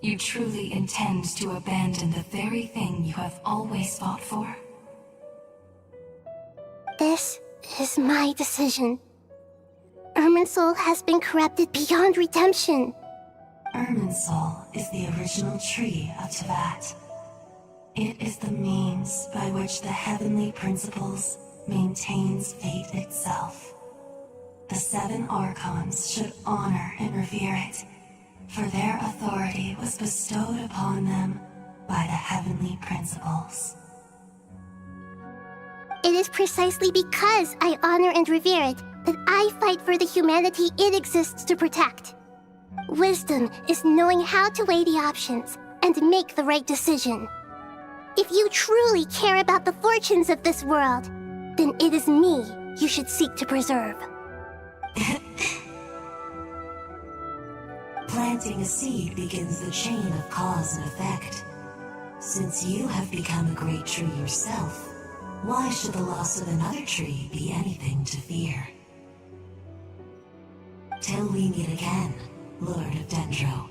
You truly intend to abandon the very thing you have always fought for? This is my decision. Irminsul has been corrupted beyond redemption. Irminsul is the original tree of Teyvat. It is the means by which the heavenly principles maintains fate itself. The 7 Archons should honor and revere it, for their authority was bestowed upon them by the heavenly principles. It is precisely because I honor and revere it that I fight for the humanity it exists to protect. Wisdom is knowing how to weigh the options and make the right decision. If you truly care about the fortunes of this world, then it is me you should seek to preserve. Planting a seed begins the chain of cause and effect. Since you have become a great tree yourself, why should the loss of another tree be anything to fear? Till we meet again, Lord of Dendro.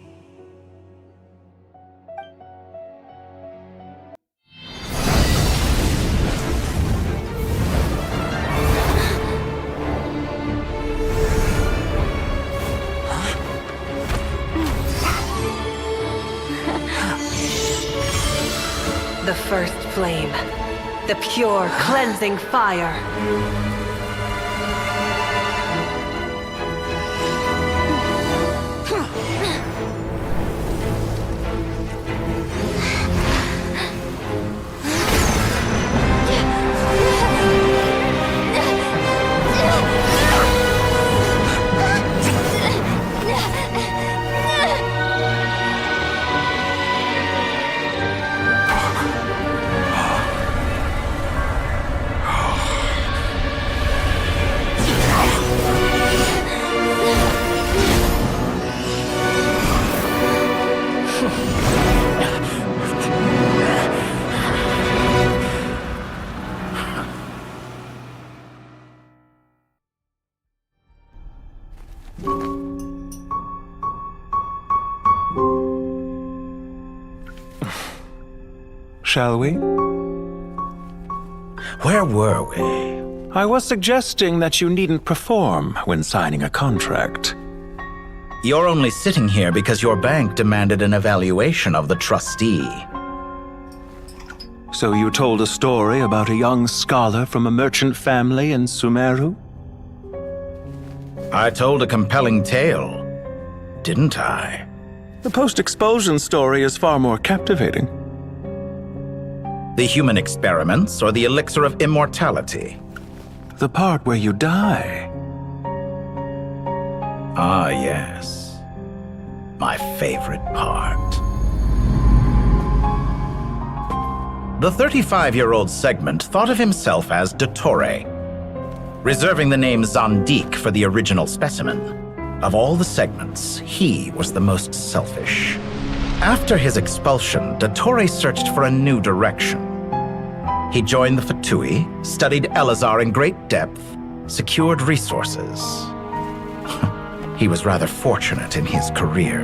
The first flame. The pure, cleansing fire. Shall we? Where were we? I was suggesting that you needn't perform when signing a contract. You're only sitting here because your bank demanded an evaluation of the trustee. So you told a story about a young scholar from a merchant family in Sumeru? I told a compelling tale, didn't I? The post-expulsion story is far more captivating. The human experiments or the elixir of immortality? The part where you die. Ah, yes. My favorite part. The 35-year-old Segment thought of himself as dottore, reserving the name Zandik for the original specimen. Of all the Segments, he was the most selfish. After his expulsion, dottore searched for a new direction. He joined the Fatui, studied Elazar in great depth, secured resources. He was rather fortunate in his career.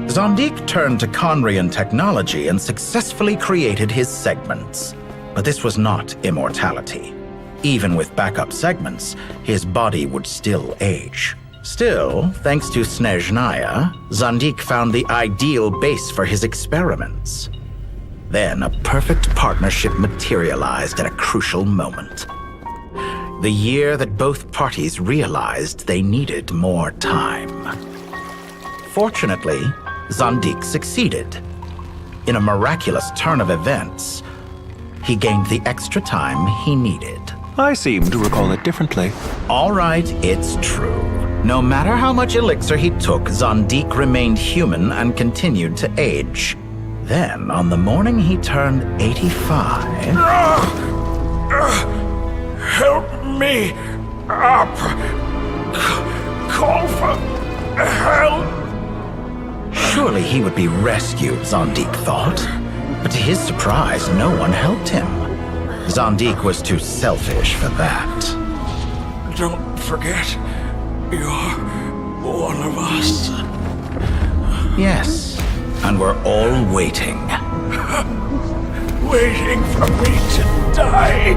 Zandik turned to Conrian technology and successfully created his segments. But this was not immortality. Even with backup segments, his body would still age. Still, thanks to Snezhnaya, Zandik found the ideal base for his experiments. Then a perfect partnership materialized at a crucial moment. The year that both parties realized they needed more time. Fortunately, Zandik succeeded. In a miraculous turn of events, he gained the extra time he needed. I seem to recall it differently. All right, it's true. No matter how much elixir he took, Zandik remained human and continued to age. Then, on the morning he turned 85... Help me up! Call for help! Surely he would be rescued, Zandik thought. But to his surprise, no one helped him. Zandik was too selfish for that. Don't forget, you're one of us. Yes, and we're all waiting. Waiting for me to die.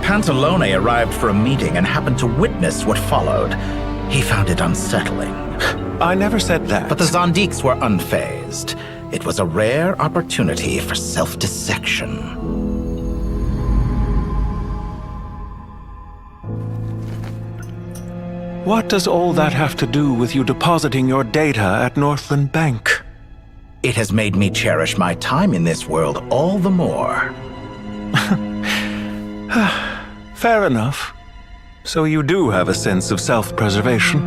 Pantalone arrived for a meeting and happened to witness what followed. He found it unsettling. I never said that. But the Zandiks were unfazed. It was a rare opportunity for self-dissection. What does all that have to do with you depositing your data at Northland Bank? It has made me cherish my time in this world all the more. Fair enough. So you do have a sense of self-preservation.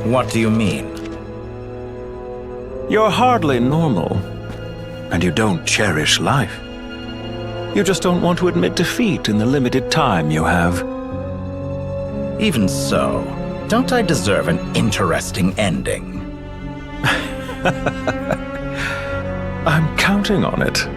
What do you mean? You're hardly normal, and you don't cherish life. You just don't want to admit defeat in the limited time you have. Even so, don't I deserve an interesting ending? I'm counting on it.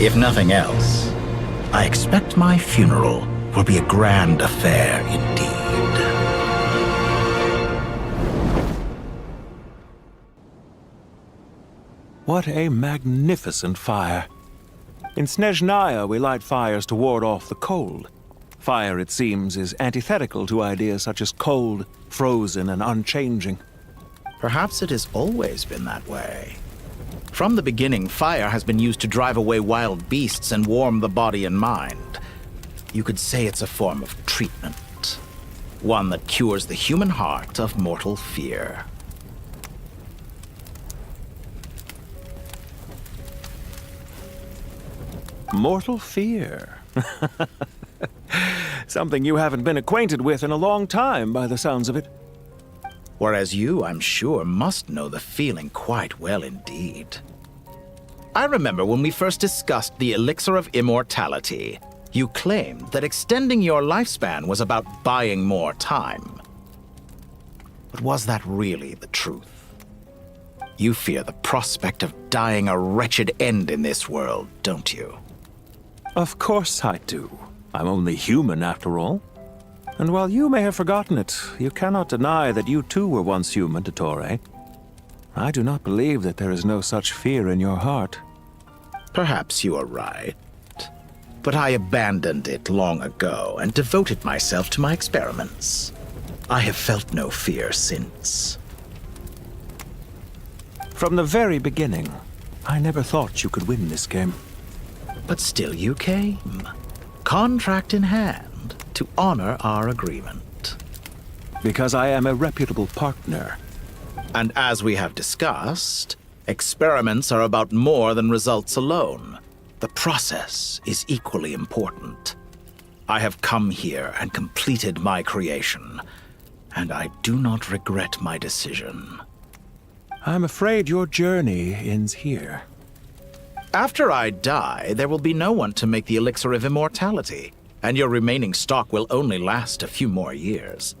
If nothing else, I expect my funeral will be a grand affair indeed. What a magnificent fire. In Snezhnaya, we light fires to ward off the cold. Fire, it seems, is antithetical to ideas such as cold, frozen, and unchanging. Perhaps it has always been that way. From the beginning, fire has been used to drive away wild beasts and warm the body and mind. You could say it's a form of treatment. One that cures the human heart of mortal fear. Mortal fear. Something you haven't been acquainted with in a long time, by the sounds of it. Whereas you, I'm sure, must know the feeling quite well indeed. I remember when we first discussed the elixir of immortality, you claimed that extending your lifespan was about buying more time. But was that really the truth? You fear the prospect of dying a wretched end in this world, don't you? Of course I do. I'm only human, after all. And while you may have forgotten it, you cannot deny that you too were once human, dottore. I do not believe that there is no such fear in your heart. Perhaps you are right. But I abandoned it long ago and devoted myself to my experiments. I have felt no fear since. From the very beginning, I never thought you could win this game. But still you came, contract in hand, to honor our agreement. Because I am a reputable partner. And as we have discussed, experiments are about more than results alone. The process is equally important. I have come here and completed my creation, and I do not regret my decision. I'm afraid your journey ends here. After I die, there will be no one to make the elixir of immortality, and your remaining stock will only last a few more years.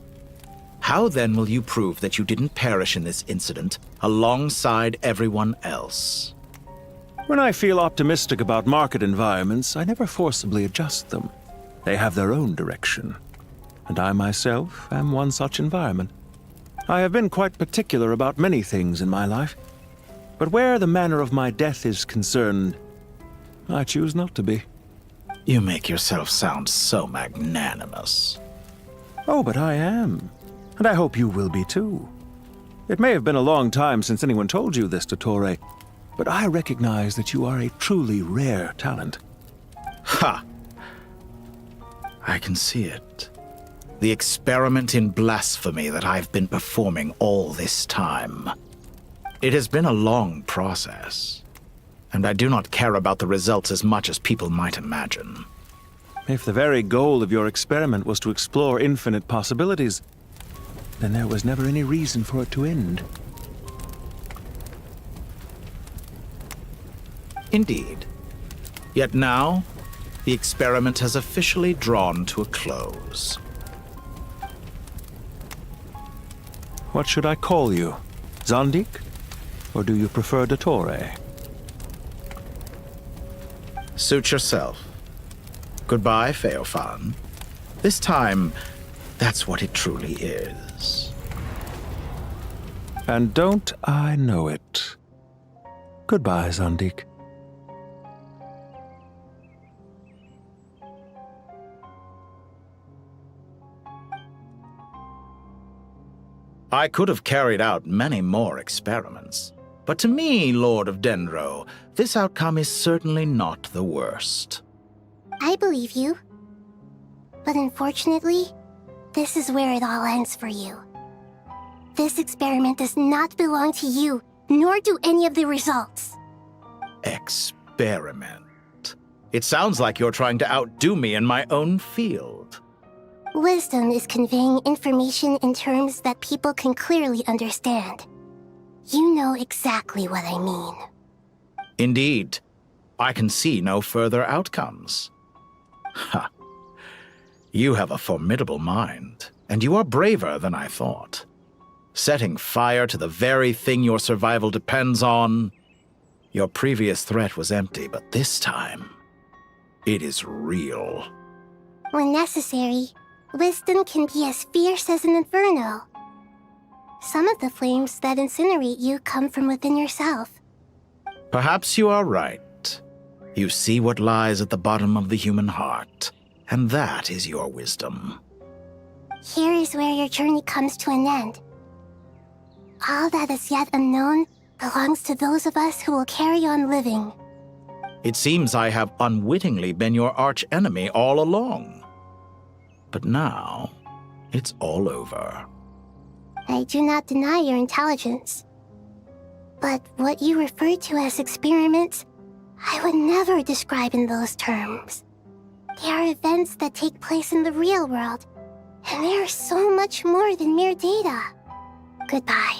How then will you prove that you didn't perish in this incident alongside everyone else? When I feel optimistic about market environments, I never forcibly adjust them. They have their own direction. And I myself am one such environment. I have been quite particular about many things in my life. But where the manner of my death is concerned, I choose not to be. You make yourself sound so magnanimous. Oh, but I am. And I hope you will be too. It may have been a long time since anyone told you this, dottore, but I recognize that you are a truly rare talent. Ha! I can see it. The experiment in blasphemy that I've been performing all this time. It has been a long process, and I do not care about the results as much as people might imagine. If the very goal of your experiment was to explore infinite possibilities, then there was never any reason for it to end. Indeed. Yet now, the experiment has officially drawn to a close. What should I call you? Zandik? Or do you prefer dottore? Suit yourself. Goodbye, Feofan. This time, that's what it truly is. And don't I know it? Goodbye, Zandik. I could have carried out many more experiments, but to me, Lord of Dendro, this outcome is certainly not the worst. I believe you. But unfortunately, this is where it all ends for you. This experiment does not belong to you, nor do any of the results. Experiment. It sounds like you're trying to outdo me in my own field. Wisdom is conveying information in terms that people can clearly understand. You know exactly what I mean. Indeed. I can see no further outcomes. Ha. You have a formidable mind, and you are braver than I thought. Setting fire to the very thing your survival depends on. Your previous threat was empty, but this time, it is real. When necessary, wisdom can be as fierce as an inferno. Some of the flames that incinerate you come from within yourself. Perhaps you are right. You see what lies at the bottom of the human heart, and that is your wisdom. Here is where your journey comes to an end. All that is yet unknown belongs to those of us who will carry on living. It seems I have unwittingly been your arch-enemy all along. But now, it's all over. I do not deny your intelligence. But what you refer to as experiments, I would never describe in those terms. They are events that take place in the real world, and they are so much more than mere data. Goodbye.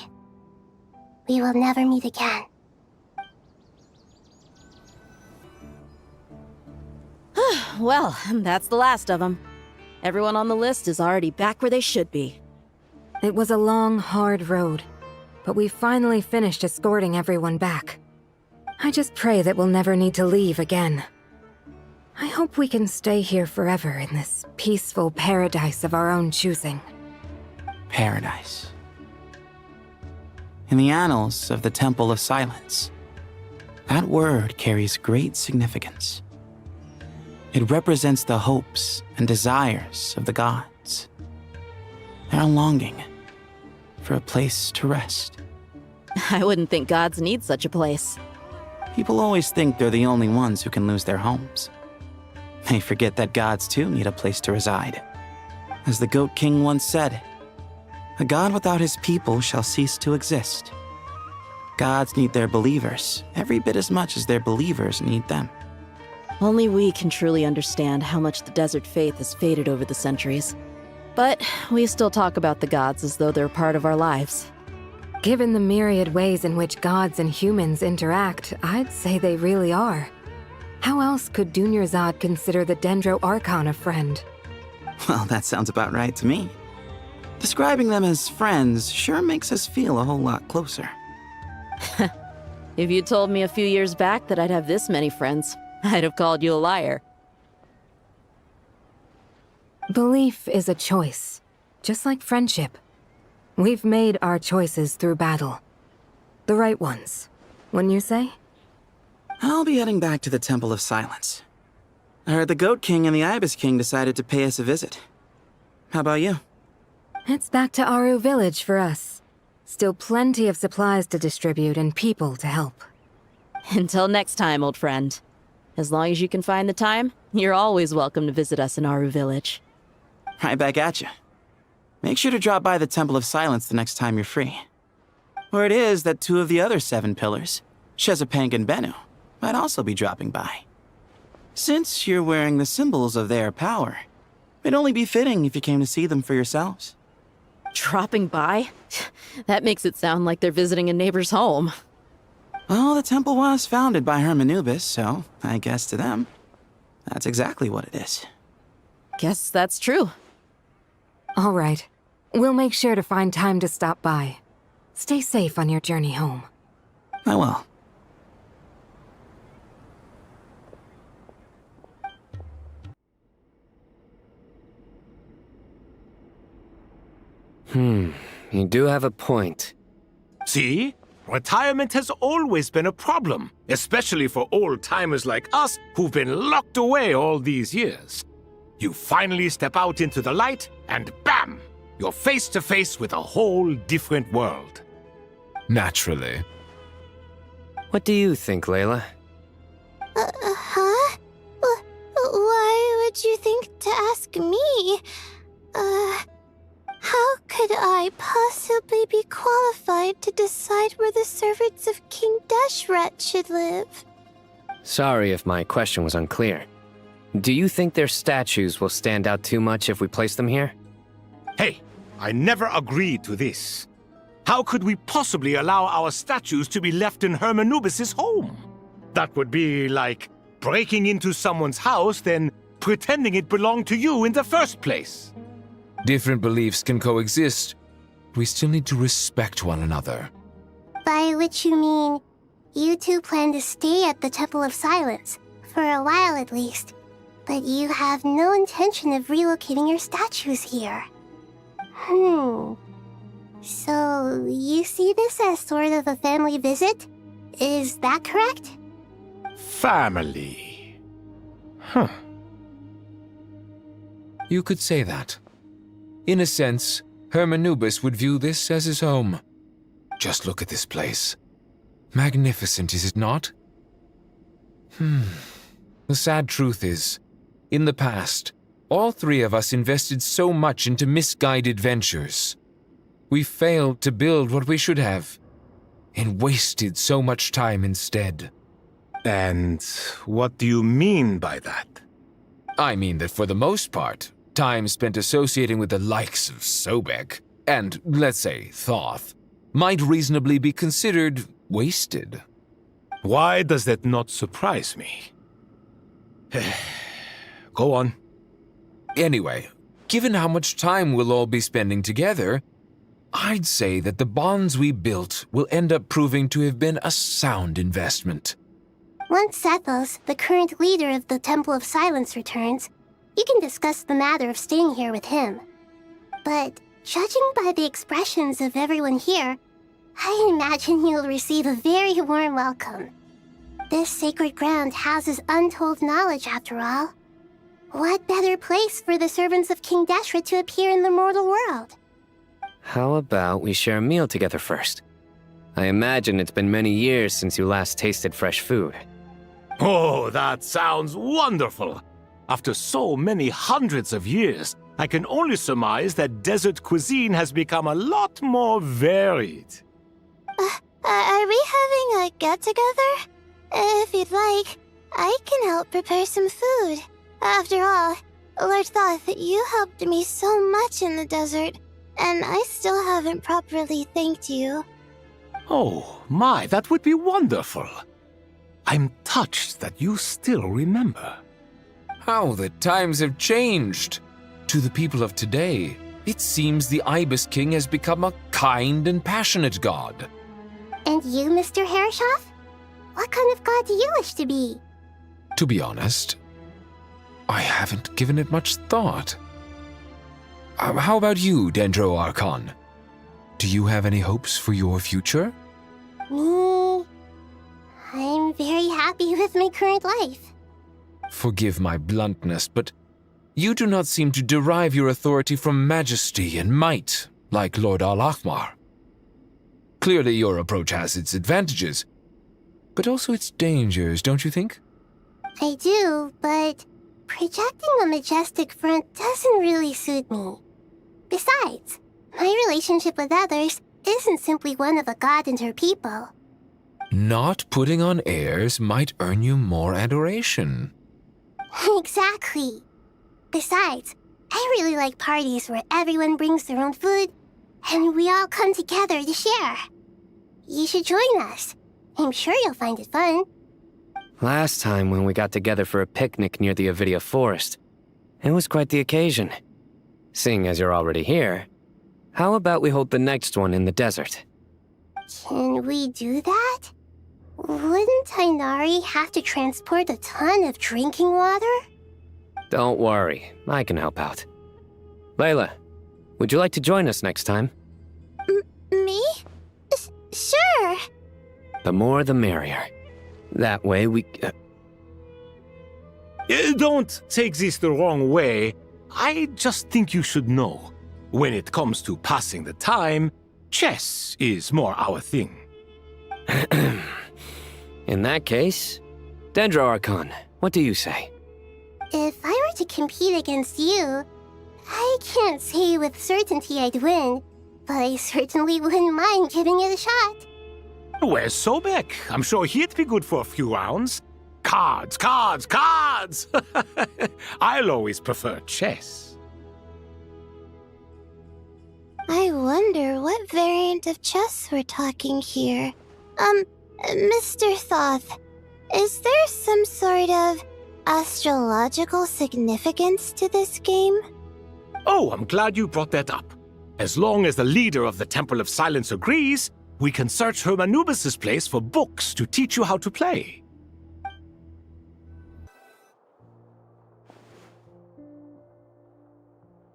We will never meet again. Well, that's the last of them. Everyone on the list is already back where they should be. It was a long, hard road, but we finally finished escorting everyone back. I just pray that we'll never need to leave again. I hope we can stay here forever in this peaceful paradise of our own choosing. Paradise. In the annals of the Temple of Silence, that word carries great significance. It represents the hopes and desires of the gods. Their longing for a place to rest. I wouldn't think gods need such a place. People always think they're the only ones who can lose their homes. They forget that gods too need a place to reside. As the Goat King once said, "A god without his people shall cease to exist." Gods need their believers every bit as much as their believers need them. Only we can truly understand how much the desert faith has faded over the centuries. But we still talk about the gods as though they're part of our lives. Given the myriad ways in which gods and humans interact, I'd say they really are. How else could Dunyarzad consider the Dendro Archon a friend? Well, that sounds about right to me. Describing them as friends sure makes us feel a whole lot closer. If you told me a few years back that I'd have this many friends, I'd have called you a liar. Belief is a choice, just like friendship. We've made our choices through battle. The right ones, wouldn't you say? I'll be heading back to the Temple of Silence. I heard the Goat King and the Ibis King decided to pay us a visit. How about you? It's back to Aru Village for us. Still plenty of supplies to distribute and people to help. Until next time, old friend. As long as you can find the time, you're always welcome to visit us in Aru Village. Right back at you. Make sure to drop by the Temple of Silence the next time you're free. Or it is that 2 of the other 7 pillars, Shezapang and Bennu, might also be dropping by. Since you're wearing the symbols of their power, it'd only be fitting if you came to see them for yourselves. Dropping by? That makes it sound like they're visiting a neighbor's home. Well, the temple was founded by Hermanubis, so I guess to them, that's exactly what it is. Guess that's true. All right. We'll make sure to find time to stop by. Stay safe on your journey home. I will. You do have a point. See? Retirement has always been a problem, especially for old-timers like us who've been locked away all these years. You finally step out into the light, and bam! You're face to face with a whole different world. Naturally. What do you think, Layla? Huh? Why would you think to ask me? How could I possibly be qualified to decide where the servants of King Deshret should live? Sorry if my question was unclear. Do you think their statues will stand out too much if we place them here? Hey, I never agreed to this. How could we possibly allow our statues to be left in Hermanubis' home? That would be like breaking into someone's house, then pretending it belonged to you in the first place. Different beliefs can coexist. We still need to respect one another. By which you mean, you two plan to stay at the Temple of Silence, for a while at least, but you have no intention of relocating your statues here. So, you see this as sort of a family visit? Is that correct? Family. Huh. You could say that. In a sense, Hermanubis would view this as his home. Just look at this place. Magnificent, is it not? The sad truth is, in the past, all 3 of us invested so much into misguided ventures. We failed to build what we should have, and wasted so much time instead. And what do you mean by that? I mean that for the most part, time spent associating with the likes of Sobek, and, let's say, Thoth, might reasonably be considered wasted. Why does that not surprise me? Go on. Anyway, given how much time we'll all be spending together, I'd say that the bonds we built will end up proving to have been a sound investment. Once Sethos, the current leader of the Temple of Silence, returns, you can discuss the matter of staying here with him. But judging by the expressions of everyone here, I imagine you'll receive a very warm welcome. This sacred ground houses untold knowledge, after all. What better place for the servants of King Deshret to appear in the mortal world? How about we share a meal together first? I imagine it's been many years since you last tasted fresh food. Oh, that sounds wonderful! After so many hundreds of years, I can only surmise that desert cuisine has become a lot more varied. Are we having a get-together? If you'd like, I can help prepare some food. After all, Lord Thoth, you helped me so much in the desert, and I still haven't properly thanked you. Oh, my, that would be wonderful. I'm touched that you still remember. How the times have changed! To the people of today, it seems the Ibis King has become a kind and passionate god. And you, Mr. Herreshoff? What kind of god do you wish to be? To be honest, I haven't given it much thought. How about you, Dendro Archon? Do you have any hopes for your future? Me? I'm very happy with my current life. Forgive my bluntness, but you do not seem to derive your authority from majesty and might, like Lord Al-Ahmar. Clearly, your approach has its advantages, but also its dangers, don't you think? I do, but projecting a majestic front doesn't really suit me. Besides, my relationship with others isn't simply one of a god and her people. Not putting on airs might earn you more adoration. Exactly. Besides, I really like parties where everyone brings their own food and we all come together to share. You should join us. I'm sure you'll find it fun. Last time when we got together for a picnic near the Avidia forest, it was quite the occasion. Seeing as you're already here, how about we hold the next one in the desert? Can we do that? Wouldn't tighnari have to transport a ton of drinking water? Don't worry, I can help out. Layla, would you like to join us next time? Me? Sure. The more the merrier. That way we... Don't take this the wrong way. I just think you should know. When it comes to passing the time, chess is more our thing. In that case, Dendro-Archon, what do you say? If I were to compete against you, I can't say with certainty I'd win, but I certainly wouldn't mind giving it a shot. Where's Sobek? I'm sure he'd be good for a few rounds. Cards, cards, cards! I'll always prefer chess. I wonder what variant of chess we're talking here. Mr. Thoth, is there some sort of astrological significance to this game? Oh, I'm glad you brought that up. As long as the leader of the Temple of Silence agrees, we can search Hermanubis' place for books to teach you how to play.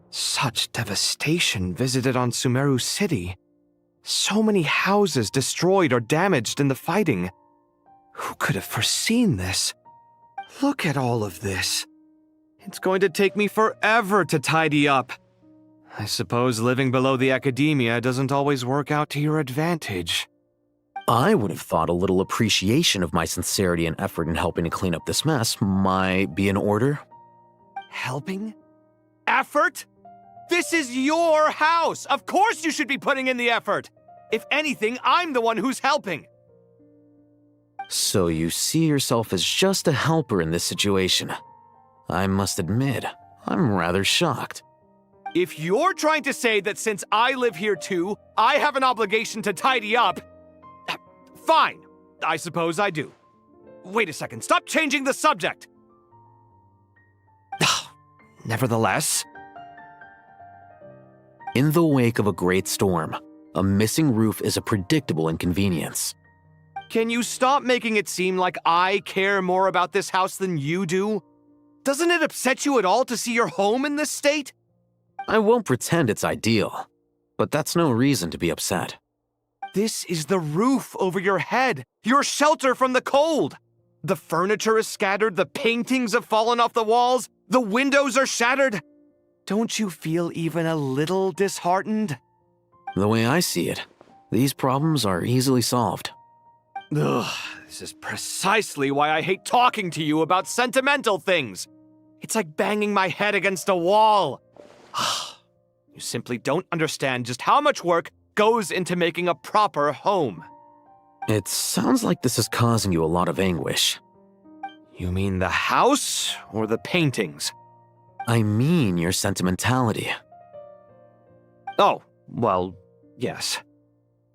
Such devastation visited on Sumeru City. So many houses destroyed or damaged in the fighting. Who could have foreseen this? Look at all of this. It's going to take me forever to tidy up. I suppose living below the academia doesn't always work out to your advantage. I would have thought a little appreciation of my sincerity and effort in helping to clean up this mess might be in order. Helping? Effort? This is your house! Of course you should be putting in the effort! If anything, I'm the one who's helping! So you see yourself as just a helper in this situation. I must admit, I'm rather shocked. If you're trying to say that since I live here too, I have an obligation to tidy up, fine, I suppose I do. Wait a second, stop changing the subject! Nevertheless... In the wake of a great storm, a missing roof is a predictable inconvenience. Can you stop making it seem like I care more about this house than you do? Doesn't it upset you at all to see your home in this state? I won't pretend it's ideal, but that's no reason to be upset. This is the roof over your head, your shelter from the cold. The furniture is scattered, the paintings have fallen off the walls, the windows are shattered. Don't you feel even a little disheartened? The way I see it, these problems are easily solved. Ugh, this is precisely why I hate talking to you about sentimental things. It's like banging my head against a wall. You simply don't understand just how much work goes into making a proper home. It sounds like this is causing you a lot of anguish. You mean the house or the paintings? I mean your sentimentality. Oh, well, yes.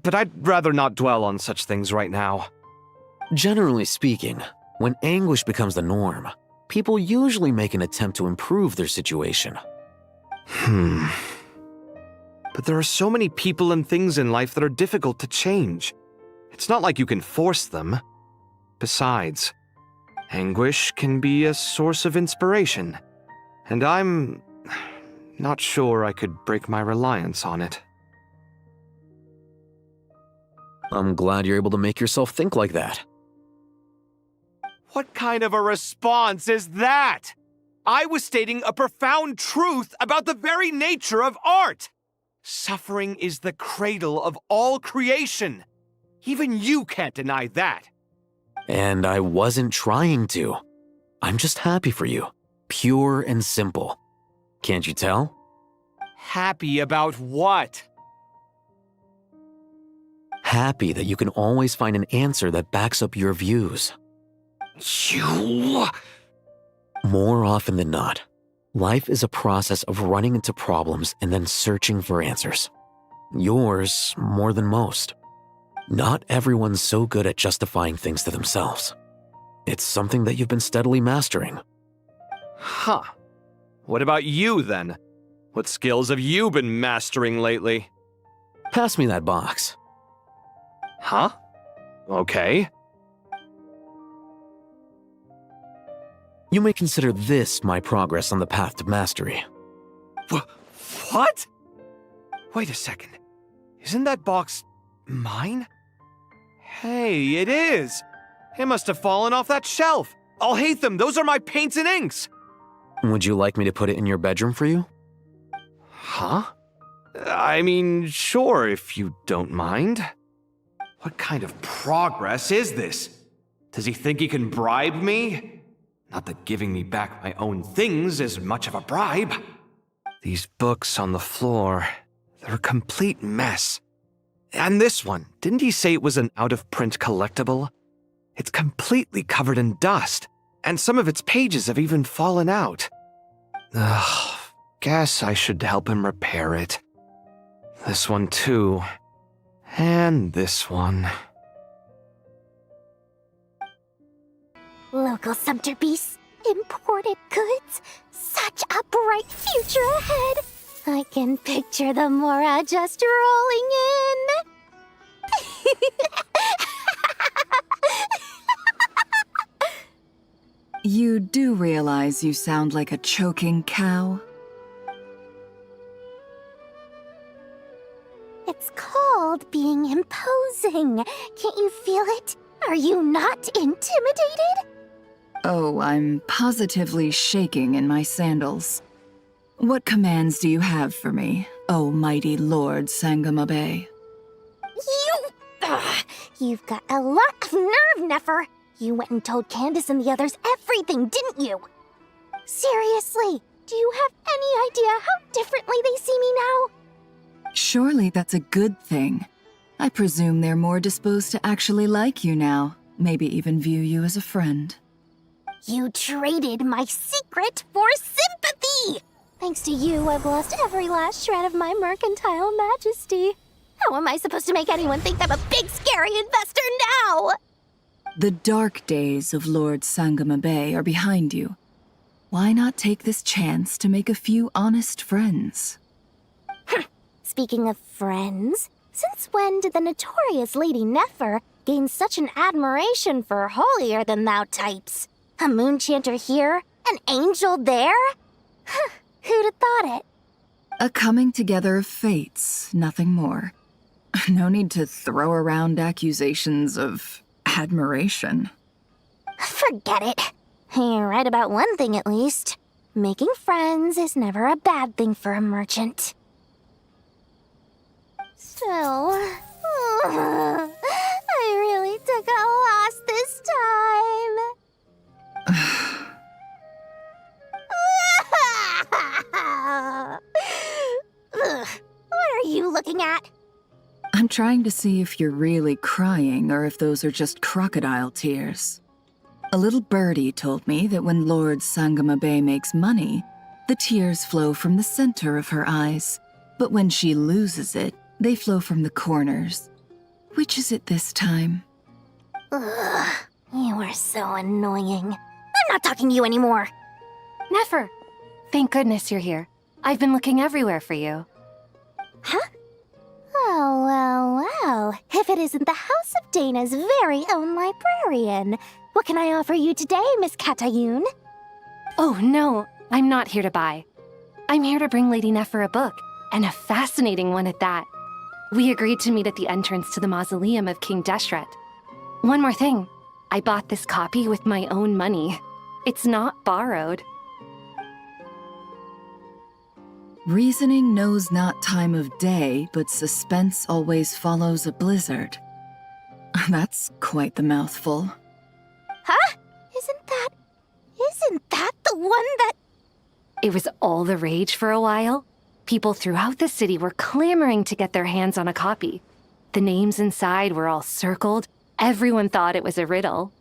But I'd rather not dwell on such things right now. Generally speaking, when anguish becomes the norm, people usually make an attempt to improve their situation. But there are so many people and things in life that are difficult to change. It's not like you can force them. Besides, anguish can be a source of inspiration, and I'm not sure I could break my reliance on it. I'm glad you're able to make yourself think like that. What kind of a response is that? I was stating a profound truth about the very nature of art. Suffering is the cradle of all creation. Even you can't deny that. And I wasn't trying to. I'm just happy for you. Pure and simple. Can't you tell? Happy about what? Happy that you can always find an answer that backs up your views. You... More often than not, life is a process of running into problems and then searching for answers. Yours more than most. Not everyone's so good at justifying things to themselves. It's something that you've been steadily mastering. Huh. What about you, then? What skills have you been mastering lately? Pass me that box. Huh? Okay. You may consider this my progress on the path to mastery. What? Wait a second. Isn't that box mine? Hey, it is! It must have fallen off that shelf! Alhaitham, those are my paints and inks! Would you like me to put it in your bedroom for you? Huh? I mean, sure, if you don't mind. What kind of progress is this? Does he think he can bribe me? Not that giving me back my own things is much of a bribe. These books on the floor, they're a complete mess. And this one, didn't he say it was an out-of-print collectible? It's completely covered in dust, and some of its pages have even fallen out. Ugh, guess I should help him repair it. This one too. And this one. Local sumpter beasts, imported goods, such a bright future ahead. I can picture the Mora just rolling in. You do realize you sound like a choking cow? It's called being imposing. Can't you feel it? Are you not intimidated? Oh, I'm positively shaking in my sandals. What commands do you have for me, oh mighty Lord Sangamabe? You've got a lot of nerve, Nefer. You went and told Candace and the others everything, didn't you? Seriously, do you have any idea how differently they see me now? Surely that's a good thing. I presume they're more disposed to actually like you now, maybe even view you as a friend. You traded my secret for sympathy! Thanks to you, I've lost every last shred of my mercantile majesty. How am I supposed to make anyone think I'm a big, scary investor now? The dark days of Lord Sangamabe are behind you. Why not take this chance to make a few honest friends? Speaking of friends, since when did the notorious Lady Nefer gain such an admiration for holier-than-thou types? A moon chanter here, an angel there? Who'd have thought it? A coming together of fates, nothing more. No need to throw around accusations of admiration. Forget it. You're right about one thing at least. Making friends is never a bad thing for a merchant. Still, I really took a loss this time. What are you looking at? I'm trying to see if you're really crying or if those are just crocodile tears. A little birdie told me that when Lord Sangamabe makes money, the tears flow from the center of her eyes, but when she loses it, they flow from the corners. Which is it this time? Ugh, you are so annoying. I'm not talking to you anymore. Nefer, thank goodness you're here. I've been looking everywhere for you. Huh? Well. If it isn't the House of Dana's very own librarian. What can I offer you today, Miss Katayun? Oh, no, I'm not here to buy. I'm here to bring Lady Nefer a book, and a fascinating one at that. We agreed to meet at the entrance to the mausoleum of King Deshret. One more thing, I bought this copy with my own money. It's not borrowed. Reasoning knows not time of day, but suspense always follows a blizzard. That's quite the mouthful. Huh? Isn't that the one that... It was all the rage for a while. People throughout the city were clamoring to get their hands on a copy. The names inside were all circled. Everyone thought it was a riddle.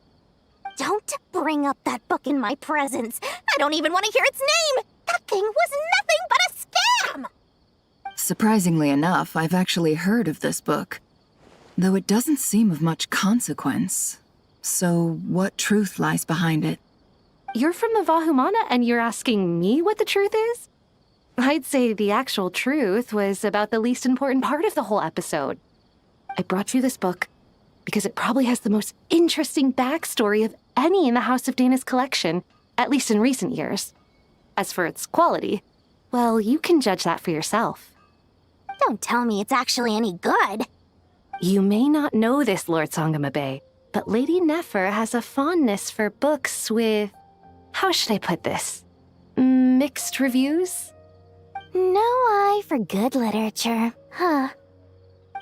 Don't bring up that book in my presence. I don't even want to hear its name. That thing was nothing but a scam! Surprisingly enough, I've actually heard of this book, though it doesn't seem of much consequence. So what truth lies behind it? You're from the Vahumana and you're asking me what the truth is? I'd say the actual truth was about the least important part of the whole episode. I brought you this book because it probably has the most interesting backstory of any in the House of Dana's collection, at least in recent years. As for its quality, well, you can judge that for yourself. Don't tell me it's actually any good. You may not know this, Lord Sangamabe, but Lady Nefer has a fondness for books with... how should I put this? Mixed reviews? No eye for good literature, huh?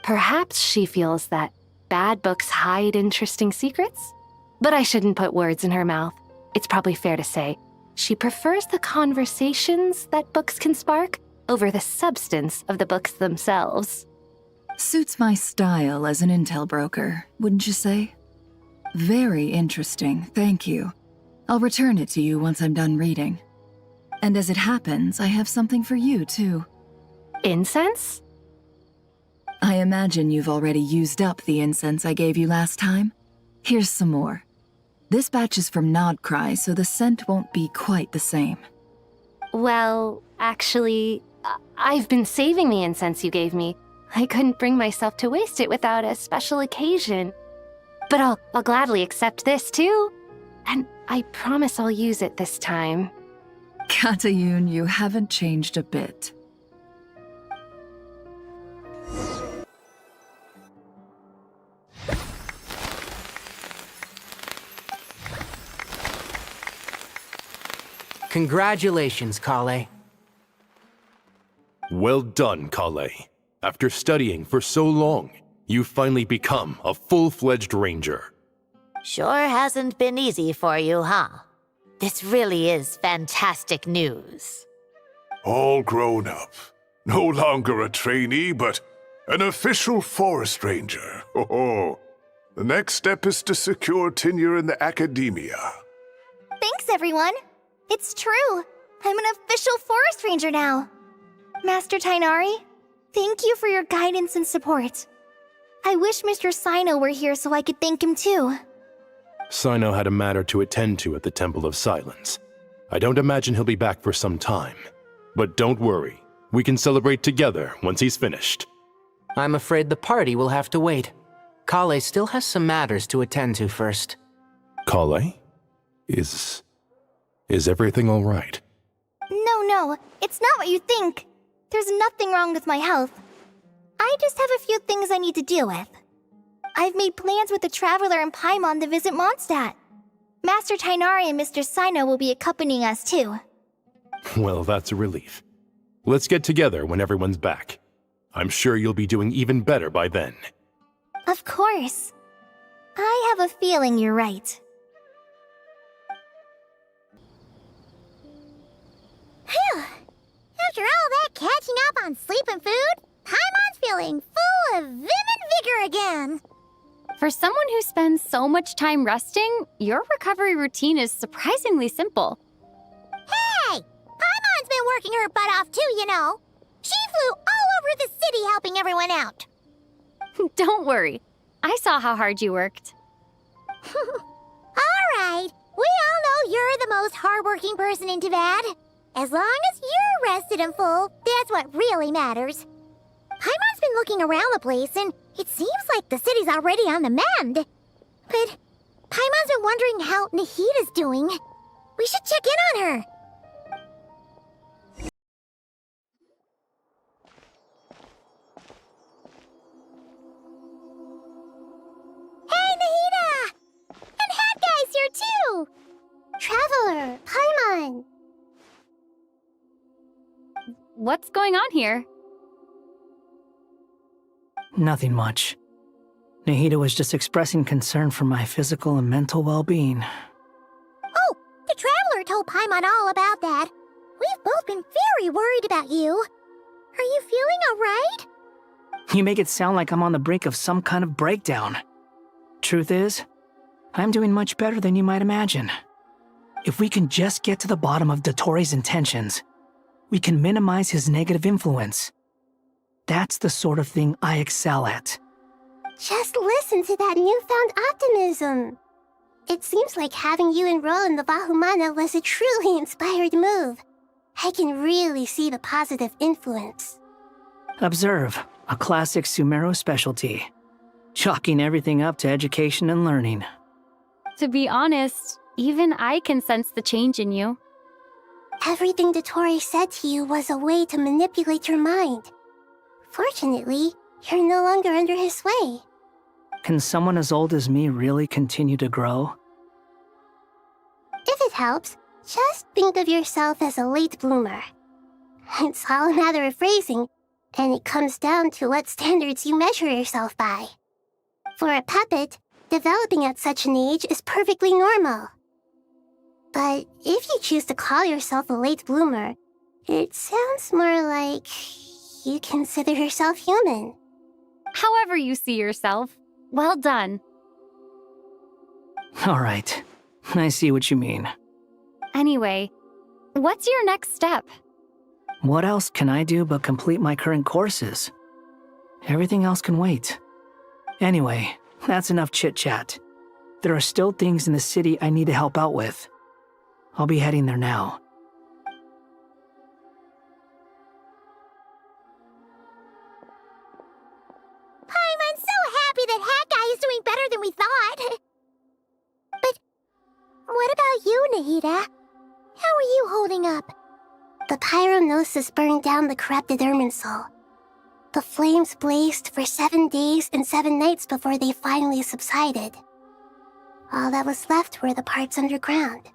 Perhaps she feels that bad books hide interesting secrets? But I shouldn't put words in her mouth. It's probably fair to say she prefers the conversations that books can spark over the substance of the books themselves. Suits my style as an intel broker, wouldn't you say? Very interesting, thank you. I'll return it to you once I'm done reading. And as it happens, I have something for you, too. Incense? I imagine you've already used up the incense I gave you last time. Here's some more. This batch is from Nodcry, so the scent won't be quite the same. Well, actually, I've been saving the incense you gave me. I couldn't bring myself to waste it without a special occasion. But I'll gladly accept this, too. And I promise I'll use it this time. Katayun, you haven't changed a bit. Congratulations, Collei. Well done, Collei. After studying for so long, you've finally become a full-fledged ranger. Sure hasn't been easy for you, huh? This really is fantastic news. All grown up. No longer a trainee, but an official forest ranger. Oh, the next step is to secure tenure in the academia. Thanks, everyone. It's true. I'm an official forest ranger now. Master Tighnari, thank you for your guidance and support. I wish Mr. Cyno were here so I could thank him too. Cyno had a matter to attend to at the Temple of Silence. I don't imagine he'll be back for some time. But don't worry, we can celebrate together once he's finished. I'm afraid the party will have to wait. Collei still has some matters to attend to first. Collei? Is everything all right? No, it's not what you think. There's nothing wrong with my health. I just have a few things I need to deal with. I've made plans with the Traveler and Paimon to visit Mondstadt. Master Tighnari and Mr. Cyno will be accompanying us too. Well, that's a relief. Let's get together when everyone's back. I'm sure you'll be doing even better by then. Of course. I have a feeling you're right. Phew! After all that catching up on sleep and food, Paimon's feeling full of vim and vigor again. For someone who spends so much time resting, your recovery routine is surprisingly simple. Hey! Paimon's been working her butt off too, you know. She flew all over the city helping everyone out. Don't worry. I saw how hard you worked. All right. We all know you're the most hardworking person in Teyvat. As long as you're rested and full, that's what really matters. Paimon's been looking around the place, and it seems like the city's already on the mend. But Paimon's been wondering how Nahida's doing. We should check in on her. Hey, Nahida! And Hat Guy's here too! Traveler, Paimon! what's going on here? Nothing much. Nahida was just expressing concern for my physical and mental well-being. Oh, the Traveler told Paimon all about that. We've both been very worried about you. Are you feeling alright? You make it sound like I'm on the brink of some kind of breakdown. Truth is, I'm doing much better than you might imagine. If we can just get to the bottom of Dottore's intentions, we can minimize his negative influence. That's the sort of thing I excel at. Just listen to that newfound optimism. It seems like having you enroll in the Vahumana was a truly inspired move. I can really see the positive influence. Observe, a classic sumeru specialty. Chalking everything up to education and learning. To be honest, even I can sense the change in you. Everything dottore said to you was a way to manipulate your mind. Fortunately, you're no longer under his sway. Can someone as old as me really continue to grow? If it helps, just think of yourself as a late bloomer. It's all a matter of phrasing, and it comes down to what standards you measure yourself by. For a puppet, developing at such an age is perfectly normal. But if you choose to call yourself a late bloomer, it sounds more like you consider yourself human. However you see yourself, well done. All right, I see what you mean. Anyway, what's your next step? What else can I do but complete my current courses? Everything else can wait. Anyway, that's enough chit-chat. There are still things in the city I need to help out with. I'll be heading there now. I'm so happy that Hat Guy is doing better than we thought. But what about you, Nahida? How are you holding up? The pyro gnosis burned down the corrupted Irminsul. The flames blazed for 7 days and 7 nights before they finally subsided. All that was left were the parts underground.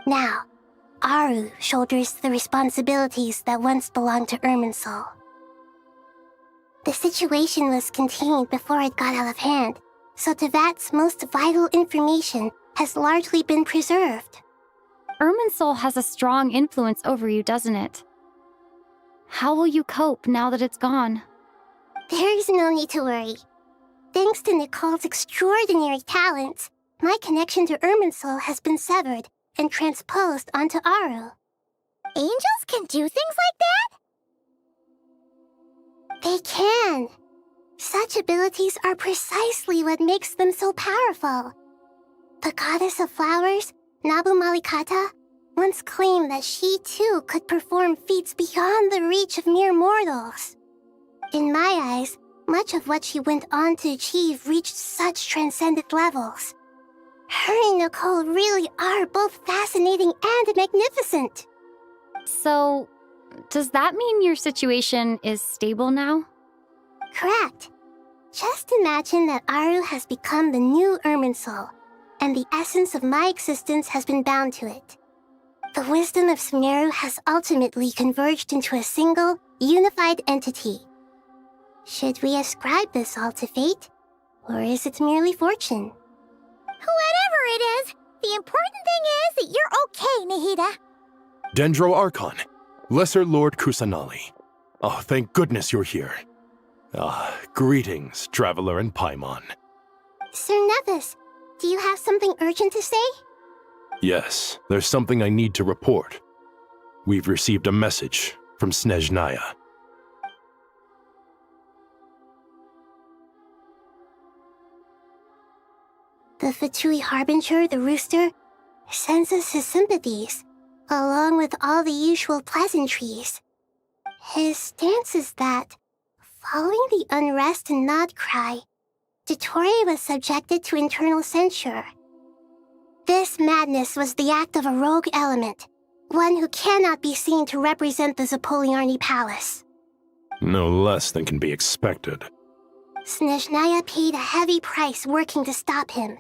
Now, Aru shoulders the responsibilities that once belonged to Irminsul. The situation was contained before it got out of hand, so Tevat's most vital information has largely been preserved. Irminsul has a strong influence over you, doesn't it? How will you cope now that it's gone? There is no need to worry. Thanks to NICOLE's extraordinary talents, my connection to Irminsul has been severed and transposed onto Aru. Angels can do things like that? They can. Such abilities are precisely what makes them so powerful. The goddess of flowers, Nabu Malikata, once claimed that she too could perform feats beyond the reach of mere mortals. In my eyes, much of what she went on to achieve reached such transcendent levels. Her and NICOLE really are both fascinating and magnificent. So, does that mean your situation is stable now? Correct. Just imagine that Aru has become the new Irminsul, and the essence of my existence has been bound to it. The wisdom of Sumeru has ultimately converged into a single, unified entity. Should we ascribe this all to fate, or is it merely fortune? Whatever it is, the important thing is that you're okay, Nahida. Dendro Archon, Lesser Lord Kusanali. Oh, thank goodness you're here. Greetings, Traveler and Paimon. Sir Nevis, do you have something urgent to say? Yes, there's something I need to report. We've received a message from Snezhnaya. The Fatui Harbinger, the rooster, sends us his sympathies, along with all the usual pleasantries. His stance is that, following the unrest and nod cry, dottore was subjected to internal censure. This madness was the act of a rogue element, one who cannot be seen to represent the Zapoliarni Palace. No less than can be expected. Snezhnaya paid a heavy price working to stop him.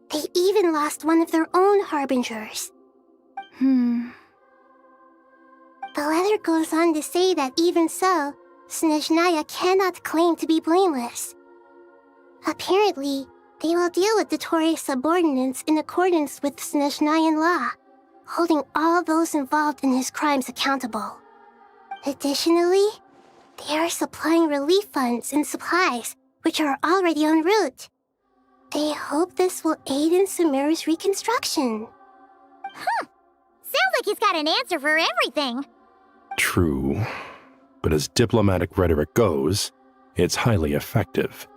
They even lost one of their own harbingers. The letter goes on to say that even so, Snezhnaya cannot claim to be blameless. Apparently, they will deal with Dottore's subordinates in accordance with Snezhnayan law, holding all those involved in his crimes accountable. Additionally, they are supplying relief funds and supplies, which are already en route. They hope this will aid in Sumeru's reconstruction. Sounds like he's got an answer for everything. True, but as diplomatic rhetoric goes, it's highly effective.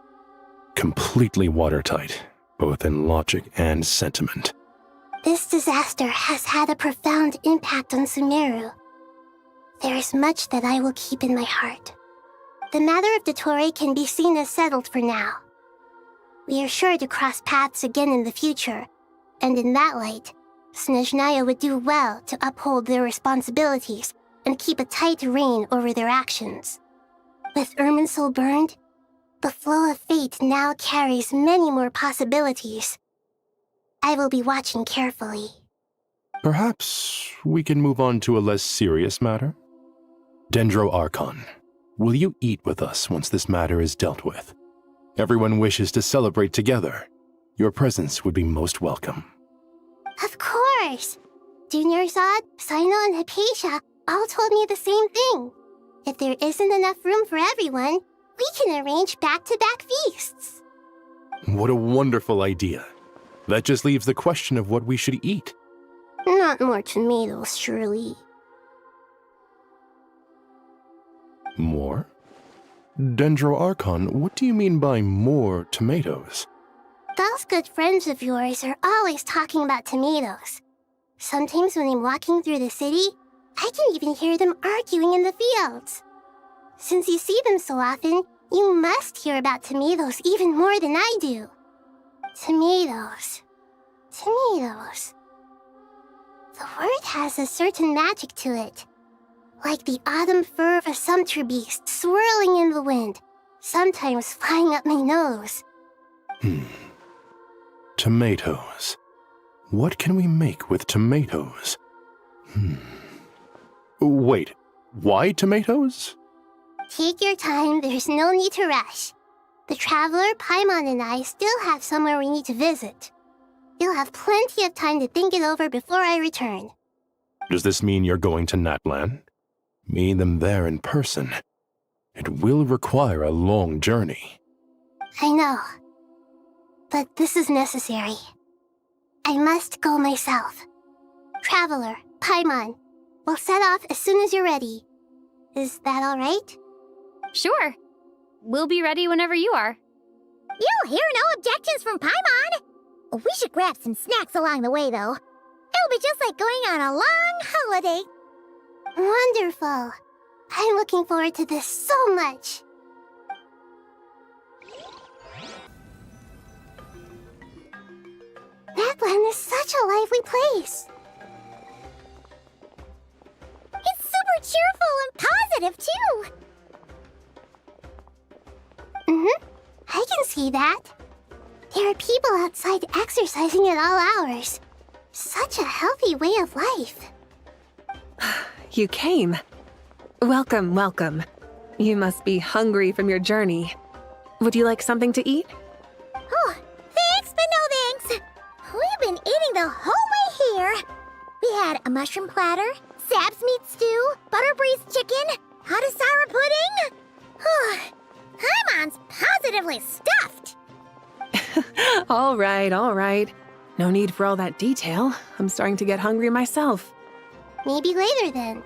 Completely watertight, both in logic and sentiment. This disaster has had a profound impact on Sumeru. There is much that I will keep in my heart. The matter of Dottore can be seen as settled for now. We are sure to cross paths again in the future, and in that light, Snezhnaya would do well to uphold their responsibilities and keep a tight rein over their actions. With Irminsul burned, the flow of fate now carries many more possibilities. I will be watching carefully. Perhaps we can move on to a less serious matter? Dendro Archon, will you eat with us once this matter is dealt with? Everyone wishes to celebrate together. Your presence would be most welcome. Of course! Dunyarzad, Cyno, and Hypatia all told me the same thing. If there isn't enough room for everyone, we can arrange back-to-back feasts. What a wonderful idea. That just leaves the question of what we should eat. Not more tomatoes, surely. More? Dendro Archon, what do you mean by more tomatoes? Those good friends of yours are always talking about tomatoes. Sometimes when I'm walking through the city, I can even hear them arguing in the fields. Since you see them so often, you must hear about tomatoes even more than I do. Tomatoes. Tomatoes. The word has a certain magic to it. Like the autumn fur of a sumpter beast swirling in the wind, sometimes flying up my nose. Tomatoes. What can we make with tomatoes? Wait, why tomatoes? Take your time, there's no need to rush. The traveler, Paimon, and I still have somewhere we need to visit. You'll have plenty of time to think it over before I return. Does this mean you're going to Natlan? Meeting them there in person. It will require a long journey. I know. But this is necessary. I must go myself. Traveler, Paimon, we'll set off as soon as you're ready. Is that all right? Sure. We'll be ready whenever you are. You'll hear no objections from Paimon. We should grab some snacks along the way, though. It'll be just like going on a long holiday. Wonderful. I'm looking forward to this so much. Natlan is such a lively place. It's super cheerful and positive, too. I can see that. There are people outside exercising at all hours. Such a healthy way of life. You came. Welcome, welcome. You must be hungry from your journey. Would you like something to eat? Oh, thanks, but no thanks. We've been eating the whole way here. We had a mushroom platter, Sab's meat stew, butter braised chicken, hadasara pudding. Paimon's positively stuffed. All right, all right. No need for all that detail. I'm starting to get hungry myself. Maybe later then.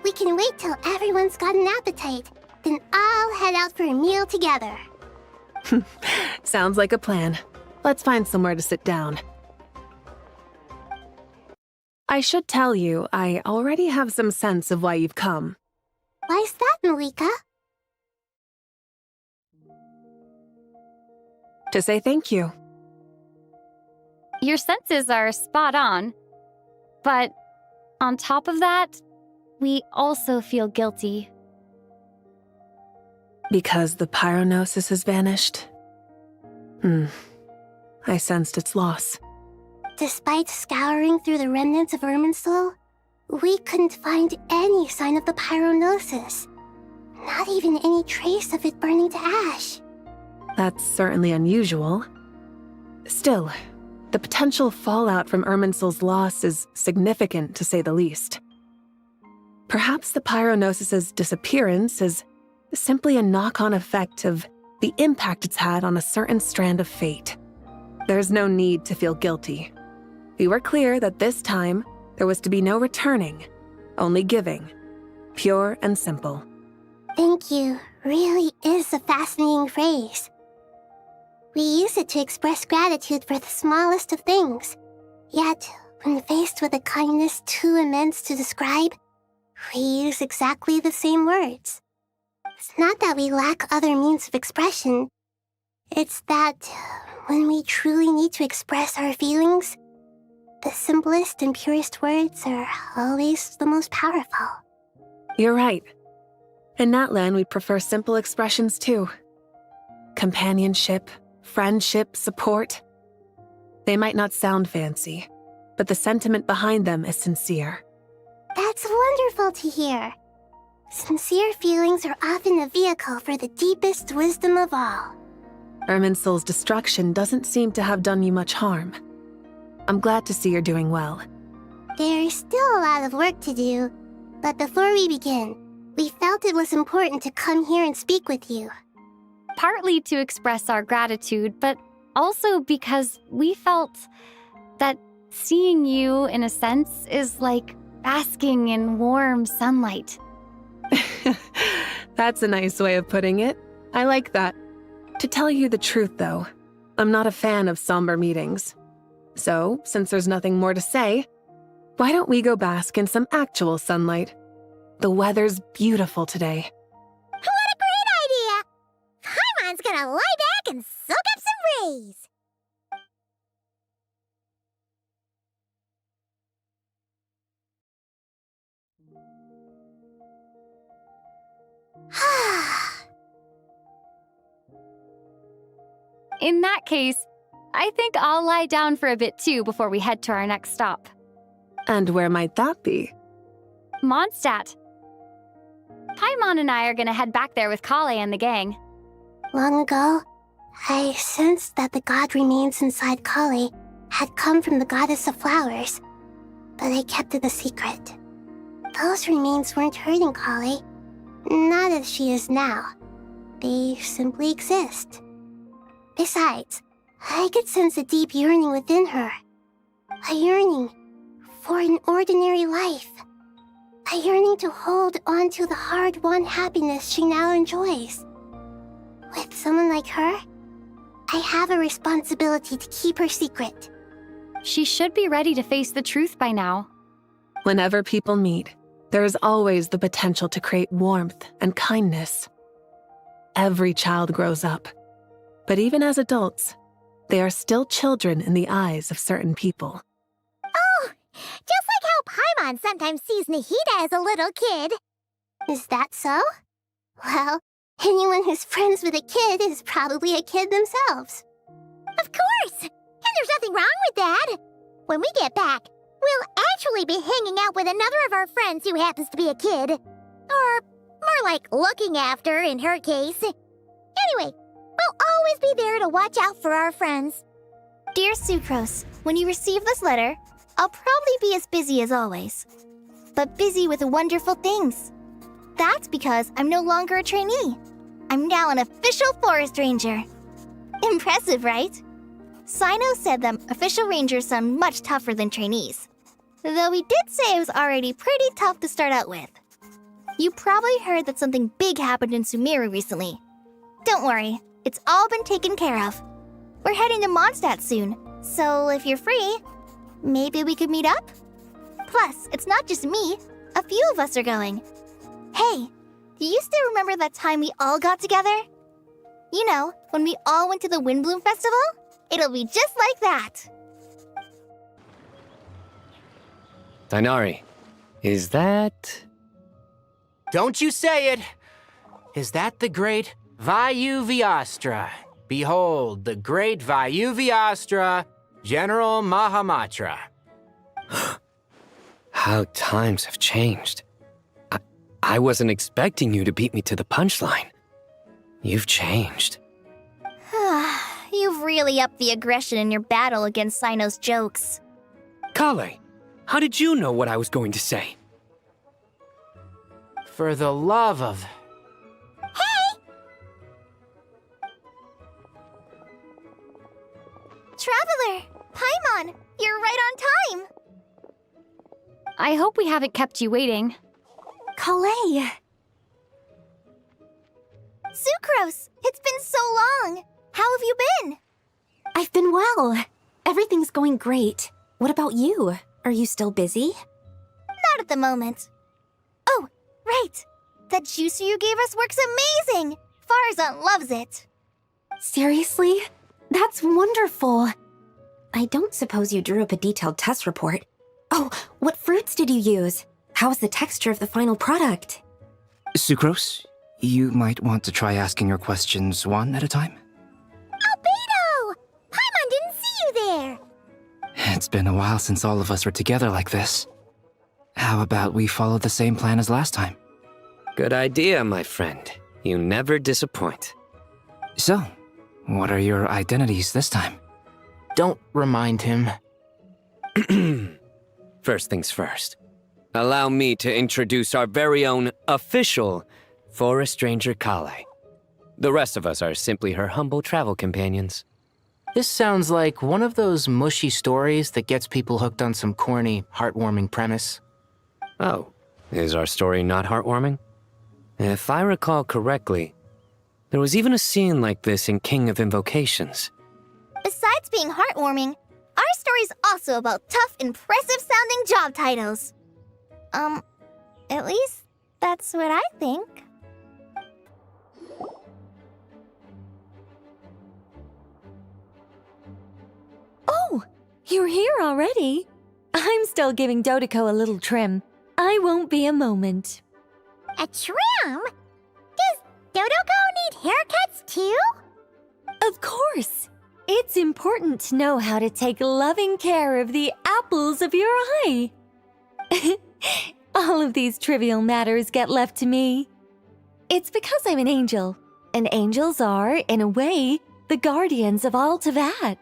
We can wait till everyone's got an appetite, then I'll head out for a meal together. Sounds like a plan. Let's find somewhere to sit down. I should tell you, I already have some sense of why you've come. Why's that, mavuika? To say thank you. Your senses are spot on. But on top of that, we also feel guilty. Because the gnosis has vanished? I sensed its loss. Despite scouring through the remnants of Irminsul, we couldn't find any sign of the pyronosis. Not even any trace of it burning to ash. That's certainly unusual. Still, the potential fallout from Irminsul's loss is significant, to say the least. Perhaps the pyronosis's disappearance is simply a knock-on effect of the impact it's had on a certain strand of fate. There's no need to feel guilty. We were clear that this time, there was to be no returning, only giving. Pure and simple. Thank you really is a fascinating phrase. We use it to express gratitude for the smallest of things. Yet, when faced with a kindness too immense to describe, we use exactly the same words. It's not that we lack other means of expression. It's that when we truly need to express our feelings, the simplest and purest words are always the most powerful. You're right. In Natlan, we prefer simple expressions too. Companionship, friendship, support. They might not sound fancy, but the sentiment behind them is sincere. That's wonderful to hear. Sincere feelings are often a vehicle for the deepest wisdom of all. Irminsul's destruction doesn't seem to have done you much harm. I'm glad to see you're doing well. There's still a lot of work to do, but before we begin, we felt it was important to come here and speak with you. Partly to express our gratitude, but also because we felt that seeing you, in a sense, is like basking in warm sunlight. That's a nice way of putting it. I like that. To tell you the truth, though, I'm not a fan of somber meetings. So, since there's nothing more to say, why don't we go bask in some actual sunlight? The weather's beautiful today. What a great idea! Paimon's gonna lie back and soak up some rays. In that case, I think I'll lie down for a bit too before we head to our next stop. And where might that be? Mondstadt. Paimon and I are gonna head back there with Collei and the gang. Long ago, I sensed that the god remains inside Collei had come from the goddess of flowers, but I kept it a secret. Those remains weren't hurting Collei, not as she is now. They simply exist. Besides, I could sense a deep yearning within her. A yearning for an ordinary life. A yearning to hold on to the hard-won happiness she now enjoys. With someone like her, I have a responsibility to keep her secret. She should be ready to face the truth by now. Whenever people meet, there is always the potential to create warmth and kindness. Every child grows up, but even as adults, they are still children in the eyes of certain people. Oh, just like how Paimon sometimes sees Nahida as a little kid. Is that so? Well, anyone who's friends with a kid is probably a kid themselves. Of course! And there's nothing wrong with that. When we get back, we'll actually be hanging out with another of our friends who happens to be a kid. Or more like looking after, in her case. Anyway, we'll always be there to watch out for our friends. Dear Sucrose, when you receive this letter, I'll probably be as busy as always. But busy with wonderful things. That's because I'm no longer a trainee. I'm now an official forest ranger. Impressive, right? Cyno said that official rangers sound much tougher than trainees. Though he did say it was already pretty tough to start out with. You probably heard that something big happened in Sumeru recently. Don't worry, it's all been taken care of. We're heading to Mondstadt soon, so if you're free, maybe we could meet up? Plus, it's not just me. A few of us are going. Hey, do you still remember that time we all got together? You know, when we all went to the Windbloom Festival? It'll be just like that. Tighnari, is that... Don't you say it! Is that the great Vayu-Vyastra? Behold, the great Vayu-Vyastra, General Mahamatra. How times have changed. I wasn't expecting you to beat me to the punchline. You've changed. You've really upped the aggression in your battle against Cyno's jokes. Collei, how did you know what I was going to say? For the love of... Traveler! Paimon! You're right on time! I hope we haven't kept you waiting. Collei! Sucrose! It's been so long! How have you been? I've been well. Everything's going great. What about you? Are you still busy? Not at the moment. Oh, right! That juicer you gave us works amazing! Faruzan loves it! Seriously? That's wonderful. I don't suppose you drew up a detailed test report. Oh, what fruits did you use? How's the texture of the final product? Sucrose, you might want to try asking your questions one at a time. Albedo! Paimon didn't see you there! It's been a while since all of us were together like this. How about we follow the same plan as last time? Good idea, my friend. You never disappoint. So, what are your identities this time? Don't remind him. First things first. Allow me to introduce our very own official forest ranger Collei. The rest of us are simply her humble travel companions. This sounds like one of those mushy stories that gets people hooked on some corny, heartwarming premise. Oh, is our story not heartwarming? If I recall correctly, there was even a scene like this in King of Invocations. Besides being heartwarming, our story's also about tough, impressive-sounding job titles. At least that's what I think. Oh, you're here already? I'm still giving Dottore a little trim. I won't be a moment. A trim? Does Dottore need haircuts too? Of course. It's important to know how to take loving care of the apples of your eye. All of these trivial matters get left to me. It's because I'm an angel, and angels are, in a way, the guardians of ARCHONS.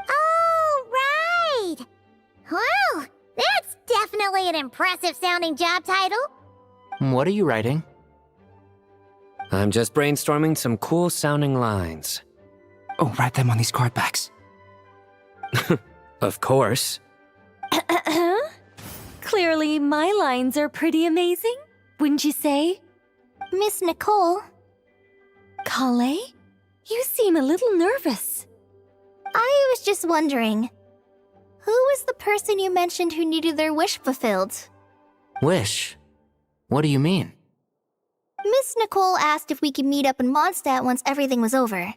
Oh, right! Well, that's definitely an impressive-sounding job title. What are you writing? I'm just brainstorming some cool-sounding lines. Oh, write them on these card backs. Of course. Clearly, my lines are pretty amazing, wouldn't you say? Miss NICOLE. Collei? You seem a little nervous. I was just wondering, who was the person you mentioned who needed their wish fulfilled? Wish? What do you mean? Miss NICOLE asked if we could meet up in Mondstadt once everything was over.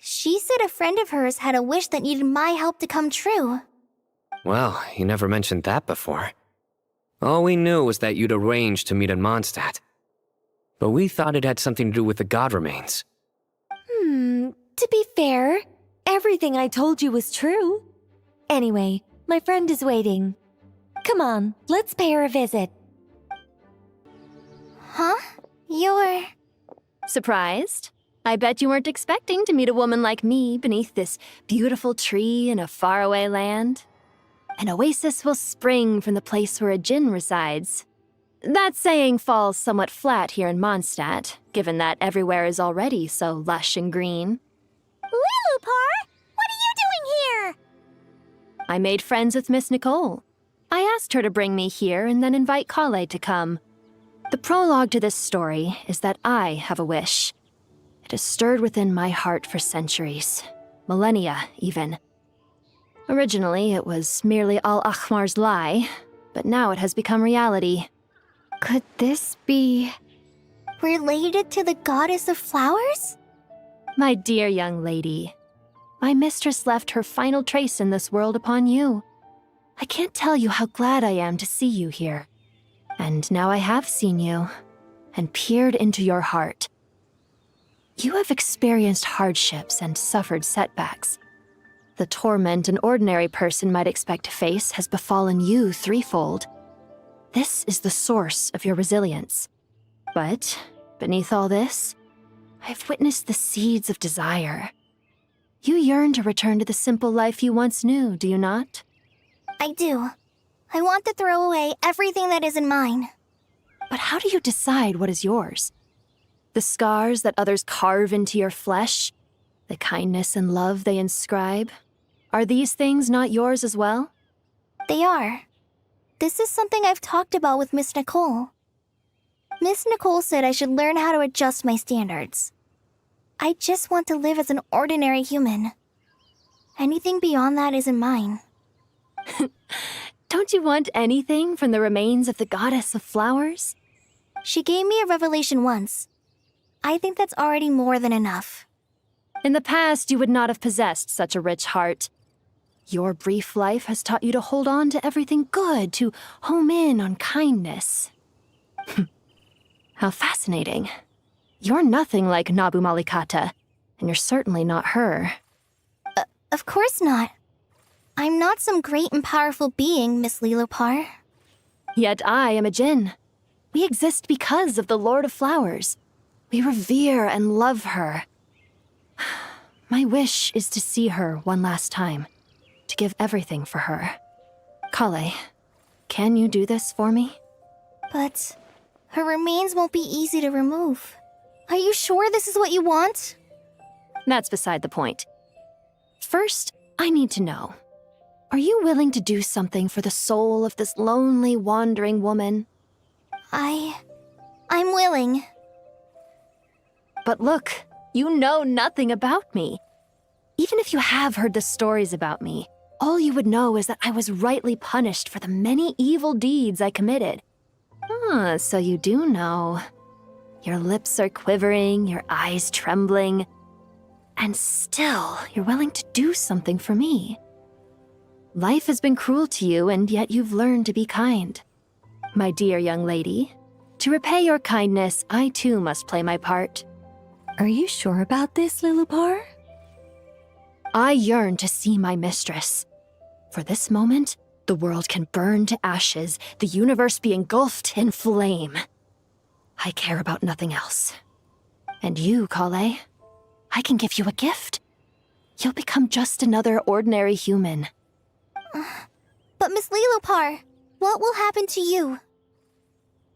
She said a friend of hers had a wish that needed my help to come true. Well, you never mentioned that before. All we knew was that you'd arranged to meet in Mondstadt. But we thought it had something to do with the god remains. To be fair, everything I told you was true. Anyway, my friend is waiting. Come on, let's pay her a visit. Huh? You're... Surprised? I bet you weren't expecting to meet a woman like me beneath this beautiful tree in a faraway land. An oasis will spring from the place where a djinn resides. That saying falls somewhat flat here in Mondstadt, given that everywhere is already so lush and green. LILOUPAR, what are you doing here? I made friends with Miss NICOLE. I asked her to bring me here and then invite Collei to come. The prologue to this story is that I have a wish. It has stirred within my heart for centuries, millennia even. Originally, it was merely Al-Ahmar's lie, but now it has become reality. Could this be... related to the goddess of flowers? My dear young lady, my mistress left her final trace in this world upon you. I can't tell you how glad I am to see you here. And now I have seen you, and peered into your heart. You have experienced hardships and suffered setbacks. The torment an ordinary person might expect to face has befallen you threefold. This is the source of your resilience. But beneath all this, I've witnessed the seeds of desire. You yearn to return to the simple life you once knew, do you not? I do. I want to throw away everything that isn't mine. But how do you decide what is yours? The scars that others carve into your flesh? The kindness and love they inscribe? Are these things not yours as well? They are. This is something I've talked about with Miss NICOLE. Miss NICOLE said I should learn how to adjust my standards. I just want to live as an ordinary human. Anything beyond that isn't mine. Don't you want anything from the remains of the goddess of flowers? She gave me a revelation once. I think that's already more than enough. In the past, you would not have possessed such a rich heart. Your brief life has taught you to hold on to everything good, to home in on kindness. How fascinating. You're nothing like Nabu Malikata, and you're certainly not her. Of course not. I'm not some great and powerful being, Miss LILOUPAR. Yet I am a djinn. We exist because of the Lord of Flowers. We revere and love her. My wish is to see her one last time, to give everything for her. Collei, can you do this for me? But her remains won't be easy to remove. Are you sure this is what you want? That's beside the point. First, I need to know. Are you willing to do something for the soul of this lonely, wandering woman? I'm willing. But look, you know nothing about me. Even if you have heard the stories about me, all you would know is that I was rightly punished for the many evil deeds I committed. Ah, so you do know. Your lips are quivering, your eyes trembling, and still you're willing to do something for me. Life has been cruel to you, and yet you've learned to be kind. My dear young lady, to repay your kindness, I too must play my part. Are you sure about this, LILOUPAR? I yearn to see my mistress. For this moment, the world can burn to ashes, the universe be engulfed in flame. I care about nothing else. And you, Collei, I can give you a gift. You'll become just another ordinary human. But Miss LILOUPAR, what will happen to you?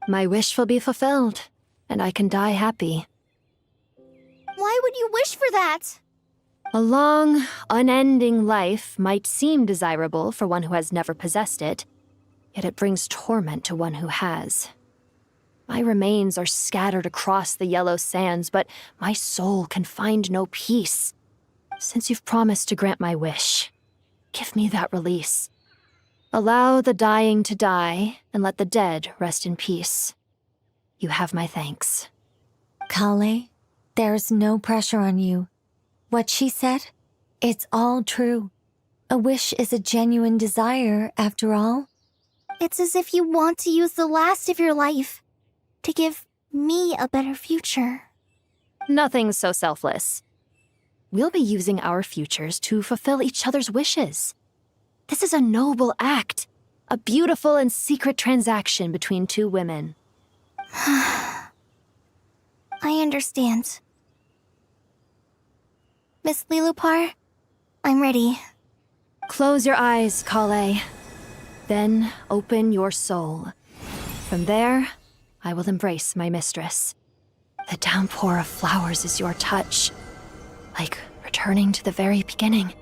My wish will be fulfilled, and I can die happy. Why would you wish for that? A long, unending life might seem desirable for one who has never possessed it, yet it brings torment to one who has. My remains are scattered across the yellow sands, but my soul can find no peace. Since you've promised to grant my wish, give me that release. Allow the dying to die, and let the dead rest in peace. You have my thanks. Collei, there's no pressure on you. What she said, it's all true. A wish is a genuine desire, after all. It's as if you want to use the last of your life to give me a better future. Nothing's so selfless. We'll be using our futures to fulfill each other's wishes. This is a noble act, a beautiful and secret transaction between two women. I understand. Miss LILOUPAR, I'm ready. Close your eyes, Collei. Then open your soul. From there, I will embrace my mistress. The downpour of flowers is your touch, like returning to the very beginning,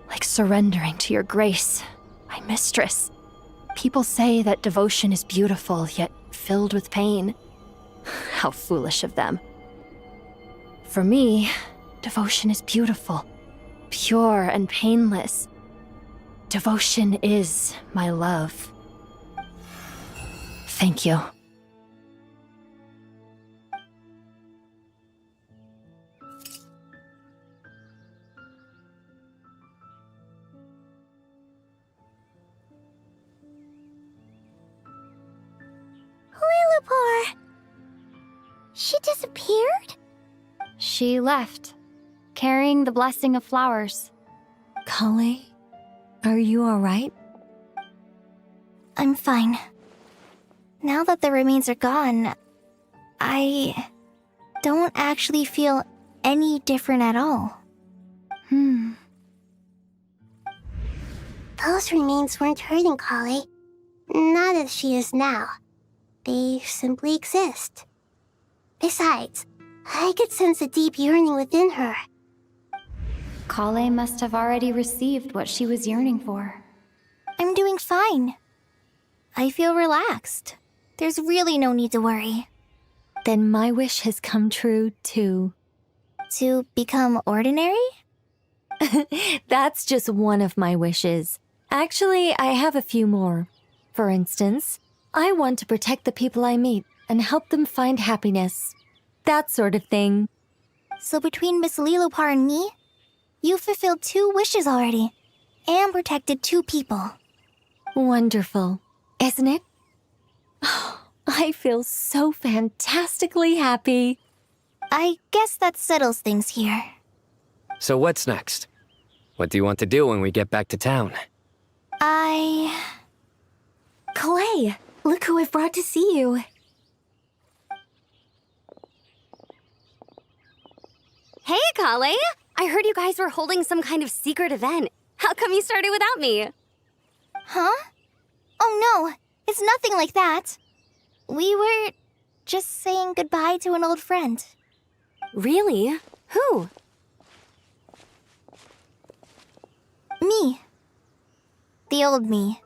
like surrendering to your grace, my mistress. People say that devotion is beautiful, yet filled with pain. How foolish of them. For me, devotion is beautiful, pure and painless. Devotion is my love. Thank you. LILOUPAR! She disappeared? She left, carrying the blessing of flowers. Collei, are you all right? I'm fine. Now that the remains are gone, I don't actually feel any different at all. Those remains weren't hurting Collei. Not as she is now. They simply exist. Besides, I could sense a deep yearning within her. Collei must have already received what she was yearning for. I'm doing fine. I feel relaxed. There's really no need to worry. Then my wish has come true, too. To become ordinary? That's just one of my wishes. Actually, I have a few more. For instance, I want to protect the people I meet and help them find happiness. That sort of thing. So between Miss LILOUPAR and me, you fulfilled 2 wishes already, and protected 2 people. Wonderful, isn't it? I feel so fantastically happy. I guess that settles things here. So what's next? What do you want to do when we get back to town? Collei, look who I've brought to see you. Hey, Collei! I heard you guys were holding some kind of secret event. How come you started without me? Huh? Oh no, it's nothing like that. We were just saying goodbye to an old friend. Really? Who? Me. The old me.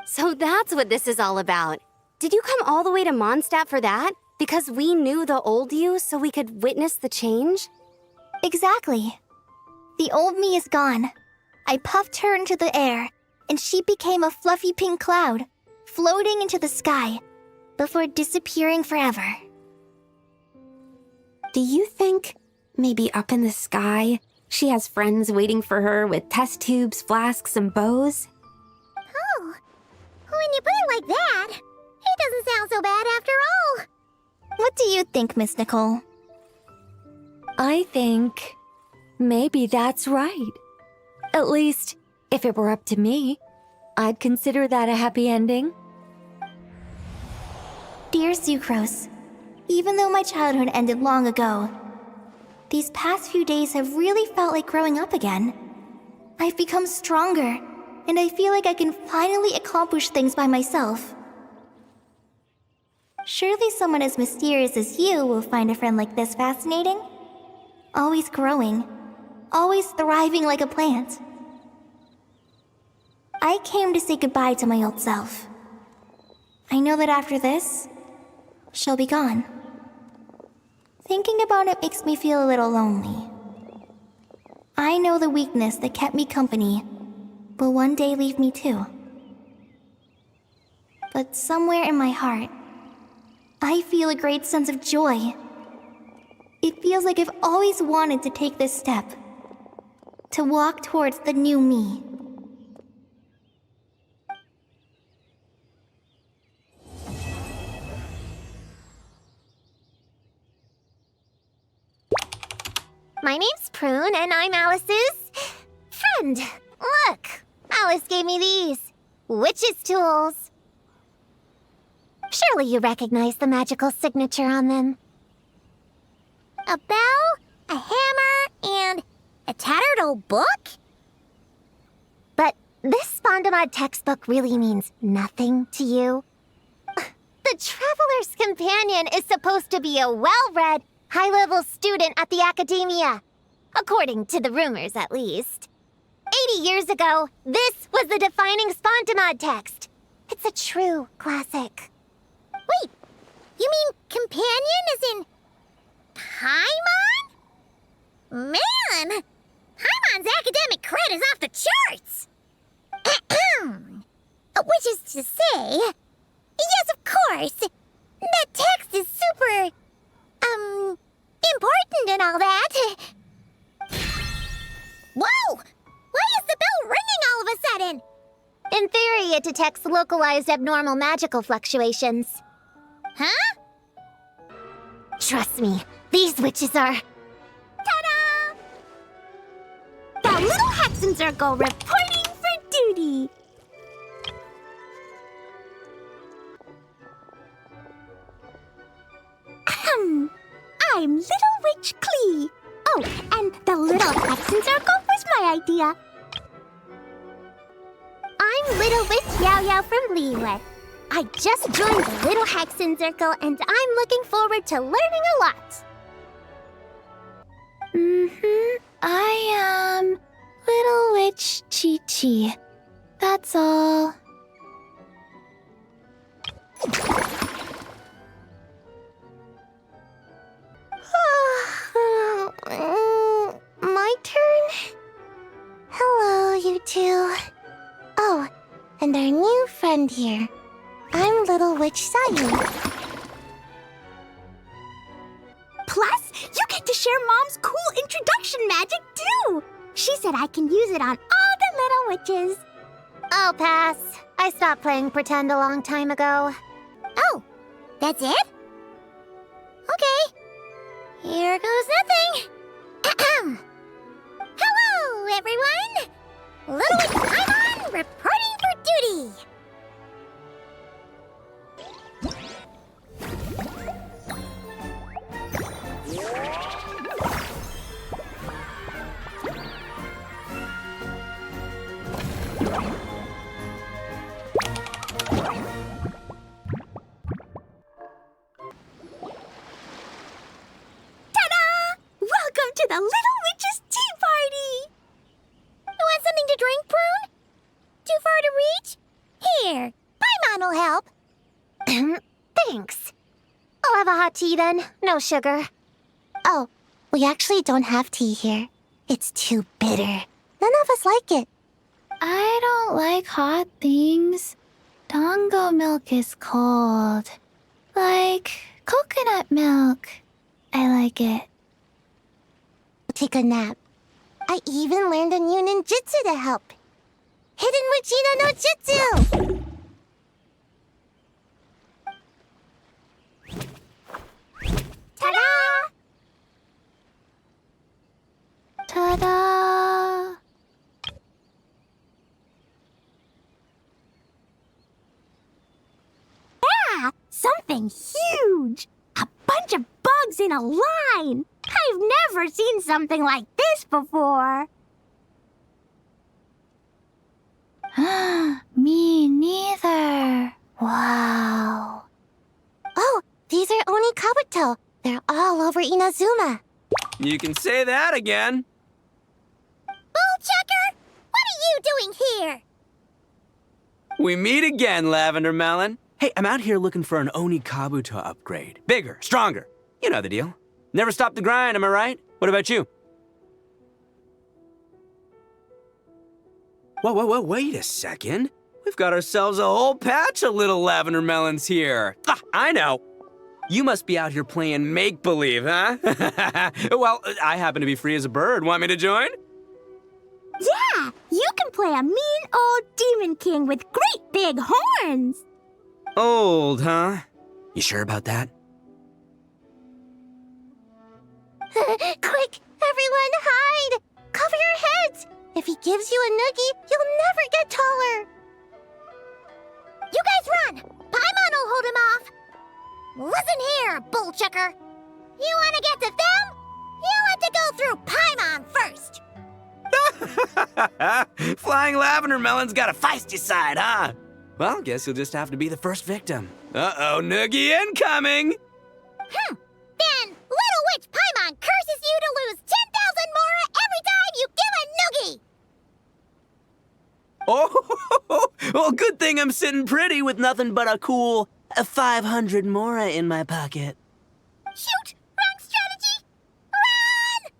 So that's what this is all about. Did you come all the way to Mondstadt for that? Because we knew the old you so we could witness the change? Exactly. The old me is gone. I puffed her into the air, and she became a fluffy pink cloud, floating into the sky, before disappearing forever. Do you think, maybe up in the sky, she has friends waiting for her with test tubes, flasks, and bows? Oh, when you put it like that, it doesn't sound so bad after all. What do you think, Miss NICOLE? I think maybe that's right. At least, if it were up to me, I'd consider that a happy ending. Dear Sucrose, even though my childhood ended long ago, these past few days have really felt like growing up again. I've become stronger, and I feel like I can finally accomplish things by myself. Surely someone as mysterious as you will find a friend like this fascinating? Always growing, always thriving like a plant. I came to say goodbye to my old self. I know that after this, she'll be gone. Thinking about it makes me feel a little lonely. I know the weakness that kept me company will one day leave me too. But somewhere in my heart, I feel a great sense of joy. It feels like I've always wanted to take this step, to walk towards the new me. My name's Prune, and I'm Alice's friend. Look, Alice gave me these witch's tools. Surely you recognize the magical signature on them. A bell, a hammer, and a tattered old book? But this Spondamad textbook really means nothing to you. The Traveler's Companion is supposed to be a well-read, high-level student at the academia. According to the rumors, at least. 80 years ago, this was the defining Spondamad text. It's a true classic. Wait, you mean companion as in paimon? Man, Paimon's academic cred is off the charts! Which is to say, yes, of course, that text is super, important and all that. Whoa! Why is the bell ringing all of a sudden? In theory, it detects localized abnormal magical fluctuations. Huh? Trust me, these witches are... Ta-da! The little Hexen Circle reporting for duty! I'm Little Witch Klee. Oh, and the little hexen circle was my idea. I'm Little Witch Yao Yao from Liyue. I just joined the Little Hexen Circle, and I'm looking forward to learning a lot. I am Little Witch Chi Chi. That's all. My turn? Hello, you two. Oh, and our new friend here. I'm Little Witch Sayu. Plus, you get to share Mom's cool introduction magic, too! She said I can use it on all the little witches. I'll pass. I stopped playing pretend a long time ago. Oh, that's it? Okay. Here goes nothing. Hello, everyone! Little Witch Paimon reporting for duty. Welcome to the Little Witch's Tea Party! You want something to drink, Prune? Too far to reach? Here, Paimon will help. Thanks. I'll have a hot tea then, no sugar. Oh, we actually don't have tea here. It's too bitter. None of us like it. I don't like hot things. Dango milk is cold. Like coconut milk. I like it. Take a nap. I even learned a new ninjutsu to help. Hidden Witchina no Jutsu! Ta-da! Ta-da! Yeah! Something huge! A bunch of bugs in a line! I've never seen something like this before. Me neither. Wow. Oh, these are Oni Kabuto. They're all over Inazuma. You can say that again. Bullchecker! What are you doing here? We meet again, Lavender Melon. Hey, I'm out here looking for an Oni Kabuto upgrade. Bigger, stronger. You know the deal. Never stop the grind, am I right? What about you? Whoa, wait a second. We've got ourselves a whole patch of little lavender melons here. Ah, I know. You must be out here playing make-believe, huh? Well, I happen to be free as a bird. Want me to join? Yeah, you can play a mean old demon king with great big horns. Old, huh? You sure about that? Quick, everyone hide! Cover your heads! If he gives you a noogie, you'll never get taller. You guys run! Paimon will hold him off. Listen here, bullchecker. You want to get to them? You have to go through Paimon first. Flying lavender melon's got a feisty side, huh? Well, guess you'll just have to be the first victim. Uh-oh, noogie incoming! Then Little Witch Paimon curses you to lose 10,000 mora every time you give a noogie! Oh, well, good thing I'm sitting pretty with nothing but a cool 500 mora in my pocket. Shoot! Wrong strategy! Run!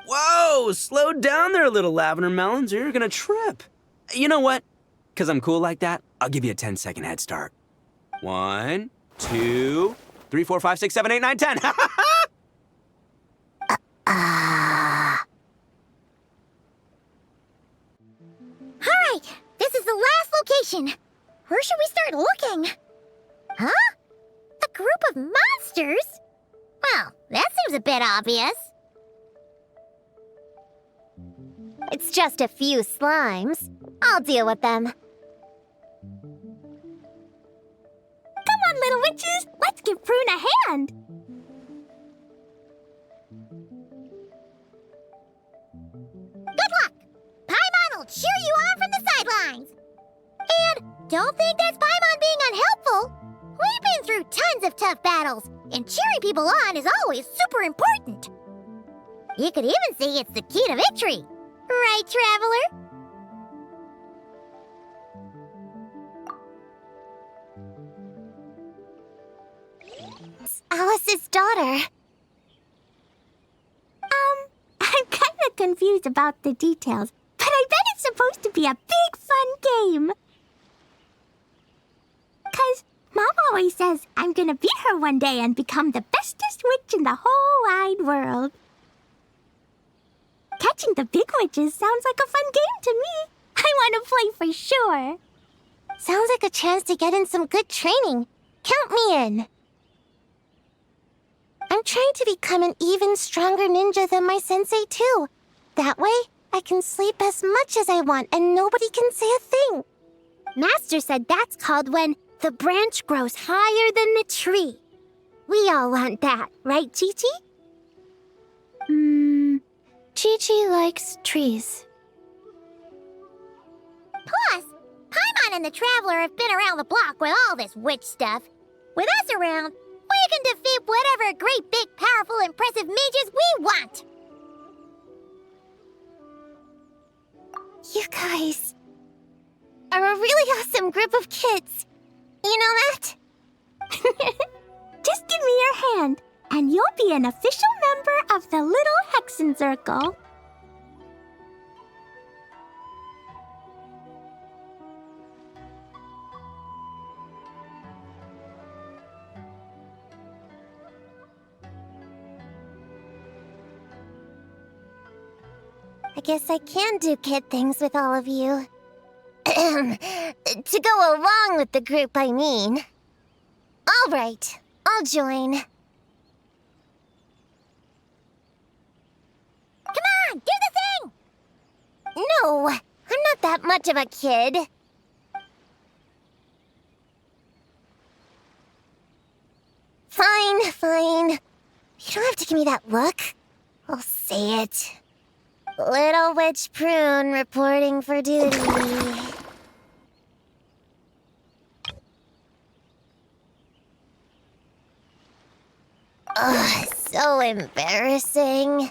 Whoa, slow down there, little lavender melons, or you're gonna trip. You know what? Because I'm cool like that, I'll give you a 10-second head start. 1, 2, 3, 4, 5, 6, 7, 8, 9, 10. Alright, this is the last location. Where should we start looking? Huh? A group of monsters? Well, that seems a bit obvious. It's just a few slimes. I'll deal with them. Come on, Little Witch witches? Let's give Prune a hand! Good luck! Paimon will cheer you on from the sidelines! And don't think that's Paimon being unhelpful! We've been through tons of tough battles, and cheering people on is always super important! You could even say it's the key to victory! Right, Traveler? Alice's daughter. I'm kind of confused about the details, but I bet it's supposed to be a big fun game. 'Cause Mom always says I'm gonna beat her one day and become the bestest witch in the whole wide world. Catching the big witches sounds like a fun game to me. I want to play for sure. Sounds like a chance to get in some good training. Count me in. I'm trying to become an even stronger ninja than my sensei, too. That way, I can sleep as much as I want and nobody can say a thing. Master said that's called when the branch grows higher than the tree. We all want that, right, Chi-Chi? Chi-Chi likes trees. Plus, Paimon and the Traveler have been around the block with all this witch stuff. With us around, we can defeat whatever great, big, powerful, impressive mages we want! You guys are a really awesome group of kids. You know that? Just give me your hand, and you'll be an official member of the Little Hexen Circle. I guess I can do kid things with all of you. To go along with the group, I mean. All right, I'll join. Come on, do the thing! No, I'm not that much of a kid. Fine. You don't have to give me that look. I'll say it. Little Witch Prune reporting for duty. Ugh, so embarrassing.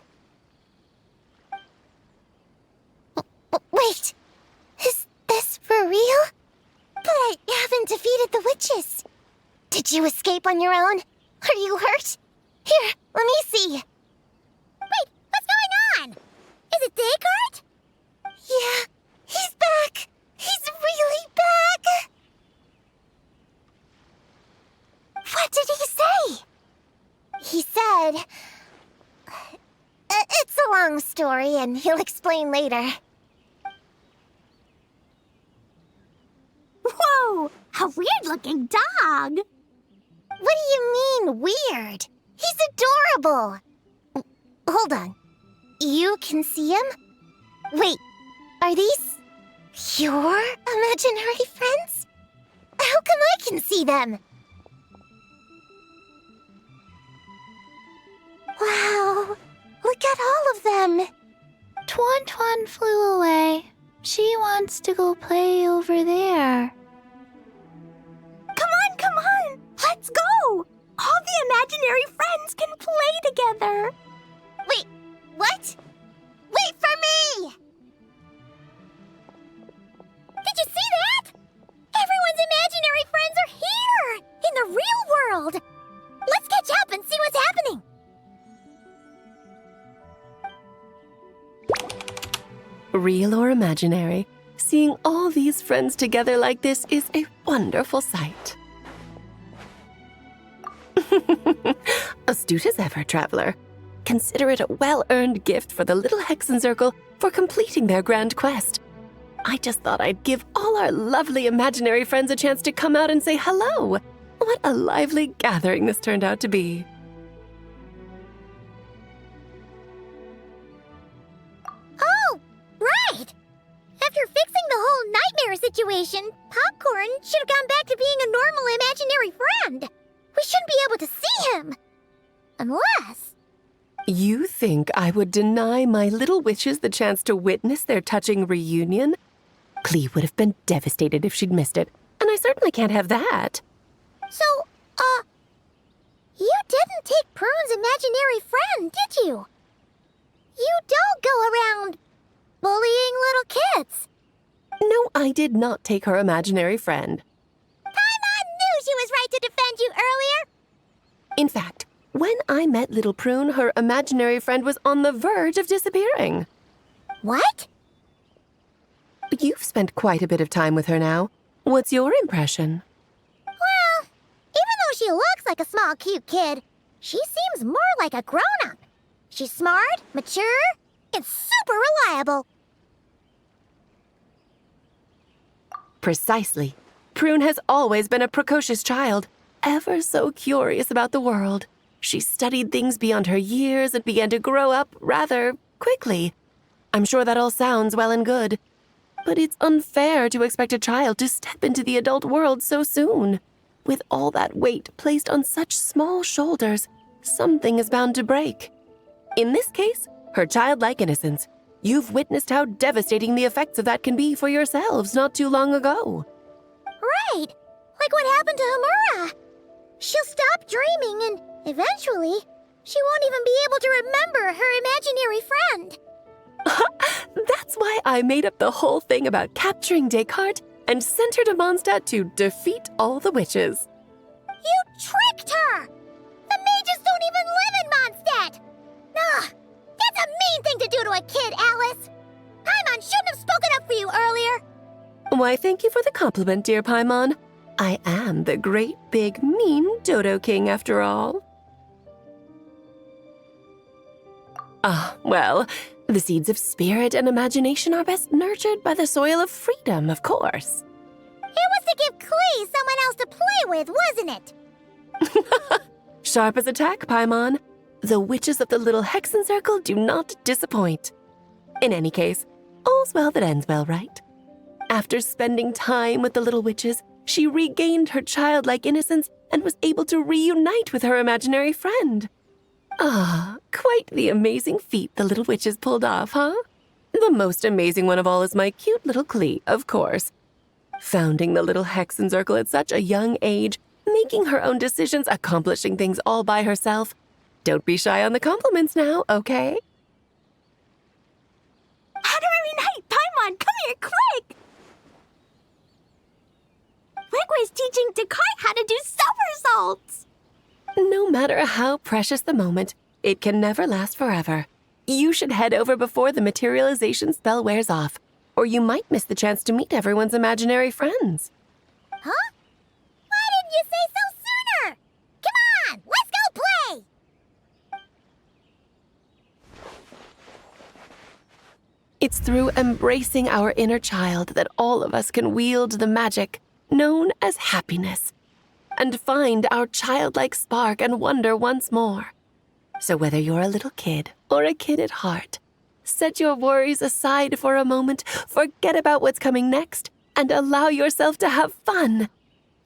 Wait, is this for real? But I haven't defeated the witches. Did you escape on your own? Are you hurt? Here, let me see. Wait, what's going on? Is it Descartes? Yeah, he's back. He's really back. What did he say? He said... It's a long story, and he'll explain later. Whoa! A weird-looking dog! What do you mean, weird? He's adorable! Hold on. You can see him? Wait, are these your imaginary friends? How come I can see them? Wow, look at all of them. Tuan flew away. She wants to go play over there. Come on! Let's go! All the imaginary friends can play together! Wait, what? Wait for me! Did you see that? Everyone's imaginary friends are here! In the real world! Let's catch up and see what's happening! Real or imaginary, seeing all these friends together like this is a wonderful sight. Astute as ever, Traveler. Consider it a well-earned gift for the Little Hexen Circle for completing their grand quest. I just thought I'd give all our lovely imaginary friends a chance to come out and say hello. What a lively gathering this turned out to be. Oh, right! After fixing the whole nightmare situation, Popcorn should have gone back to being a normal imaginary friend. You think I would deny my little witches the chance to witness their touching reunion? Klee would have been devastated if she'd missed it, and I certainly can't have that. So, you didn't take Prune's imaginary friend, did you? You don't go around bullying little kids. No, I did not take her imaginary friend. Paimon knew she was right to defend you earlier. In fact, when I met little Prune, her imaginary friend was on the verge of disappearing. What? You've spent quite a bit of time with her now. What's your impression? Well, even though she looks like a small, cute kid, she seems more like a grown-up. She's smart, mature, and super reliable. Precisely. Prune has always been a precocious child, ever so curious about the world. She studied things beyond her years and began to grow up rather quickly. I'm sure that all sounds well and good, but it's unfair to expect a child to step into the adult world so soon. With all that weight placed on such small shoulders, something is bound to break. In this case, her childlike innocence. You've witnessed how devastating the effects of that can be for yourselves not too long ago. Right, like what happened to Hamura. She'll stop dreaming and eventually, she won't even be able to remember her imaginary friend. That's why I made up the whole thing about capturing Descartes and sent her to Mondstadt to defeat all the witches. You tricked her! The mages don't even live in Mondstadt! Ugh, that's a mean thing to do to a kid, Alice! Paimon shouldn't have spoken up for you earlier! Why, thank you for the compliment, dear Paimon. I am the great, big, mean Dodo King, after all. Well, the seeds of spirit and imagination are best nurtured by the soil of freedom, of course. It was to give Klee someone else to play with, wasn't it? Sharp as a tack, Paimon. The witches of the little Hexen Circle do not disappoint. In any case, all's well that ends well, right? After spending time with the little witches, she regained her childlike innocence and was able to reunite with her imaginary friend. Quite the amazing feat the little witches pulled off, huh? The most amazing one of all is my cute little Klee, of course. Founding the little Hexen Circle at such a young age, making her own decisions, accomplishing things all by herself. Don't be shy on the compliments now, okay? Honorary Knight, Paimon, come here quick! Liquid's teaching Descartes how to do somersaults! No matter how precious the moment, it can never last forever. You should head over before the materialization spell wears off, or you might miss the chance to meet everyone's imaginary friends. Huh? Why didn't you say so sooner? Come on, let's go play! It's through embracing our inner child that all of us can wield the magic known as happiness and find our childlike spark and wonder once more. So whether you're a little kid or a kid at heart, set your worries aside for a moment, forget about what's coming next, and allow yourself to have fun,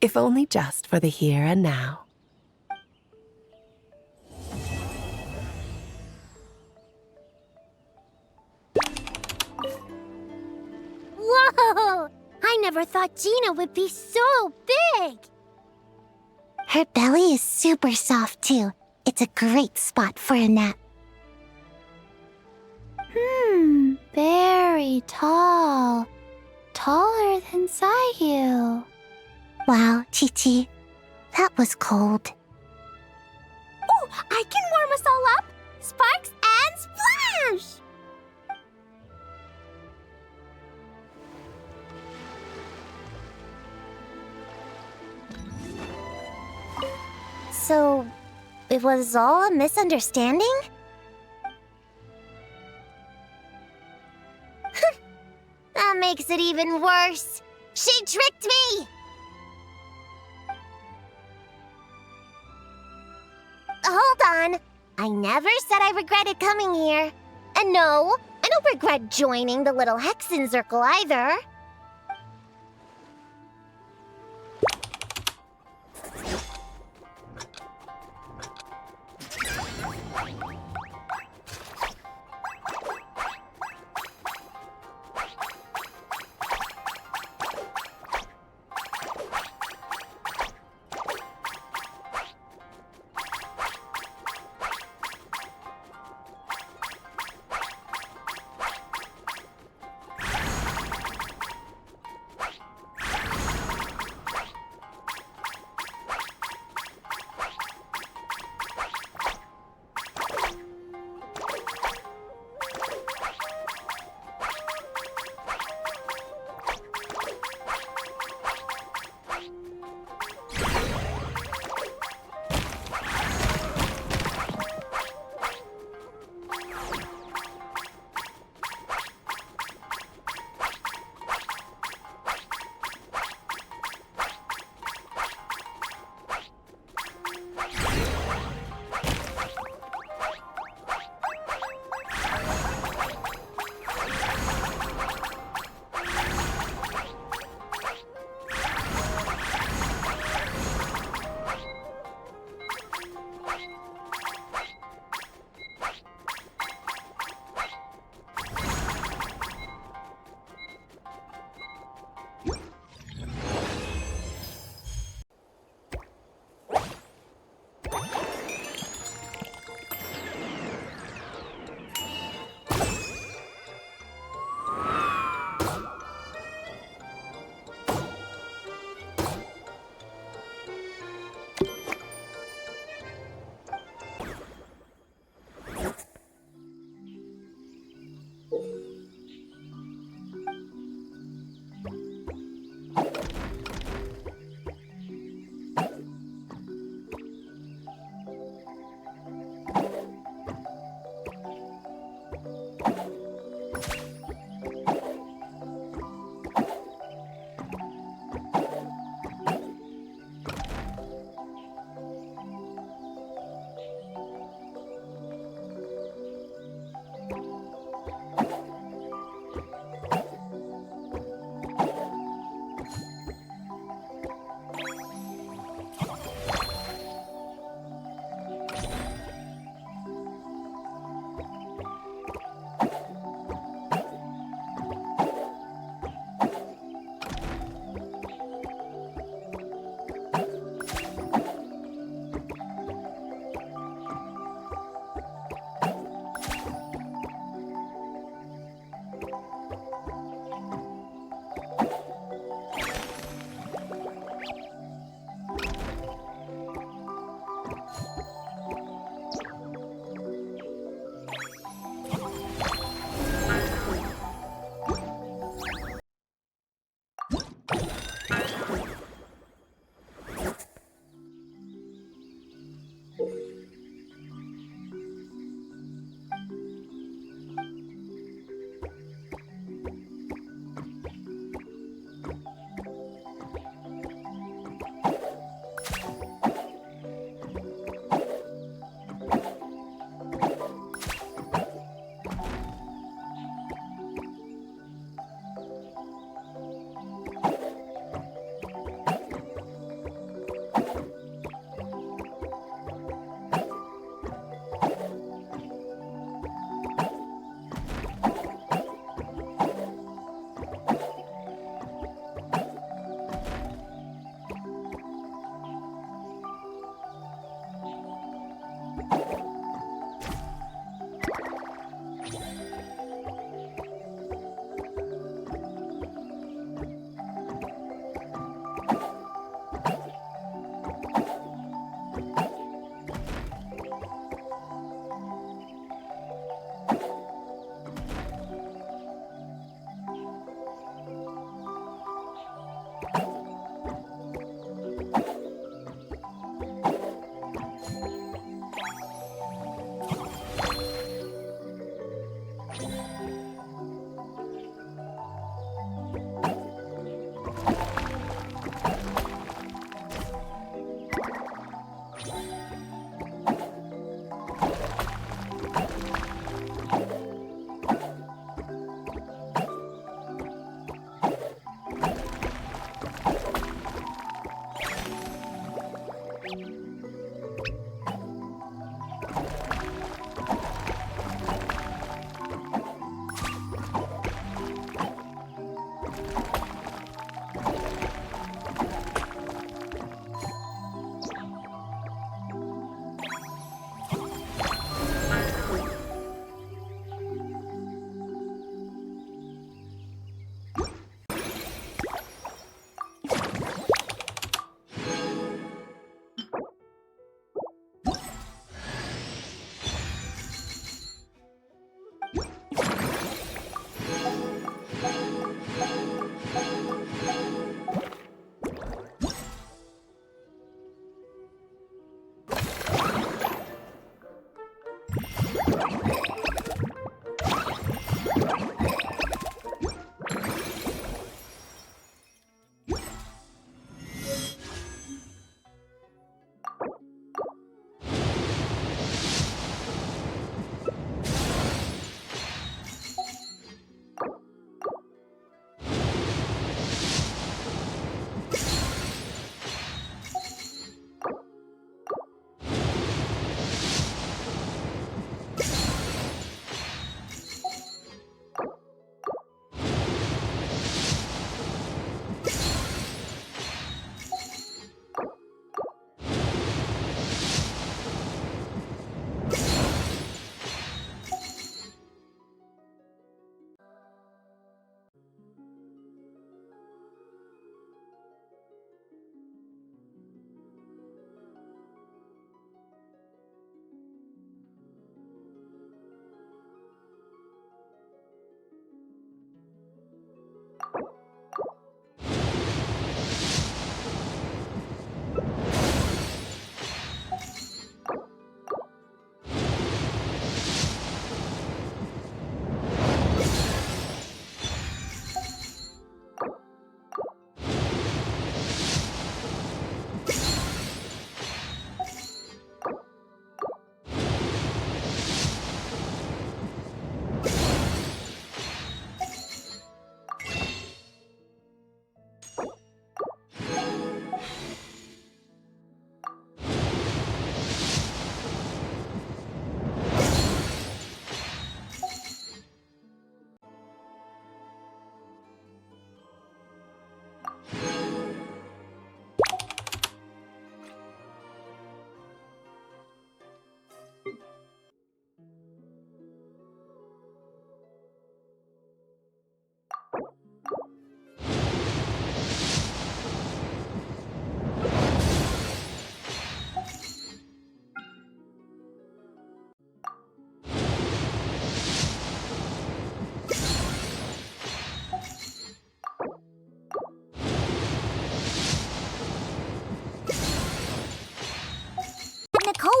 if only just for the here and now. Whoa! I never thought Gina would be so big! Her belly is super soft, too. It's a great spot for a nap. Very tall. Taller than Sayu. Wow, Chi-Chi. That was cold. Ooh, I can warm us all up! Sparks and splash! So, it was all a misunderstanding? That makes it even worse. She tricked me! Hold on. I never said I regretted coming here. And no, I don't regret joining the little Hexen Circle either.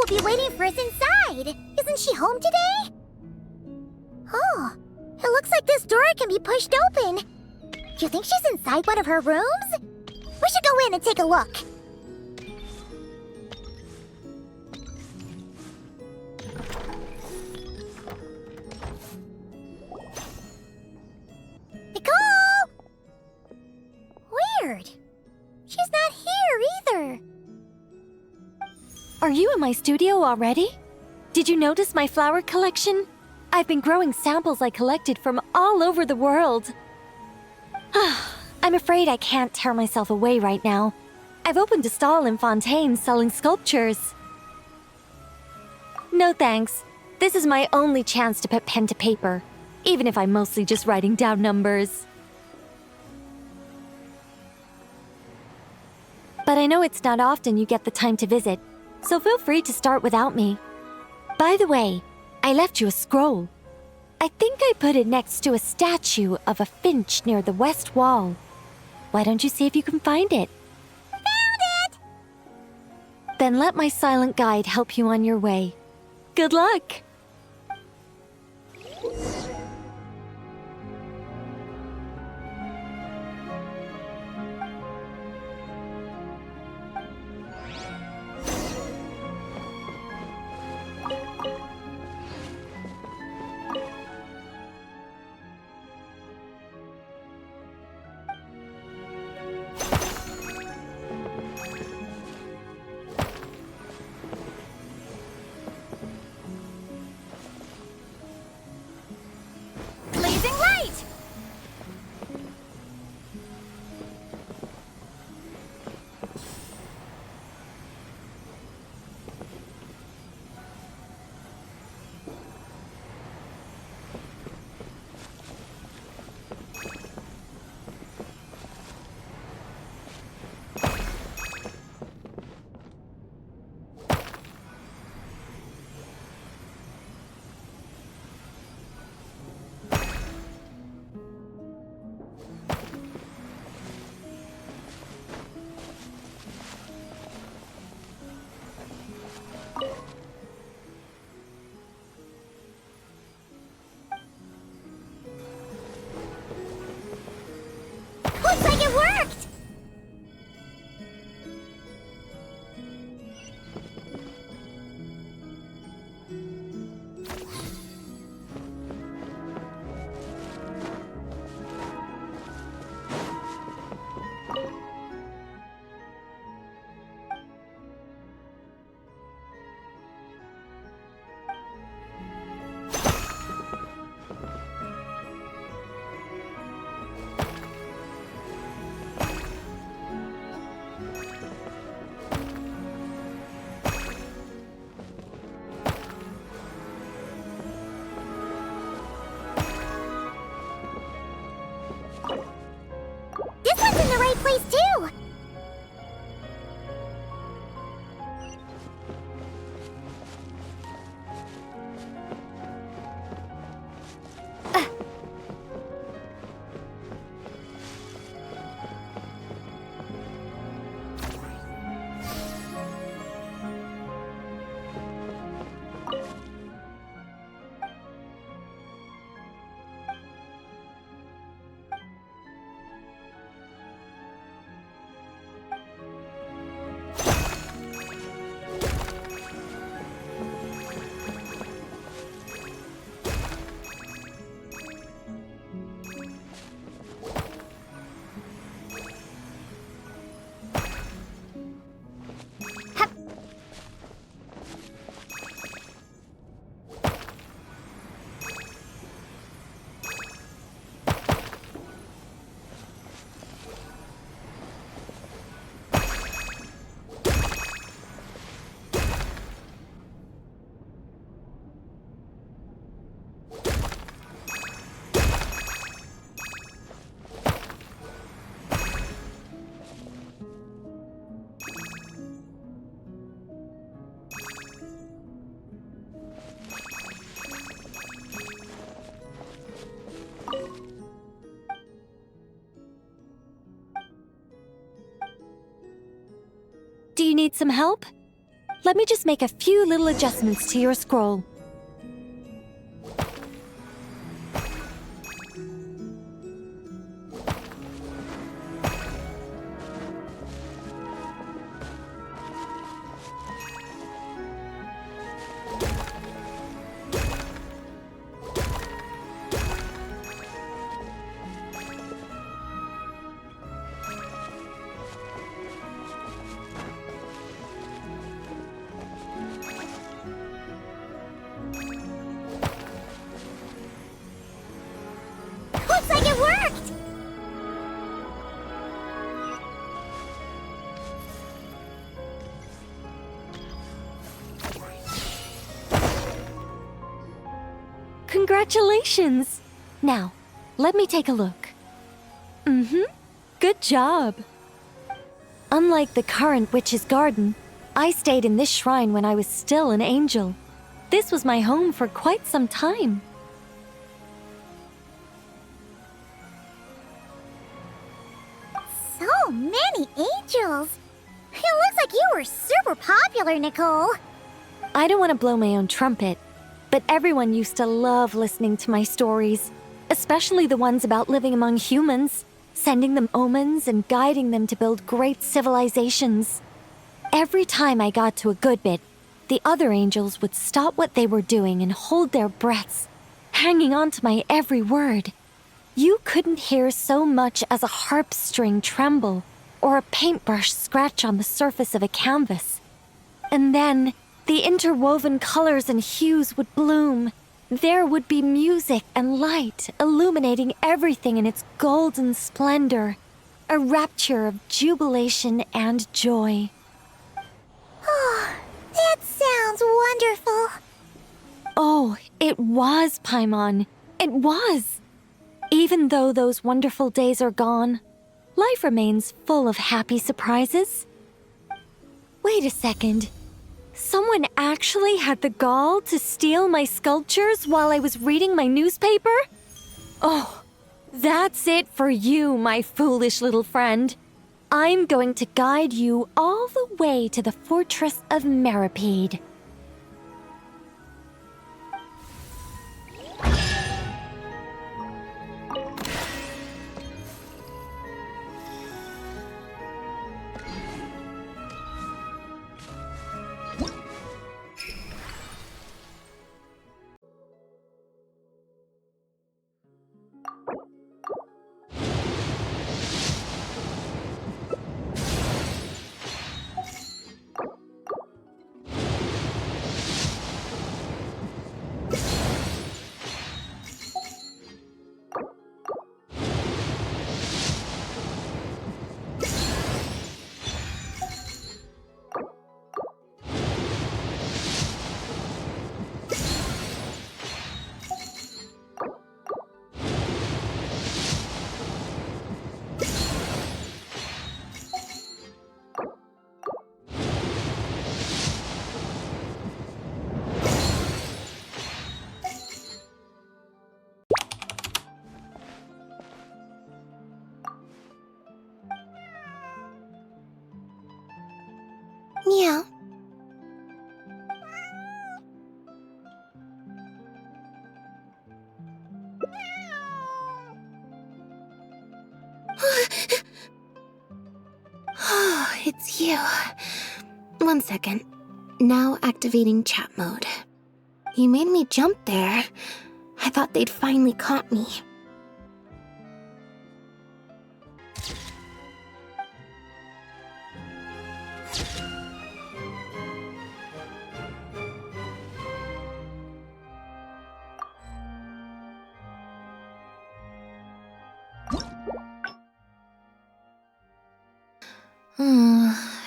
will be waiting for us inside. Isn't she home today? Oh, it looks like this door can be pushed open. Do you think she's inside one of her rooms? We should go in and take a look. Nicole! Weird. She's not here either. Are you in my studio already? Did you notice my flower collection? I've been growing samples I collected from all over the world. I'm afraid I can't tear myself away right now. I've opened a stall in Fontaine selling sculptures. No thanks. This is my only chance to put pen to paper, even if I'm mostly just writing down numbers. But I know it's not often you get the time to visit, so feel free to start without me. By the way, I left you a scroll. I think I put it next to a statue of a finch near the west wall. Why don't you see if you can find it? Found it! Then let my silent guide help you on your way. Good luck! Blazing light! Looks like it worked! This one's in the right place too! Do you need some help? let me just make a few little adjustments to your scroll. Looks like it worked! Congratulations! Now, let me take a look. Good job. Unlike the current witch's garden, I stayed in this shrine when I was still an angel. This was my home for quite some time. So many angels! It looks like you were super popular, Nicole. I don't want to blow my own trumpet, but everyone used to love listening to my stories, especially the ones about living among humans, sending them omens and guiding them to build great civilizations. Every time I got to a good bit, the other angels would stop what they were doing and hold their breaths, hanging on to my every word. You couldn't hear so much as a harp string tremble or a paintbrush scratch on the surface of a canvas. And then, the interwoven colors and hues would bloom. There would be music and light illuminating everything in its golden splendor, a rapture of jubilation and joy. Oh, that sounds wonderful. Oh, it was, Paimon. It was. Even though those wonderful days are gone, life remains full of happy surprises. Wait a second. Someone actually had the gall to steal my sculptures while I was reading my newspaper? Oh, that's it for you, my foolish little friend. I'm going to guide you all the way to the fortress of Meripede. Meow. Oh, it's you. 1 second. Now activating chat mode. You made me jump there. I thought they'd finally caught me.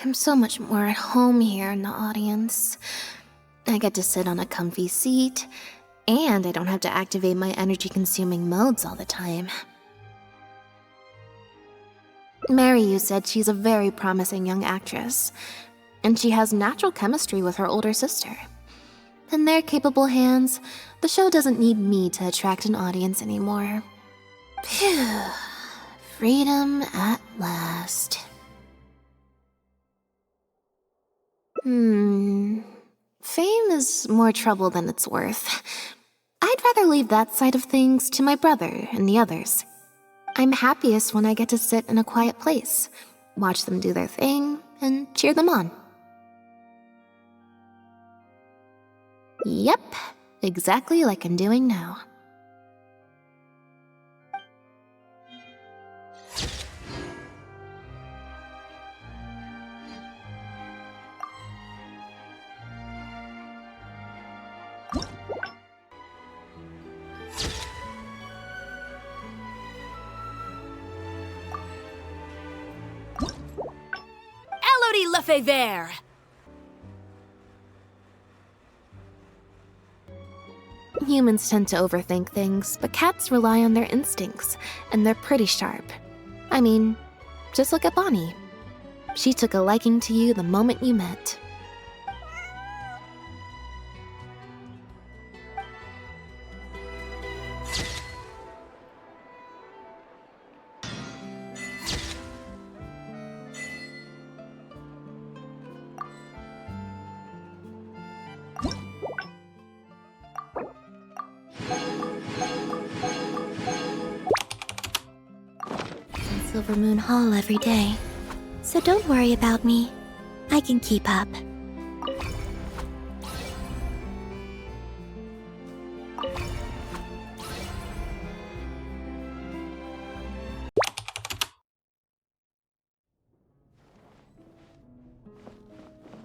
I'm so much more at home here in the audience. I get to sit on a comfy seat, and I don't have to activate my energy-consuming modes all the time. Mary, you said she's a very promising young actress, and she has natural chemistry with her older sister. In their capable hands, the show doesn't need me to attract an audience anymore. Phew. Freedom at last. Fame is more trouble than it's worth. I'd rather leave that side of things to my brother and the others. I'm happiest when I get to sit in a quiet place, watch them do their thing, and cheer them on. Yep, exactly like I'm doing now. LOHEN! Humans tend to overthink things, but cats rely on their instincts, and they're pretty sharp. I mean, just look at Bonnie. She took a liking to you the moment you met. Silver Moon Hall every day. So don't worry about me. I can keep up.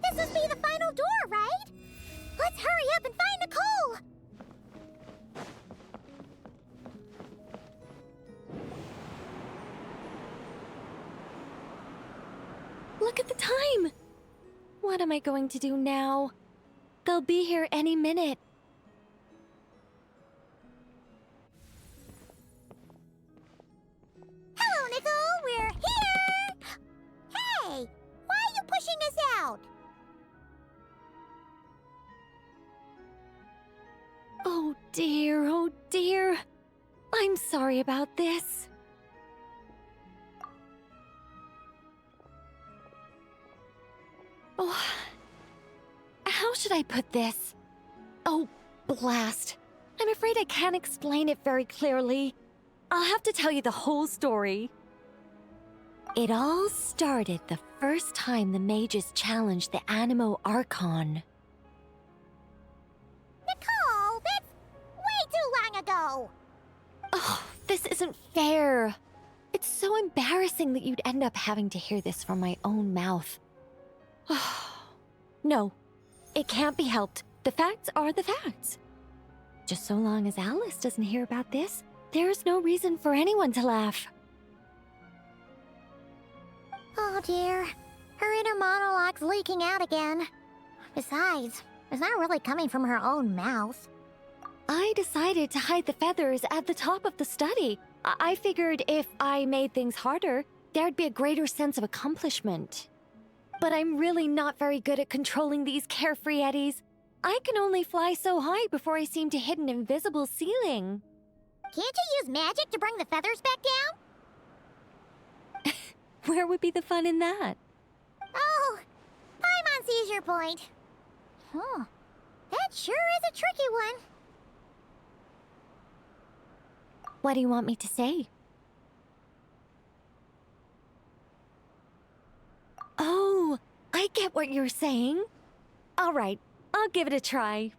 This must be the final door, right? Let's hurry up and find Nicole! Look at the time! What am I going to do now? They'll be here any minute. Hello, Nicole! We're here! Hey! Why are you pushing us out? Oh dear, oh dear. I'm sorry about this. Oh, how should I put this? Oh, blast. I'm afraid I can't explain it very clearly. I'll have to tell you the whole story. It all started the first time the mages challenged the Animo Archon. Nicole, that's way too long ago! Oh, this isn't fair. It's so embarrassing that you'd end up having to hear this from my own mouth. No, it can't be helped. The facts are the facts. Just so long as Alice doesn't hear about this, there's no reason for anyone to laugh. Oh dear, her inner monologue's leaking out again. Besides, it's not really coming from her own mouth. I decided to hide the feathers at the top of the study. I figured if I made things harder, there'd be a greater sense of accomplishment. But I'm really not very good at controlling these carefree eddies. I can only fly so high before I seem to hit an invisible ceiling. Can't you use magic to bring the feathers back down? Where would be the fun in that? Oh, Paimon sees your point. Huh, that sure is a tricky one. What do you want me to say? Oh, I get what you're saying. All right, I'll give it a try.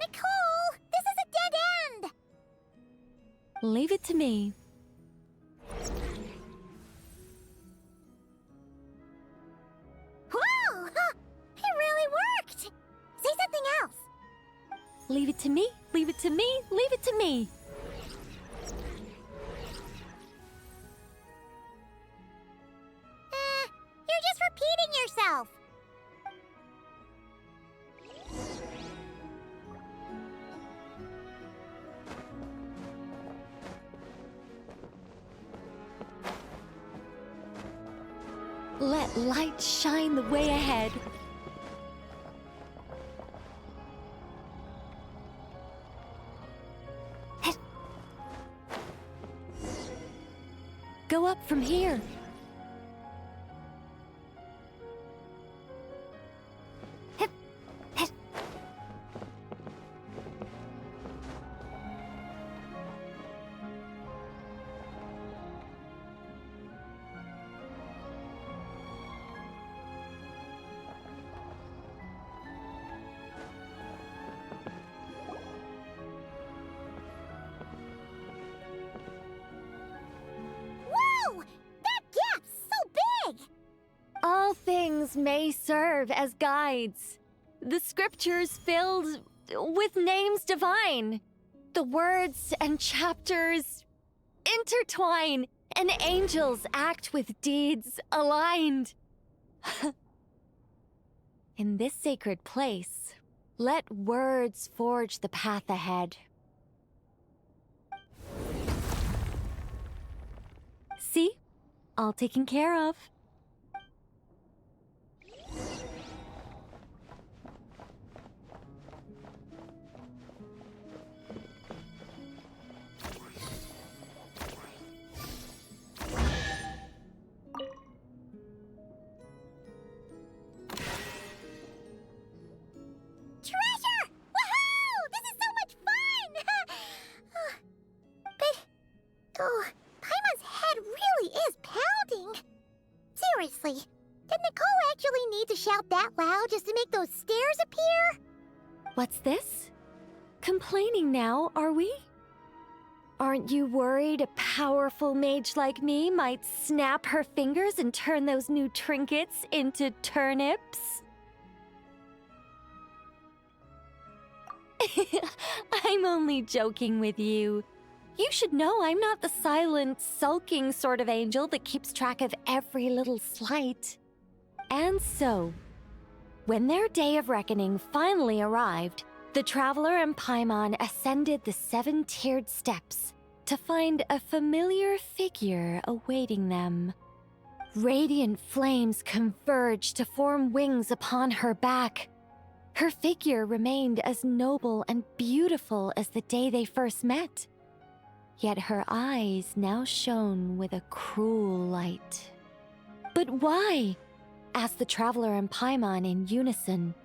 Nicole, this is a dead end! Leave it to me. Whoa! It really worked! Say something else! Leave it to me, leave it to me, leave it to me. You're just repeating yourself! Let light shine the way ahead. Go up from here. All things may serve as guides. The scriptures filled with names divine. The words and chapters intertwine, and angels act with deeds aligned. In this sacred place, let words forge the path ahead. See? All taken care of. Oh, Paimon's head really is pounding. Seriously, did Nicole actually need to shout that loud just to make those stairs appear? What's this? Complaining now, are we? Aren't you worried a powerful mage like me might snap her fingers and turn those new trinkets into turnips? I'm only joking with you. You should know I'm not the silent, sulking sort of angel that keeps track of every little slight. And so, when their day of reckoning finally arrived, the traveler and Paimon ascended the 7-tiered steps to find a familiar figure awaiting them. Radiant flames converged to form wings upon her back. Her figure remained as noble and beautiful as the day they first met. Yet her eyes now shone with a cruel light. But why? Asked the traveler and Paimon in unison.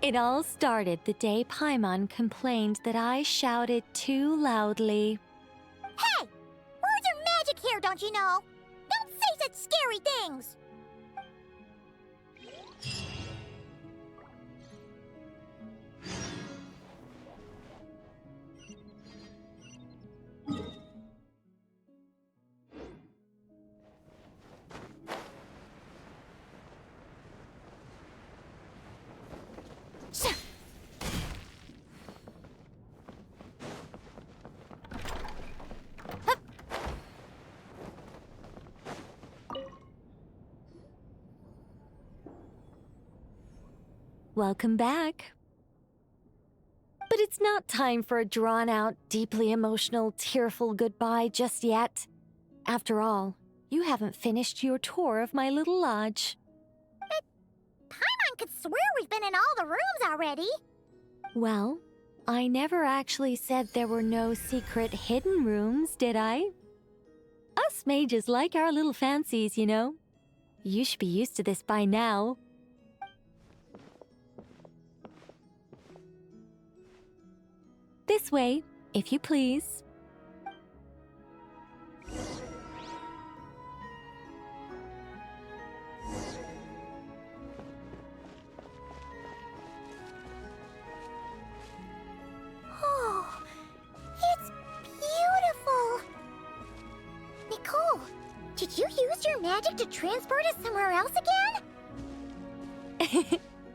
It all started the day Paimon complained that I shouted too loudly. Hey! Words are magic here, don't you know? Don't say such scary things! Welcome back. But it's not time for a drawn-out, deeply emotional, tearful goodbye just yet. After all, you haven't finished your tour of my little lodge. Paimon could swear we've been in all the rooms already. Well, I never actually said there were no secret hidden rooms, did I? Us mages like our little fancies, you know. You should be used to this by now. This way, if you please. Oh, it's beautiful. Nicole, did you use your magic to transport us somewhere else again?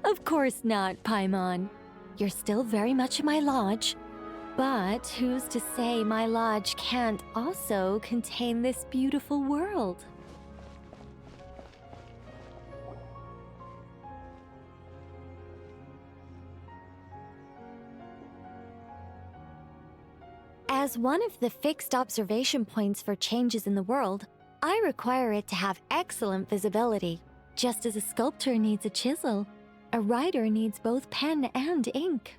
Of course not, Paimon. You're still very much in my lodge. But who's to say my lodge can't also contain this beautiful world? As one of the fixed observation points for changes in the world, I require it to have excellent visibility, just as a sculptor needs a chisel. A writer needs both pen and ink.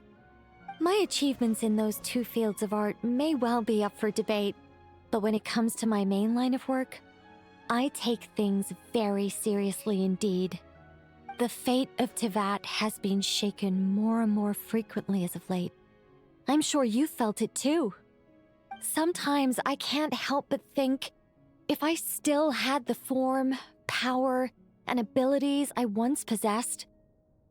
My achievements in those two fields of art may well be up for debate, but when it comes to my main line of work, I take things very seriously indeed. The fate of Teyvat has been shaken more and more frequently as of late. I'm sure you felt it too. Sometimes I can't help but think, if I still had the form, power, and abilities I once possessed,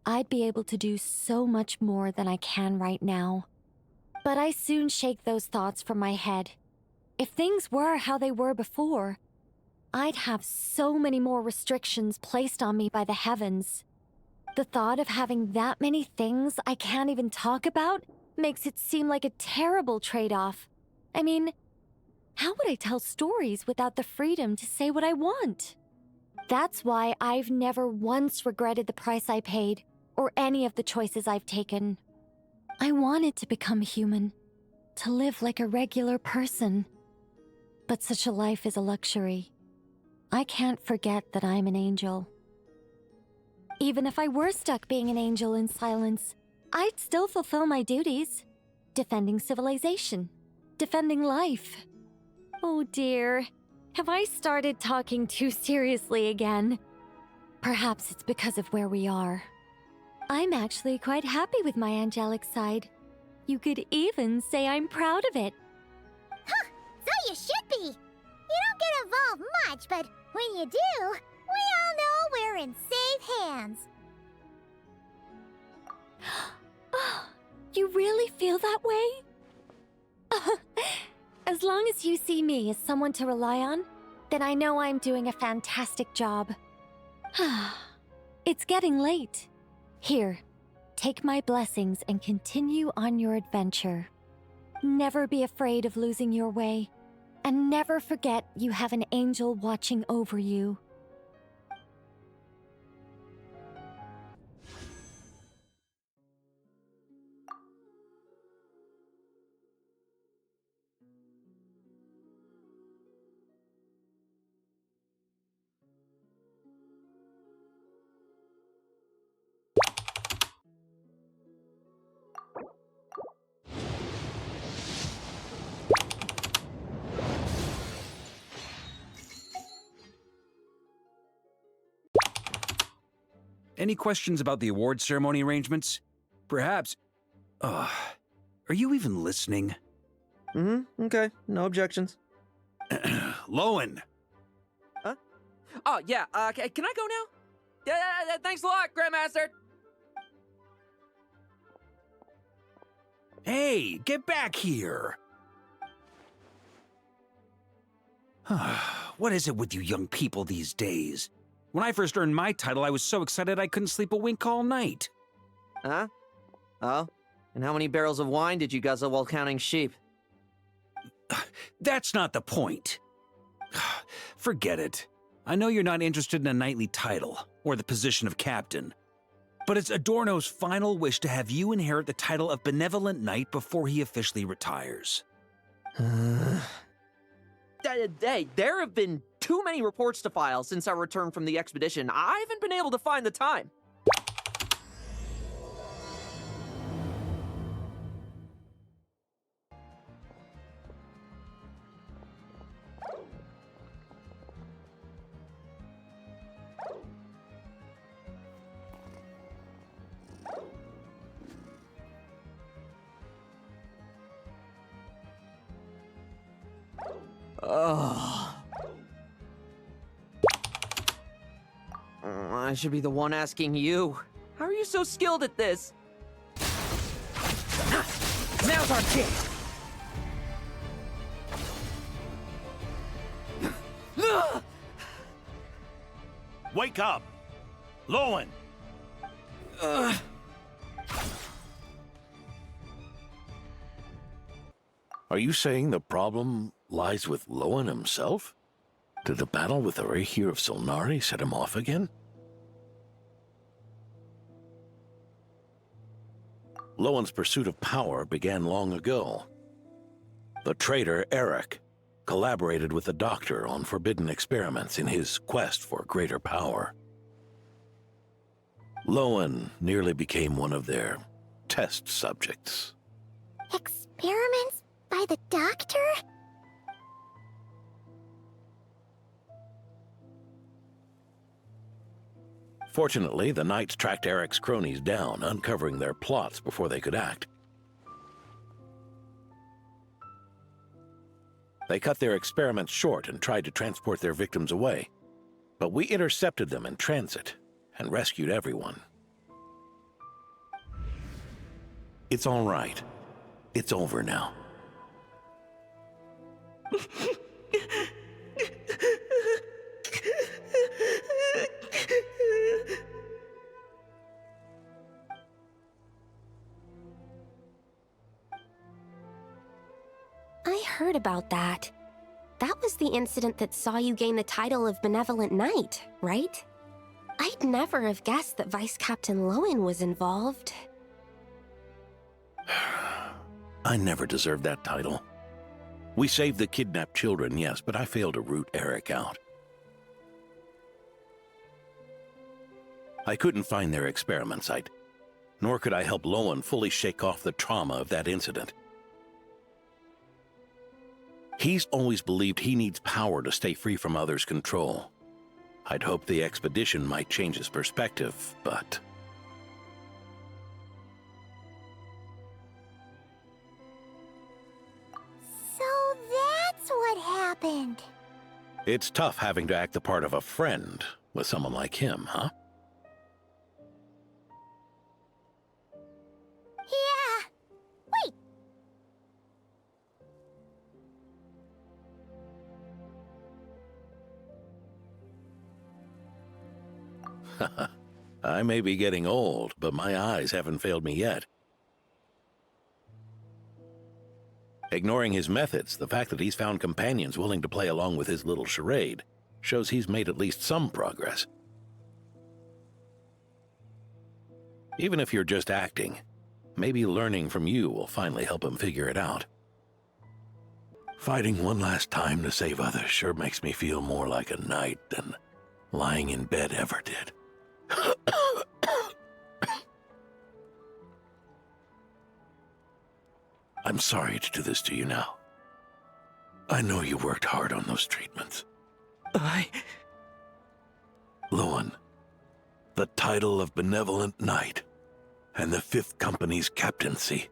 I'd be able to do so much more than I can right now. But I soon shake those thoughts from my head. If things were how they were before, I'd have so many more restrictions placed on me by the heavens. The thought of having that many things I can't even talk about makes it seem like a terrible trade-off. I mean, how would I tell stories without the freedom to say what I want? That's why I've never once regretted the price I paid or any of the choices I've taken. I wanted to become human, to live like a regular person. But such a life is a luxury. I can't forget that I'm an angel. Even if I were stuck being an angel in silence, I'd still fulfill my duties. Defending civilization. Defending life. Oh dear, have I started talking too seriously again? Perhaps it's because of where we are. I'm actually quite happy with my angelic side. You could even say I'm proud of it. Huh, so you should be. You don't get involved much, but when you do, we all know we're in safe hands. You really feel that way? As long as you see me as someone to rely on, then I know I'm doing a fantastic job. It's getting late. Here, take my blessings and continue on your adventure. Never be afraid of losing your way, and never forget you have an angel watching over you. Any questions about the award ceremony arrangements? Perhaps... are you even listening? Okay. No objections. Lohen! Huh? Oh, yeah, can I go now? Yeah, thanks a lot, Grandmaster! Hey, get back here! What is it with you young people these days? When I first earned my title, I was so excited I couldn't sleep a wink all night. Huh? Oh? And how many barrels of wine did you guzzle while counting sheep? That's not the point. Forget it. I know you're not interested in a knightly title, or the position of captain. But it's Adorno's final wish to have you inherit the title of Benevolent Knight before he officially retires. Hey, there have been too many reports to file since our return from the expedition. I haven't been able to find the time. I should be the one asking you. How are you so skilled at this? Now's our chance! Wake up! Lohen! Are you saying the problem lies with Lohen himself? Did the battle with the Regrator of Tighnari set him off again? Lohen's pursuit of power began long ago. The traitor, Eric, collaborated with the Doctor on forbidden experiments in his quest for greater power. Lohen nearly became one of their test subjects. Experiments by the Doctor? Fortunately, the Knights tracked Eric's cronies down, uncovering their plots before they could act. They cut their experiments short and tried to transport their victims away, but we intercepted them in transit and rescued everyone. It's all right. It's over now. I heard about that. That was the incident that saw you gain the title of Benevolent Knight, right? I'd never have guessed that Vice Captain Lohen was involved. I never deserved that title. We saved the kidnapped children, yes, but I failed to root Eric out. I couldn't find their experiment site, nor could I help Lohen fully shake off the trauma of that incident. He's always believed he needs power to stay free from others' control. I'd hoped the expedition might change his perspective, but... So that's what happened. It's tough having to act the part of a friend with someone like him, huh? Yeah. Wait. I may be getting old, but my eyes haven't failed me yet. Ignoring his methods, the fact that he's found companions willing to play along with his little charade shows he's made at least some progress. Even if you're just acting, maybe learning from you will finally help him figure it out. Fighting one last time to save others sure makes me feel more like a knight than lying in bed ever did. I'm sorry to do this to you now. I know you worked hard on those treatments. Lohen, the title of Benevolent Knight and the 5th Company's captaincy.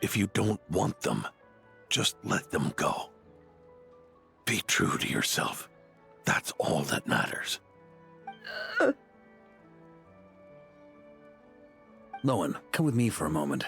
If you don't want them, just let them go. Be true to yourself. That's all that matters. Lohen, come with me for a moment.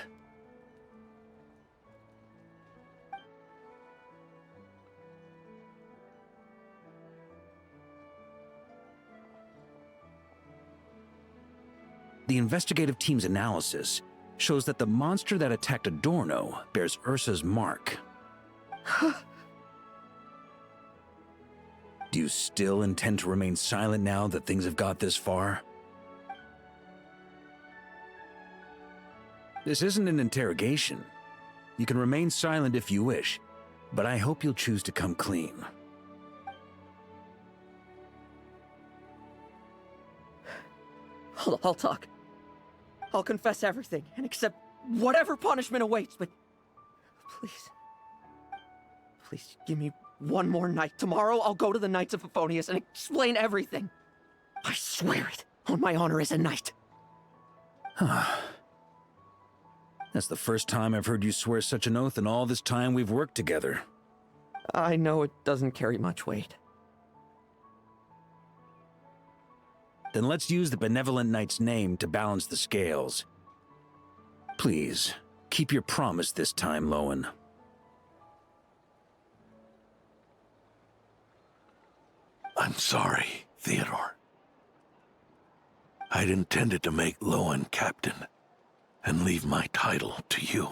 The investigative team's analysis shows that the monster that attacked Adorno bears Ursa's mark. Do you still intend to remain silent now that things have got this far? This isn't an interrogation. You can remain silent if you wish, but I hope you'll choose to come clean. I'll talk. I'll confess everything and accept whatever punishment awaits, but please give me one more night. Tomorrow I'll go to the Knights of Euphonius and explain everything. I swear it on my honor as a knight. That's the first time I've heard you swear such an oath in all this time we've worked together. I know it doesn't carry much weight. Then let's use the Benevolent Knight's name to balance the scales. Please, keep your promise this time, Lohen. I'm sorry, Theodore. I'd intended to make Lohen captain and leave my title to you.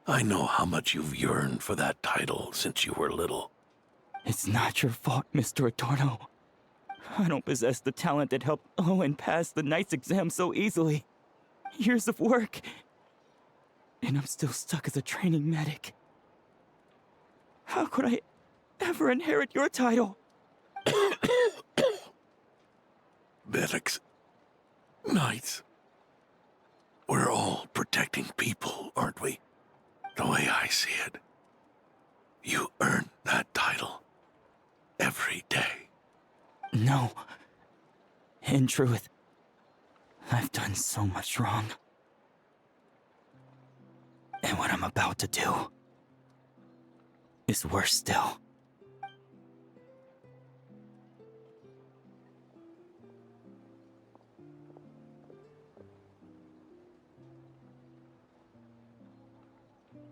I know how much you've yearned for that title since you were little. It's not your fault, Mr. Adorno. I don't possess the talent that helped Lohen pass the Knight's exam so easily. Years of work. And I'm still stuck as a training medic. How could I ever inherit your title? Medics, knights, we're all protecting people, aren't we? The way I see it, you earn that title every day. No. In truth, I've done so much wrong. And what I'm about to do is worse still.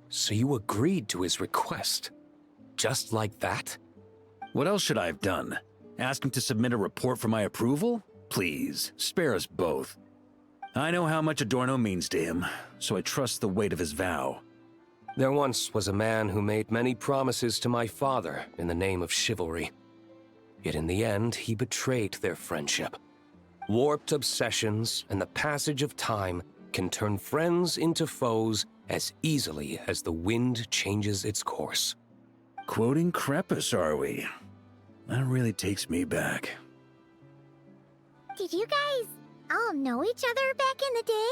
So you agreed to his request? Just like that? What else should I have done? Ask him to submit a report for my approval? Please, spare us both. I know how much Adorno means to him, so I trust the weight of his vow. There once was a man who made many promises to my father in the name of chivalry. Yet in the end, he betrayed their friendship. Warped obsessions and the passage of time can turn friends into foes as easily as the wind changes its course. Quoting Crepus, are we? That really takes me back. Did you guys all know each other back in the day?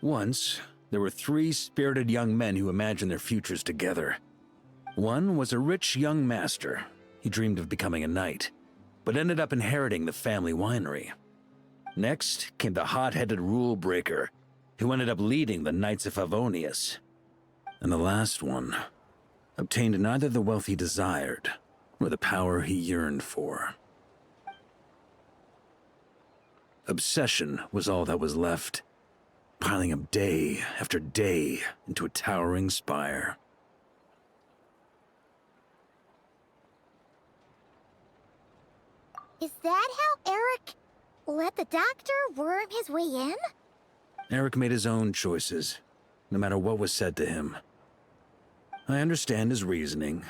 Once, there were 3 spirited young men who imagined their futures together. One was a rich young master. He dreamed of becoming a knight, but ended up inheriting the family winery. Next came the hot-headed rule breaker, who ended up leading the Knights of Favonius. And the last one obtained neither the wealth he desired, nor the power he yearned for. Obsession was all that was left, piling up day after day into a towering spire. Is that how Eric let the doctor worm his way in? Eric made his own choices, no matter what was said to him. I understand his reasoning,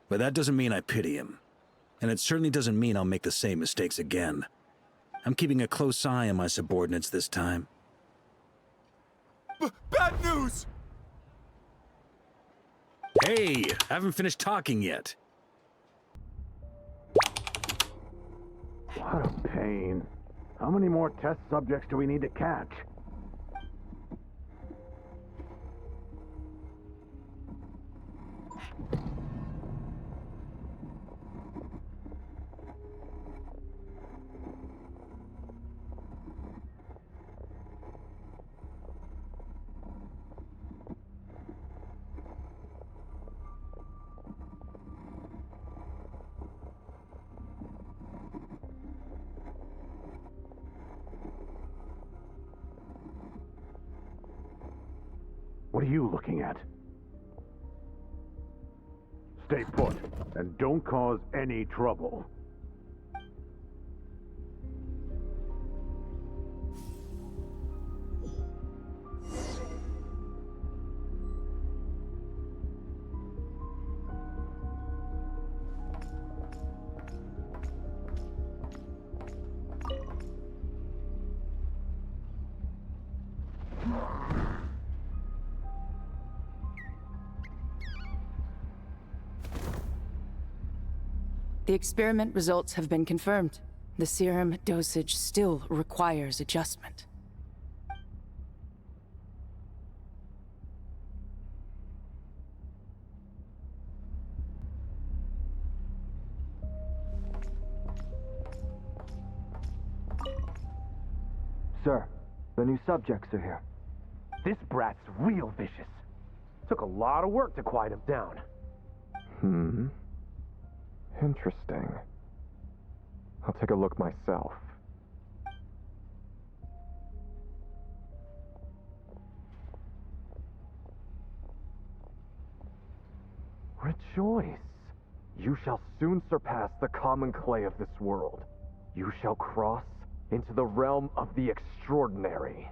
but that doesn't mean I pity him. And it certainly doesn't mean I'll make the same mistakes again. I'm keeping a close eye on my subordinates this time. Bad news! Hey, haven't finished talking yet. What a pain. How many more test subjects do we need to catch? What are you looking at? Stay put, and don't cause any trouble. The experiment results have been confirmed. The serum dosage still requires adjustment. Sir, the new subjects are here. This brat's real vicious. Took a lot of work to quiet him down. Interesting. I'll take a look myself. Rejoice. You shall soon surpass the common clay of this world. You shall cross into the realm of the extraordinary.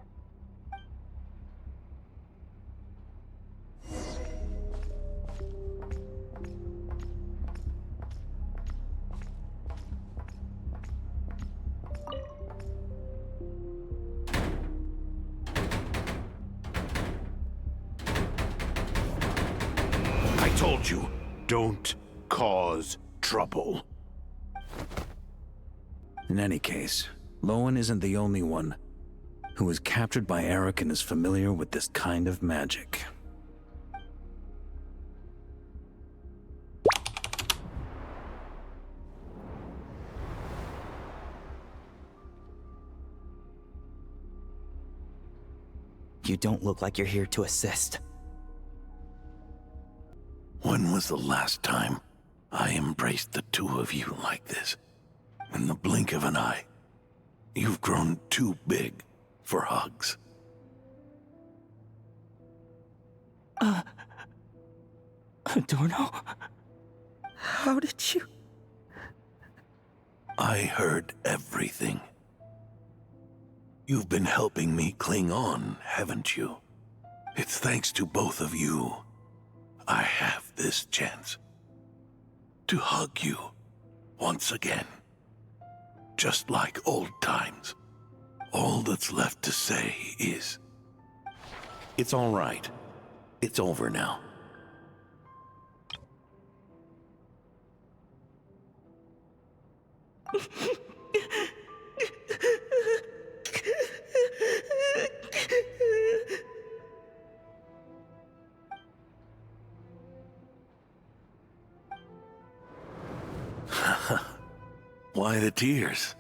told you, don't cause trouble. In any case, Lohen isn't the only one who was captured by Eric and is familiar with this kind of magic. You don't look like you're here to assist. When was the last time I embraced the two of you like this? In the blink of an eye. You've grown too big for hugs. Adorno? How did you... I heard everything. You've been helping me cling on, haven't you? It's thanks to both of you I have this chance to hug you once again. Just like old times. All that's left to say is, it's all right. It's over now. Why the tears?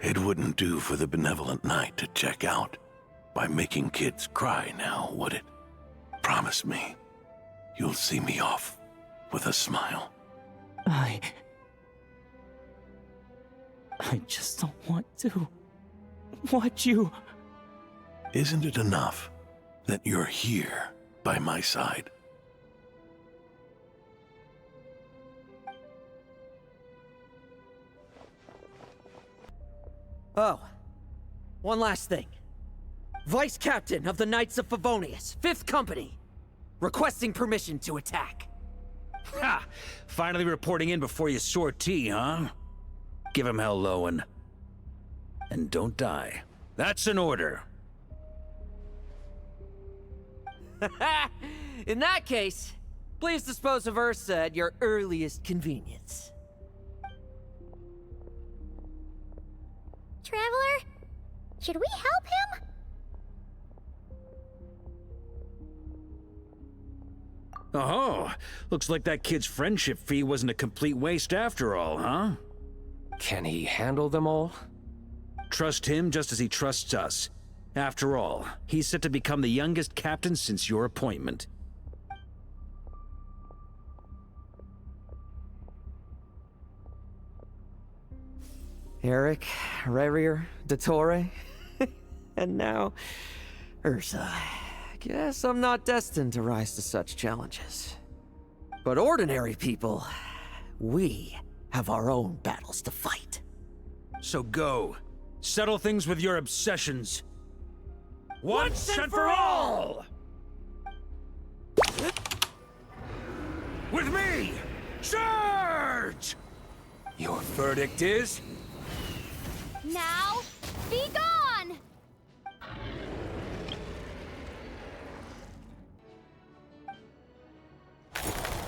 It wouldn't do for the benevolent knight to check out by making kids cry now, would it? Promise me, you'll see me off with a smile. I just don't want to watch you. Isn't it enough that you're here by my side? Oh, one last thing. Vice Captain of the Knights of Favonius, 5th Company, requesting permission to attack. Ha! Finally reporting in before you sortie, huh? Give him hell, Lohen. And don't die. That's an order. In that case, please dispose of Ursa at your earliest convenience. Traveler, should we help him? Oh, looks like that kid's friendship fee wasn't a complete waste after all, huh? Can he handle them all? Trust him just as he trusts us. After all, he's set to become the youngest captain since your appointment. Eric, Rerir, dottore, and now Ursa. Guess I'm not destined to rise to such challenges. But ordinary people, we have our own battles to fight. So go. Settle things with your obsessions. Once and for all! With me, charge! Your verdict is? Now, be gone!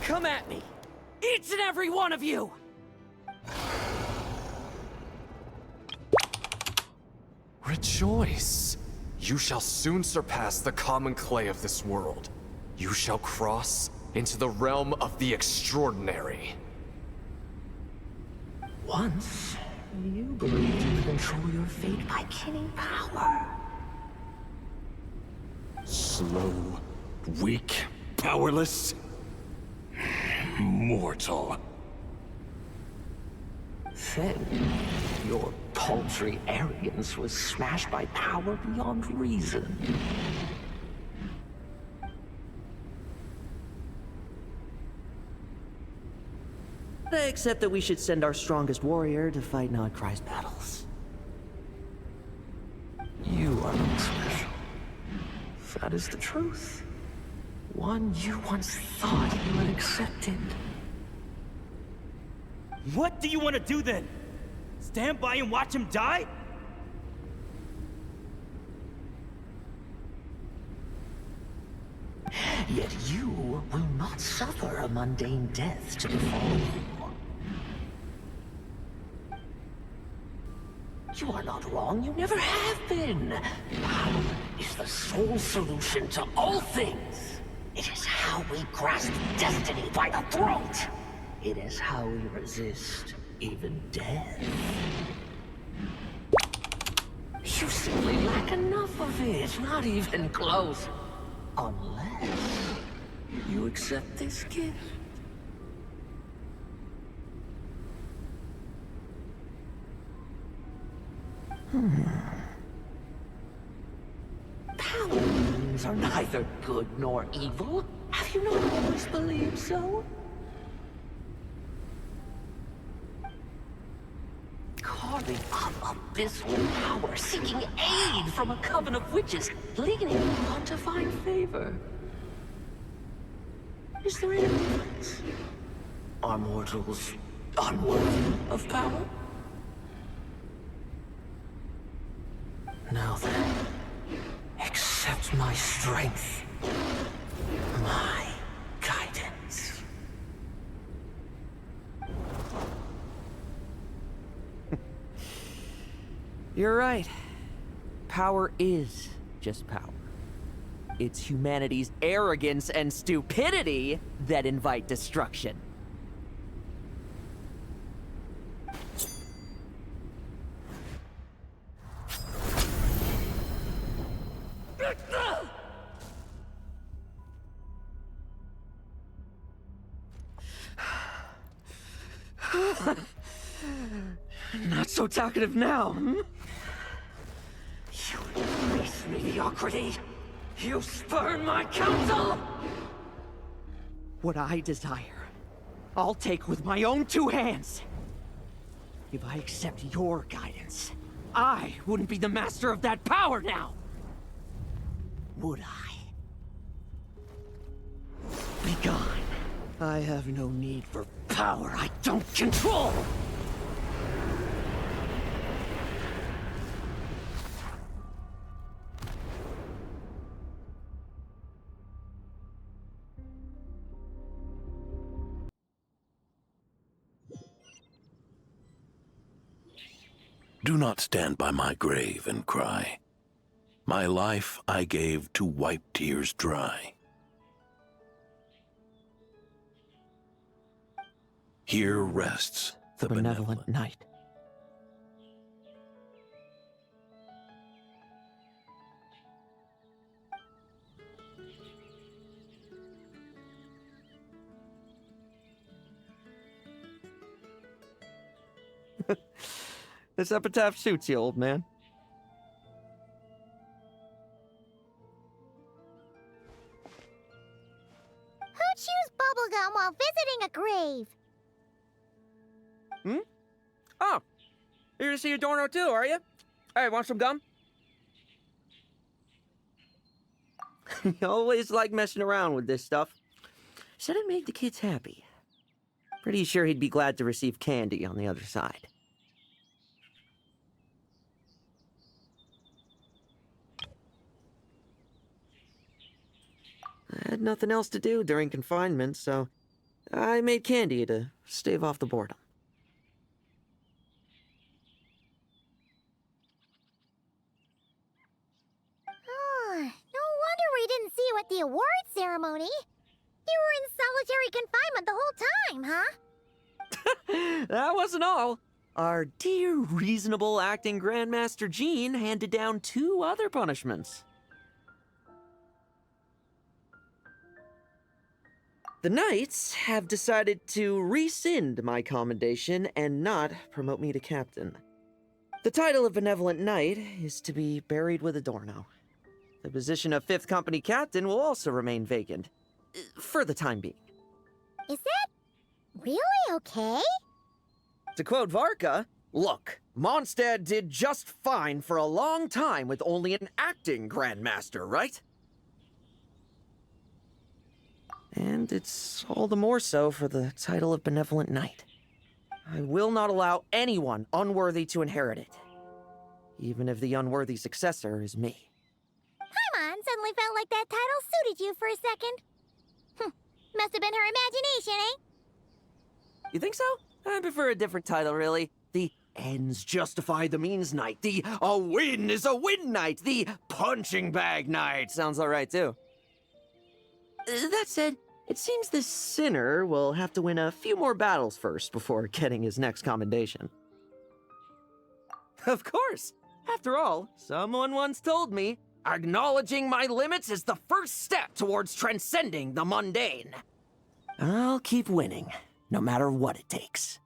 Come at me! Each and every one of you! Rejoice! You shall soon surpass the common clay of this world. You shall cross into the realm of the extraordinary. Once, you believed you could control your fate by killing power. Slow, weak, powerless, mortal. Then, your paltry arrogance was smashed by power beyond reason. Except that we should send our strongest warrior to fight Nodcry's battles. You are not special. That is the truth. One you once thought you had accepted. What do you want to do then? Stand by and watch him die? Yet you will not suffer a mundane death to befall you. You are not wrong, you never have been. Power is the sole solution to all things. It is how we grasp destiny by the throat. It is how we resist even death. You simply lack enough of it, not even close. Unless you accept this gift. Powers are neither good nor evil. Have you not always believed so? Carving up abyssal power, seeking aid from a coven of witches, leaning on to find favor. Is there any difference? Are mortals unworthy of power? Now then, accept my strength, my guidance. You're right. Power is just power. It's humanity's arrogance and stupidity that invite destruction. Not so talkative now, hmm? You embrace mediocrity. You spurn my counsel. What I desire, I'll take with my own two hands. If I accept your guidance, I wouldn't be the master of that power now. Would I? Be gone. I have no need for power I don't control. Do not stand by my grave and cry. My life I gave to wipe tears dry. Here rests the benevolent night. This epitaph suits you, old man. Who chews bubblegum while visiting a grave? Hmm? Oh, you're to see Adorno too, are you? Hey, want some gum? You always like messing around with this stuff. Said it made the kids happy. Pretty sure he'd be glad to receive candy on the other side. I had nothing else to do during confinement, so I made candy to stave off the boredom. Oh, no wonder we didn't see you at the award ceremony. You were in solitary confinement the whole time, huh? That wasn't all. Our dear, reasonable acting Grandmaster Jean handed down 2 other punishments. The Knights have decided to rescind my commendation and not promote me to captain. The title of Benevolent Knight is to be buried with Adorno. The position of 5th Company Captain will also remain vacant, for the time being. Is that really okay? To quote Varka, look, Mondstadt did just fine for a long time with only an acting Grandmaster, right? And it's all the more so for the title of Benevolent Knight. I will not allow anyone unworthy to inherit it, even if the unworthy successor is me. Paimon suddenly felt like that title suited you for a second. Must have been her imagination, eh? You think so? I prefer a different title, really. The ends justify the means night. The a win is a win night. The punching bag night. Sounds alright, too. That said, it seems this sinner will have to win a few more battles first before getting his next commendation. Of course! After all, someone once told me, acknowledging my limits is the first step towards transcending the mundane. I'll keep winning, no matter what it takes.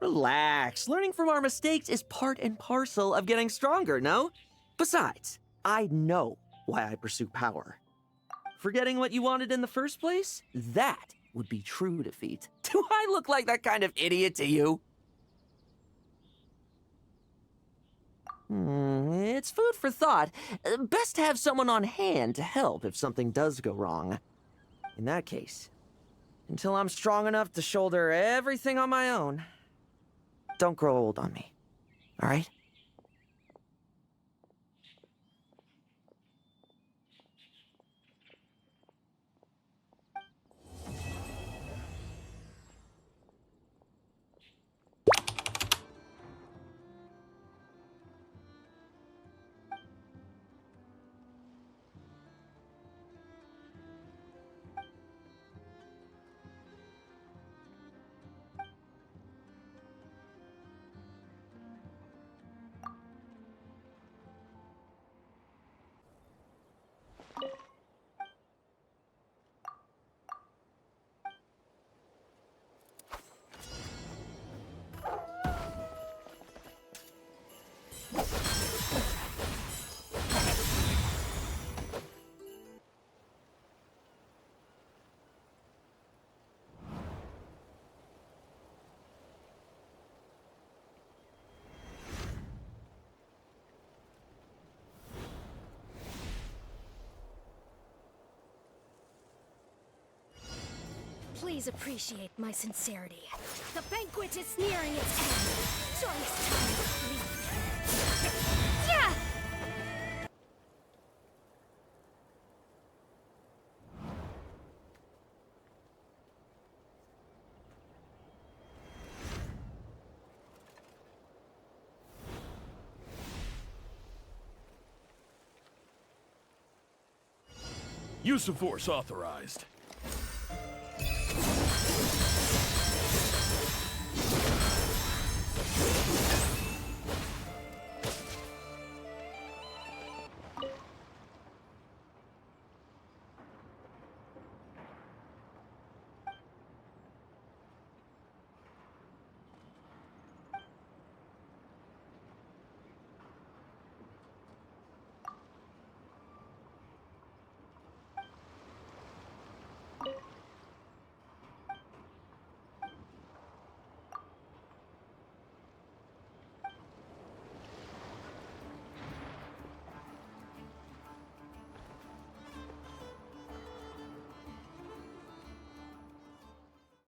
Relax. Learning from our mistakes is part and parcel of getting stronger, no? Besides, I know why I pursue power. Forgetting what you wanted in the first place? That would be true defeat. Do I look like that kind of idiot to you? It's food for thought. Best to have someone on hand to help if something does go wrong. In that case, until I'm strong enough to shoulder everything on my own, don't grow old on me, all right? Please appreciate my sincerity. The banquet is nearing its end, so it's time to leave. Yeah! Use of force authorized.